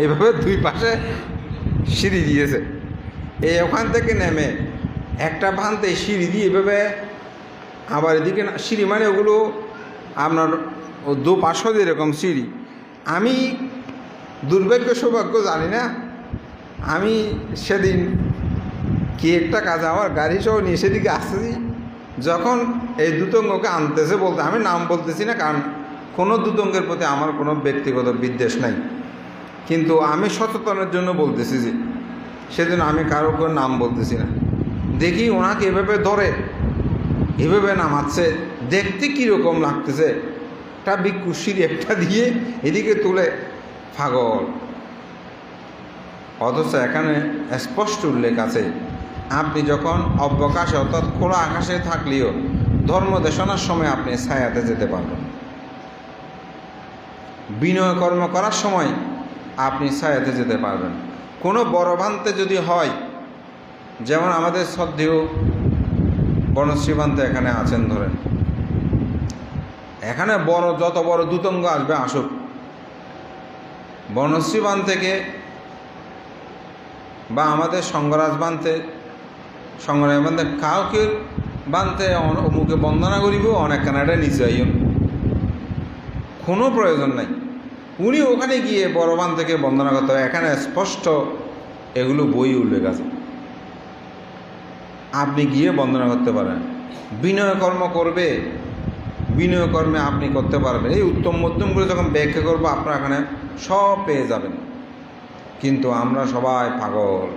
এভাবে দুই পাশে সিঁড়ি দিয়েছে। এই ওখান থেকে নেমে একটা ভান্তে সিঁড়ি দিয়ে এভাবে আবার এদিকে সিঁড়ি, মানে ওগুলো আপনার দুপাশে এরকম সিঁড়ি। আমি দুর্ভাগ্য সৌভাগ্য জানি না, আমি সেদিন কি একটা কাজ আমার গাড়ি সহ নিয়ে সেদিকে আসতেছি, যখন এই দুতঙ্গকে আনতেছে বলতে, আমি নাম বলতেছি না কারণ কোনো দুতঙ্গের প্রতি আমার কোনো ব্যক্তিগত বিদ্বেষ নাই, কিন্তু আমি সচেতনের জন্য বলতেছি যে সেদিন আমি কারো কোনো নাম বলতেছি না। দেখি ওনাকে এভাবে ধরে এভাবে নামাচ্ছে, দেখতে কীরকম লাগতেছে, একটা বিকুশির একটা দিয়ে এদিকে তুলে পাগল। অথচ এখানে স্পষ্ট উল্লেখ আছে, আপনি যখন অবকাশে অর্থাৎ খোলা আকাশে থাকলেও ধর্ম দেশনার সময় আপনি ছায়াতে যেতে পারবেন, বিনয় কর্ম করার সময় আপনি ছায়াতে যেতে পারবেন। কোনো বড় ভান্তে যদি হয়, যেমন আমাদের শ্রদ্ধেয় বনশ্রী ভান্তে এখানে আছেন, ধরেন এখানে বড় যত বড় দুতঙ্গ আসবে আসুক, বনশ্রী বান থেকে বা আমাদের সঙ্গরাজ বানতে সংগ্রামী বানতে কাউকে বানতে অমুকে বন্দনা করিব, অনেক কানাডা নিচে আইন, কোনো প্রয়োজন নাই। উনি ওখানে গিয়ে বড় বান থেকে বন্দনা করতে হবে, এখানে স্পষ্ট এগুলো বই উল্লেখ আছে, আপনি গিয়ে বন্দনা করতে পারেন। বিনয় কর্ম করবে, বিনয় কর্মে আপনি করতে পারবেন। এই উত্তম মধ্যমগুলো যখন ব্যাখ্যা করবো আপনারা এখানে সব পেয়ে যাবেন। কিন্তু আমরা সবাই পাগল,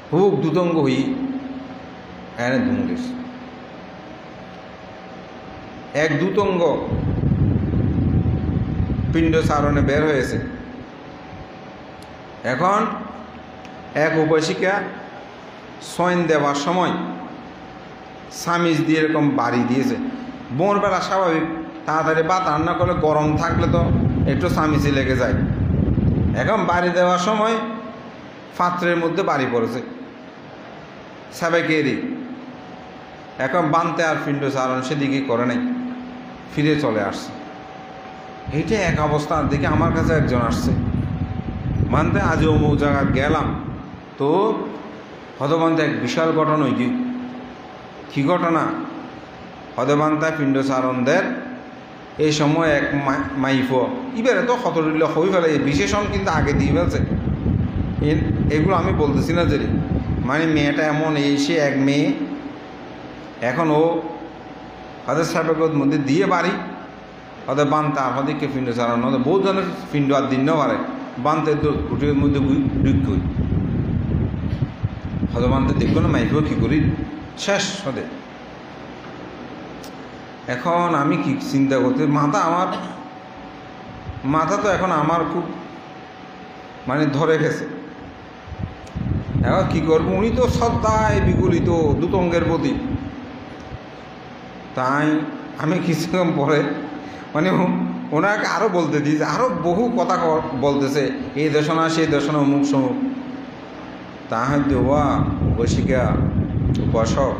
খুব দুতঙ্গ হই, এনে দুঙ্গিস এক দুতঙ্গ পিণ্ড চারণে বের হয়েছে। এখন এক উপাসিকা সৈন দেওয়ার সময় সামিজ দিয়ে এরকম বাড়ি দিয়েছে। ভোরবেলা স্বাভাবিক তাড়াতাড়ি ভাত রান্না করলে গরম থাকলে তো একটু সামিজে লেগে যায়। এখন বাড়ি দেওয়ার সময় পাত্রের মধ্যে বাড়ি পড়েছে সাবেকেরই। এখন বানতে আর পিণ্ড চারণ সেদিকে করে নাই, ফিরে চলে আসছে। এইটা এক অবস্থার দিকে আমার কাছে একজন আসছে, মানতে আজ অমুক জায়গায় গেলাম, তো হদবান্তে এক বিশাল ঘটনা হইকি। কী ঘটনা? হদবান্তায় পিণ্ড চারণদের এই সময় এক মাইফ ইবারে তো খতরিল হয়ে ফেলে, বিশেষণ কিন্তু আগে দিয়ে ফেলছে। এগুলো আমি বলতেছি না যে, মানে মেয়েটা এমন, এই সে এক মেয়ে, এখন ও হদের সাহেবের মধ্যে দিয়ে বাড়ি হদের বানতে আর হদিকে পিণ্ড চালানো, হদের বহু জনের পিণ্ড আর দিন পারে বানতে উঠের মধ্যে ঢুক হদের বানতে দেখবো না মাইফ কী করি শেষ হদে। এখন আমি কি চিন্তা করতে, মাথা তো এখন আমার খুব মানে ধরে গেছে। এখন কী করবো, উনি তো শ্রদ্ধায় বিগলিত দুতঙ্গের প্রতি। তাই আমি কিছুক্ষণ পরে মানে ওনাকে আরও বলতে দিয়েছে, আরও বহু কথা বলতেছে, এই দেশনা সেই দেশনা অমুক সমুক। তাহার দেওয়া উপাসিকা উপাসক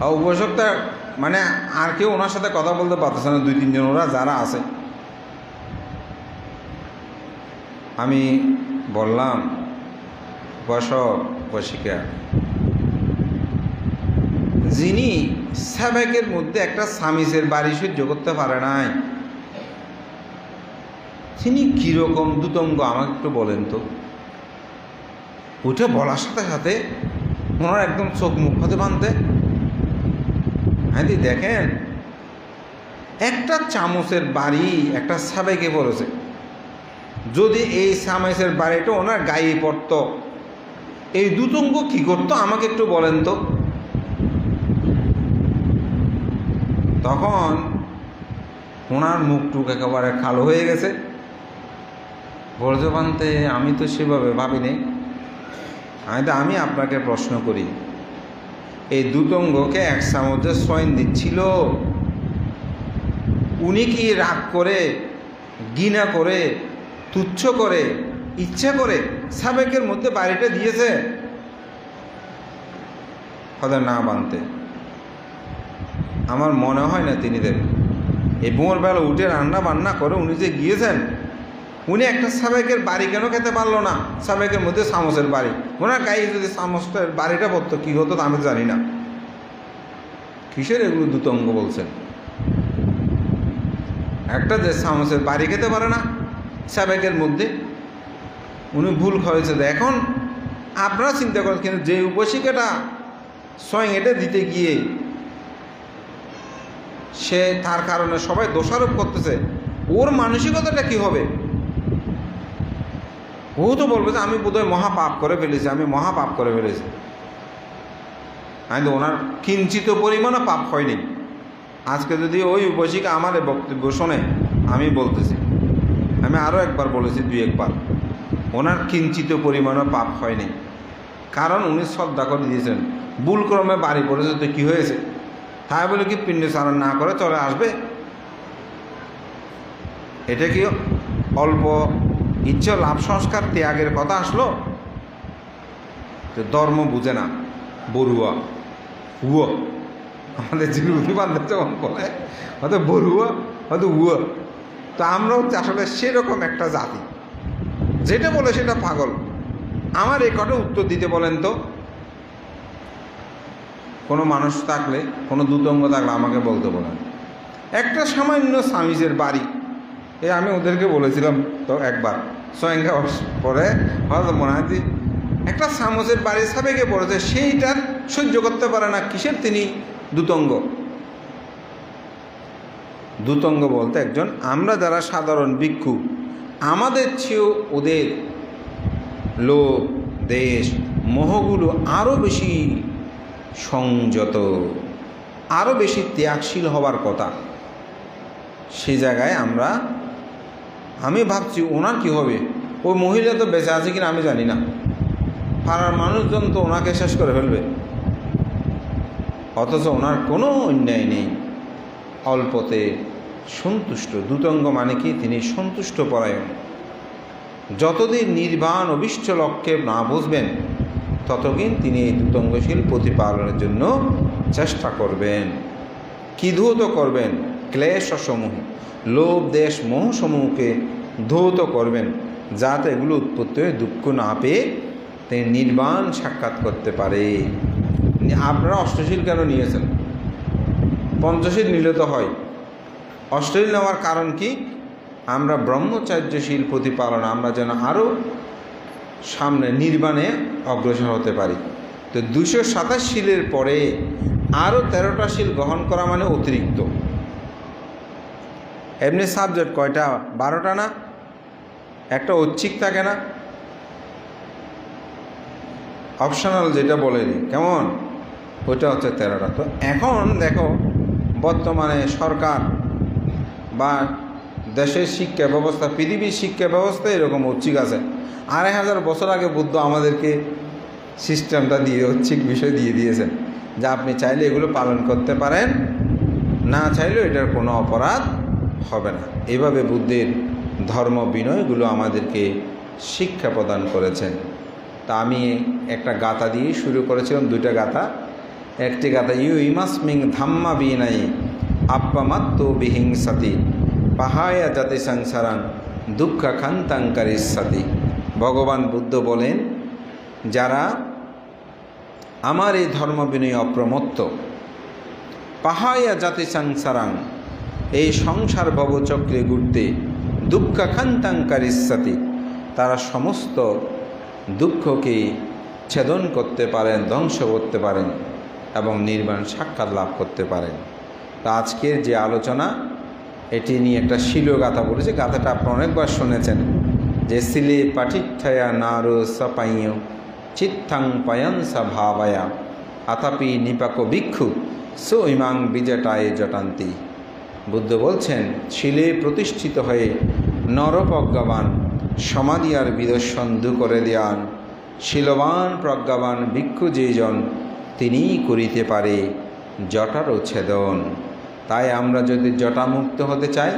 আর উপাসকটা মানে আর কেউ ওনার সাথে কথা বলতে পারতেছে না, দুই তিনজন ওরা যারা আছে। আমি বললাম, উপাসক উপাসিকা, যিনি সাবেকের মধ্যে একটা সামিজের বাড়ি সহ্য করতে পারে নাই, তিনি কীরকম দুতঙ্গ আমাকে একটু বলেন তো। ওইটা বলার সাথে সাথে ওনার একদম চোখ মুখ হতে বাঁধতে, হ্যাঁ দেখেন একটা চামচের বাড়ি একটা সাবেকে পড়েছে, যদি এই চামচের বাড়িটা ওনার গায়ে পড়ত, এই দুতঙ্গ কী করতো আমাকে একটু বলেন তো। তখন ওনার মুখটুক একেবারে কালো হয়ে গেছে। বর্জবান্তে আমি তো সেভাবে ভাবিনি। আমি আপনাকে প্রশ্ন করি, এই দুতঙ্গকে এক চামচে সৈন দিচ্ছিল, উনি কি রাগ করে, ঘৃণা করে, তুচ্ছ করে, ইচ্ছা করে সাবেকের মধ্যে বাড়িটা দিয়েছে? হয়তো না বানতে আমার মনে হয় না তিনি দেবেন। এই ভোরবেলা উঠে রান্না বান্না করে উনি যে গিয়েছেন, উনি একটা সাবেকের বাড়ি কেন খেতে পারলো না? সাবেকের মধ্যে চামচের বাড়ি, ওনার গায়ে যদি চামচের বাড়িটা পড়তো কী হতো আমি জানি না। কিসের এগুলো দুতঙ্গ বলছেন? একটা যে চামচের বাড়ি খেতে পারে না, সাবেকের মধ্যে উনি ভুল হয়েছে। এখন আপনারা চিন্তা করেন, কিন্তু যে উপাসিকাটা স্বয়ং এটা দিতে গিয়ে সে তার কারণে সবাই দোষারোপ করতেছে, ওর মানসিকতাটা কি হবে? ও তো বলবে যে আমি বোধহয় মহাপাপ করে ফেলেছি, আমি মহাপাপ করে ফেলেছি। আমি তো ওনার কিঞ্চিত পরিমাণও পাপ হয়নি। আজকে যদি ওই উপাসিকা আমার বক্তব্য শোনে, আমি বলতেছি, আমি আরও একবার বলেছি, 2-1 বার, ওনার কিঞ্চিত পরিমাণও পাপ হয়নি। কারণ উনি শ্রদ্ধা করে দিয়েছেন। ভুলক্রমে বাড়ি পড়েছে তো কী হয়েছে? তাই বলে কি পিণ্ডচারণ না করে চলে আসবে? এটা কি অল্প ইচ্ছা লাভ সংস্কার ত্যাগের কথা আসলো? তো ধর্ম বুঝে না, বড়ুয়া উয়া, আমাদের জিরুদি বান্ধব যেমন বলে, হয়তো বড়ুয়া হয়তো উয়া। তো আমরাও আসলে সেরকম একটা জাতি, যেটা বলে সেটা পাগল। আমার এই কটা উত্তর দিতে বলেন তো। কোনো মানুষ থাকলে, কোনো দুতঙ্গ থাকলে আমাকে বলতে বলেন। একটা সামান্য স্বামীজের বাড়ি, আমি ওদেরকে বলেছিলাম তো একবার, স্বয়ংকা পরে হয়তো মনে হয় যে একটা সামসের বাড়ি সাবেকে পড়েছে, সেইটার সহ্য করতে পারে না। কিসের তিনি দুতঙ্গ? দুতঙ্গ বলতে একজন, আমরা যারা সাধারণ ভিক্ষু, আমাদের চেয়েও ওদের লোভ, দেশ, মোহগুলো আরও বেশি সংযত, আরও বেশি ত্যাগশীল হবার কথা। সেই জায়গায় আমি ভাবছি ওনার কি হবে? ওই মহিলা তো বেঁচে আছে কিনা আমি জানি না, পাড়ার মানুষজন তো ওনাকে শেষ করে ফেলবে। অথচ ওনার কোনো অন্যায় নেই, অল্পতে সন্তুষ্ট। দুতঙ্গ মানে কি? তিনি সন্তুষ্ট পরায়ণ। যতদিন নির্বাণ অভিষ্ট লক্ষ্যে না বুঝবেন, ততদিন তিনি এই দুতঙ্গশীল প্রতিপালনের জন্য চেষ্টা করবেন। কি ধৌত করবেন? ক্লেশসমূহ, লোভ, দেশ, মোহসমূহকে ধৌত করবেন, যাতে এগুলো উৎপত্তি হয়ে দুঃখ না পেয়ে তিনি নির্বাণ সাক্ষাৎ করতে পারে। আপনারা অষ্টশীল কেন নিয়েছেন? পঞ্চশীল নিলে তো হয়। অষ্টশীল নেওয়ার কারণ কি? আমরা ব্রহ্মচার্যশীল প্রতিপালন, আমরা যেন আরও সামনে নির্বাণে অগ্রসর হতে পারি। তো 227 শীলের পরে আরও 13টা শীল গ্রহণ করা মানে অতিরিক্ত। এমনি সাবজেক্ট কয়টা? 12টা না? একটা ঐচ্ছিক থাকে না, অপশনাল যেটা বলেনি, কেমন? ওইটা হচ্ছে 13টা। তো এখন দেখো, বর্তমানে সরকার বা দেশের শিক্ষা ব্যবস্থা, পৃথিবীর শিক্ষা ব্যবস্থা এরকম ঐচ্ছিক আছে। 2500 বছর আগে বুদ্ধ আমাদেরকে সিস্টেমটা দিয়ে, ঐচ্ছিক বিষয় দিয়ে দিয়েছেন, যা আপনি চাইলে এগুলো পালন করতে পারেন, না চাইলেও এটার কোনো অপরাধ হবে না। এভাবে বুদ্ধের ধর্ম বিনয়গুলো আমাদেরকে শিক্ষা প্রদান করেছেন। তা আমি একটা গাথা দিয়ে শুরু করেছিলাম, 2টা গাথা। একটি গাথা, ইমাস্মিং ধাম্মা বিনাই আপ্পামাত্ম বিহিংসাতি পাহায়া জাতি সংসারান দুঃখা খান্তাঙ্কারিসাতি। ভগবান বুদ্ধ বলেন, যারা আমার এই ধর্ম বিনয় অপ্রমত্ত, পাহায়া জাতি সংসারাং, এই সংসার ভবচক্রে ঘুরতে, দুঃখা খান্তাঙ্কারিসাতি, তারা সমস্ত দুঃখকে ছেদন করতে পারেন, ধ্বংস করতে পারেন এবং নির্বাণ সাক্ষাৎ লাভ করতে পারেন। তো আজকের যে আলোচনা, এটি নিয়ে একটা শিল গাথা বলেছে। গাথাটা আপনারা অনেকবার শুনেছেন, যে শিলে পাঠিঠায়া নারো সপাইয় চিত্তাং পায়ংসা ভাবায়া আতাপি নিপাক ভিক্ষু সো ইমাং বিজটায় জটান্তি। বুদ্ধ বলছেন, শিলে প্রতিষ্ঠিত হয়ে নরপ্রজ্ঞাবান সমাধি আর বিদর্শন দূর করে দেয়ান শিলবান প্রজ্ঞাবান ভিক্ষু যেজন, তিনিই করিতে পারে জটারও ছেদন। তাই আমরা যদি জটামুক্ত হতে চাই,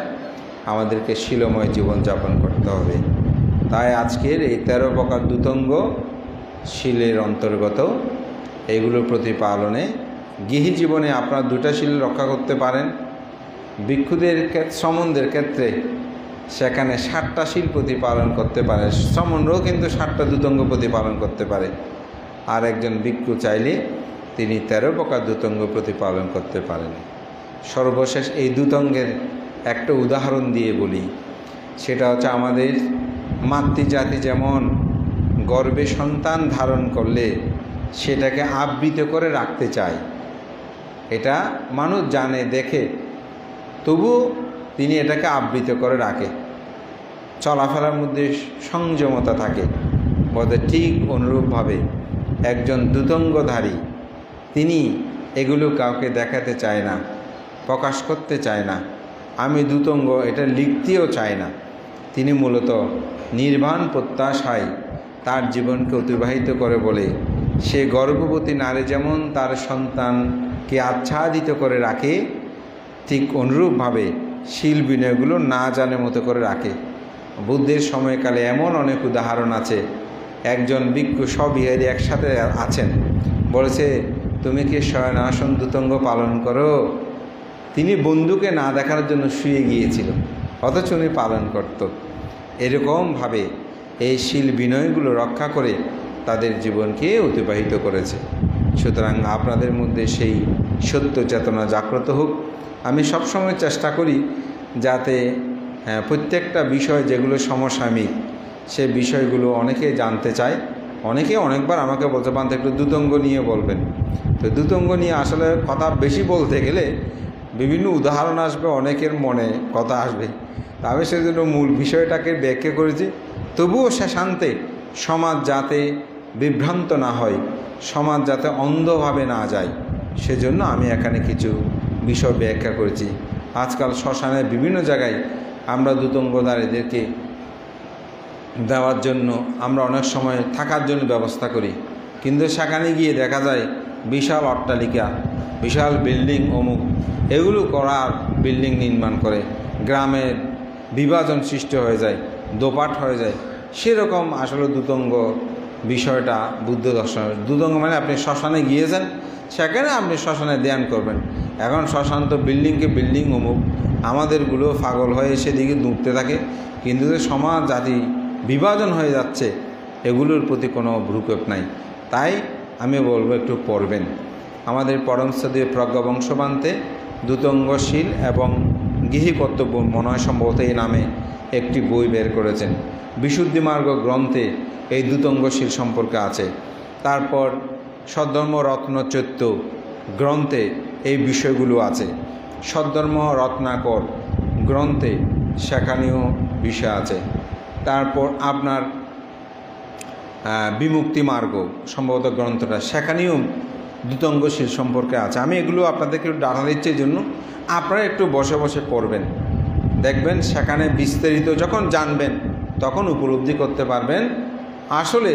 আমাদেরকে শিলময় জীবনযাপন করতে হবে। তাই আজকের এই 13 প্রকার দুতঙ্গ শিলের অন্তর্গত, এগুলোর প্রতিপালনে গৃহী জীবনে আপনার 2টা শিল রক্ষা করতে পারেন। ভিক্ষুদের সমনদের ক্ষেত্রে সেখানে 7টা শিল প্রতিপালন করতে পারে। সমনরাও কিন্তু 7টা দুতঙ্গ প্রতিপালন করতে পারে। আর একজন ভিক্ষু চাইলে তিনি 13 প্রকার দুতঙ্গ প্রতিপালন করতে পারেন। সর্বশেষ এই দুতঙ্গের একটা উদাহরণ দিয়ে বলি। সেটা হচ্ছে আমাদের মাতৃজাতি যেমন গর্ভে সন্তান ধারণ করলে সেটাকে আবৃত করে রাখতে চায়, এটা মানুষ জানে দেখে, তবু তিনি এটাকে আবৃত করে রাখে, চলাফেরার মধ্যে সংযমতা থাকে। বলতে ঠিক অনুরূপভাবে একজন দুতঙ্গধারী তিনি এগুলো কাউকে দেখাতে চায় না, প্রকাশ করতে চায় না। আমি দুতঙ্গ এটা লিখতেও চায় না। তিনি মূলত নির্বাণ প্রত্যাশায় তার জীবনকে অতিবাহিত করে বলে সে গর্ভবতী নারী যেমন তার সন্তানকে আচ্ছাদিত করে রাখে, ঠিক অনুরূপভাবে শীল বিনয়গুলো না জানে মতো করে রাখে। বুদ্ধের সময়কালে এমন অনেক উদাহরণ আছে। একজন ভিক্ষু সবিহারী একসাথে আছেন, বলেছে তুমি কি শয়নাসন দুতঙ্গ পালন করো? তিনি বন্ধুকে না দেখার জন্য শুয়ে গিয়েছিল, অথচ উনি পালন করত। এরকমভাবে এই শীল বিনয়গুলো রক্ষা করে তাদের জীবনকে অতিবাহিত করেছে। সুতরাং আপনাদের মধ্যে সেই সত্য চেতনা জাগ্রত হোক। আমি সবসময় চেষ্টা করি যাতে প্রত্যেকটা বিষয় যেগুলো সমসাময়িক সে বিষয়গুলো অনেকে জানতে চায়। অনেকে অনেকবার আমাকে বলতে পারেন একটু দুতঙ্গ নিয়ে বলবেন। তো দুতঙ্গ নিয়ে আসলে কথা বেশি বলতে গেলে বিভিন্ন উদাহরণ আসবে, অনেকের মনে কথা আসবে। তবে সেজন্য মূল বিষয়টাকে ব্যাখ্যা করেছি। তবুও শেষান্তে সমাজ যাতে বিভ্রান্ত না হয়, সমাজ যাতে অন্ধভাবে না যায়, সেজন্য আমি এখানে কিছু বিষয় ব্যাখ্যা করেছি। আজকাল শ্মশানের বিভিন্ন জায়গায় আমরা দুতঙ্গধারীদেরকে দেওয়ার জন্য আমরা অনেক সময় থাকার জন্য ব্যবস্থা করি, কিন্তু সেখানে গিয়ে দেখা যায় বিশাল অট্টালিকা, বিশাল বিল্ডিং অমুক এগুলো করার বিল্ডিং নির্মাণ করে গ্রামের বিভাজন সৃষ্টি হয়ে যায়, দোপাট হয়ে যায়। সেরকম আসলে দুতঙ্গ বিষয়টা বুদ্ধ দর্শন। দুতঙ্গ মানে আপনি শ্মশানে গিয়েছেন, সেখানে আপনি শ্মশানে ধ্যান করবেন। এখন শ্মশান তো বিল্ডিংকে বিল্ডিং অমুক, আমাদেরগুলো পাগল হয়ে সেদিকে দুঁকতে থাকে, কিন্তু সমাজ জাতি বিভাজন হয়ে যাচ্ছে, এগুলোর প্রতি কোনো ভ্রুক্ষেপ নাই। তাই আমি বলবো একটু পড়বেন। আমাদের পরমশ্রদ্ধেয় প্রজ্ঞাবংশবান্তে দুতঙ্গশীল এবং গৃহী কর্তব্য মনে হয় সম্ভবত এই নামে একটি বই বের করেছেন। বিশুদ্ধি মার্গ গ্রন্থে এই দুতঙ্গশীল সম্পর্কে আছে। তারপর সদ্ধর্ম রত্নচৈত্য গ্রন্থে এই বিষয়গুলো আছে। সদ্ধর্ম রত্নাকর গ্রন্থে সেখানেও বিষয় আছে। তারপর আপনার বিমুক্তি মার্গ সম্ভবত গ্রন্থটা, সেখানেও দুতঙ্গশীল সম্পর্কে আছে। আমি এগুলো আপনাদেরকে একটু ডাটা দিচ্ছি জন্য আপনারা একটু বসে বসে পড়বেন, দেখবেন সেখানে বিস্তারিত যখন জানবেন তখন উপলব্ধি করতে পারবেন আসলে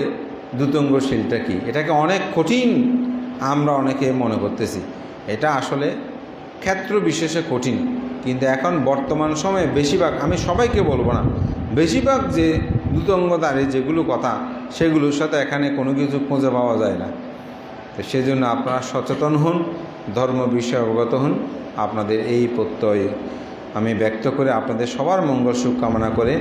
দুতঙ্গশীলটা কী। এটাকে অনেক কঠিন আমরা অনেকে মনে করতেছি, এটা আসলে ক্ষেত্র বিশেষে কঠিন। কিন্তু এখন বর্তমান সময়ে বেশিরভাগ, আমি সবাইকে বলবো না, বেশিরভাগ যে দুতঙ্গধারী যেগুলো কথা সেগুলোর সাথে এখানে কোনো কিছু খুঁজে পাওয়া যায় না। তো সেজন্য আপনারা সচেতন হন, ধর্ম বিষয়ে অবগত হন। আপনাদের এই প্রত্যয় আমি ব্যক্ত করে আপনাদের সবার মঙ্গল সুখ কামনা করে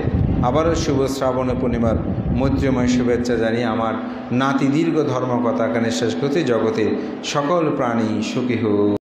আবারও শুভ শ্রাবণ পূর্ণিমার মৈত্রীময় শুভেচ্ছা জানিয়ে আমার নাতি দীর্ঘ ধর্মকথা এখানে শেষ করছি। জগতে সকল প্রাণী সুখী হোক।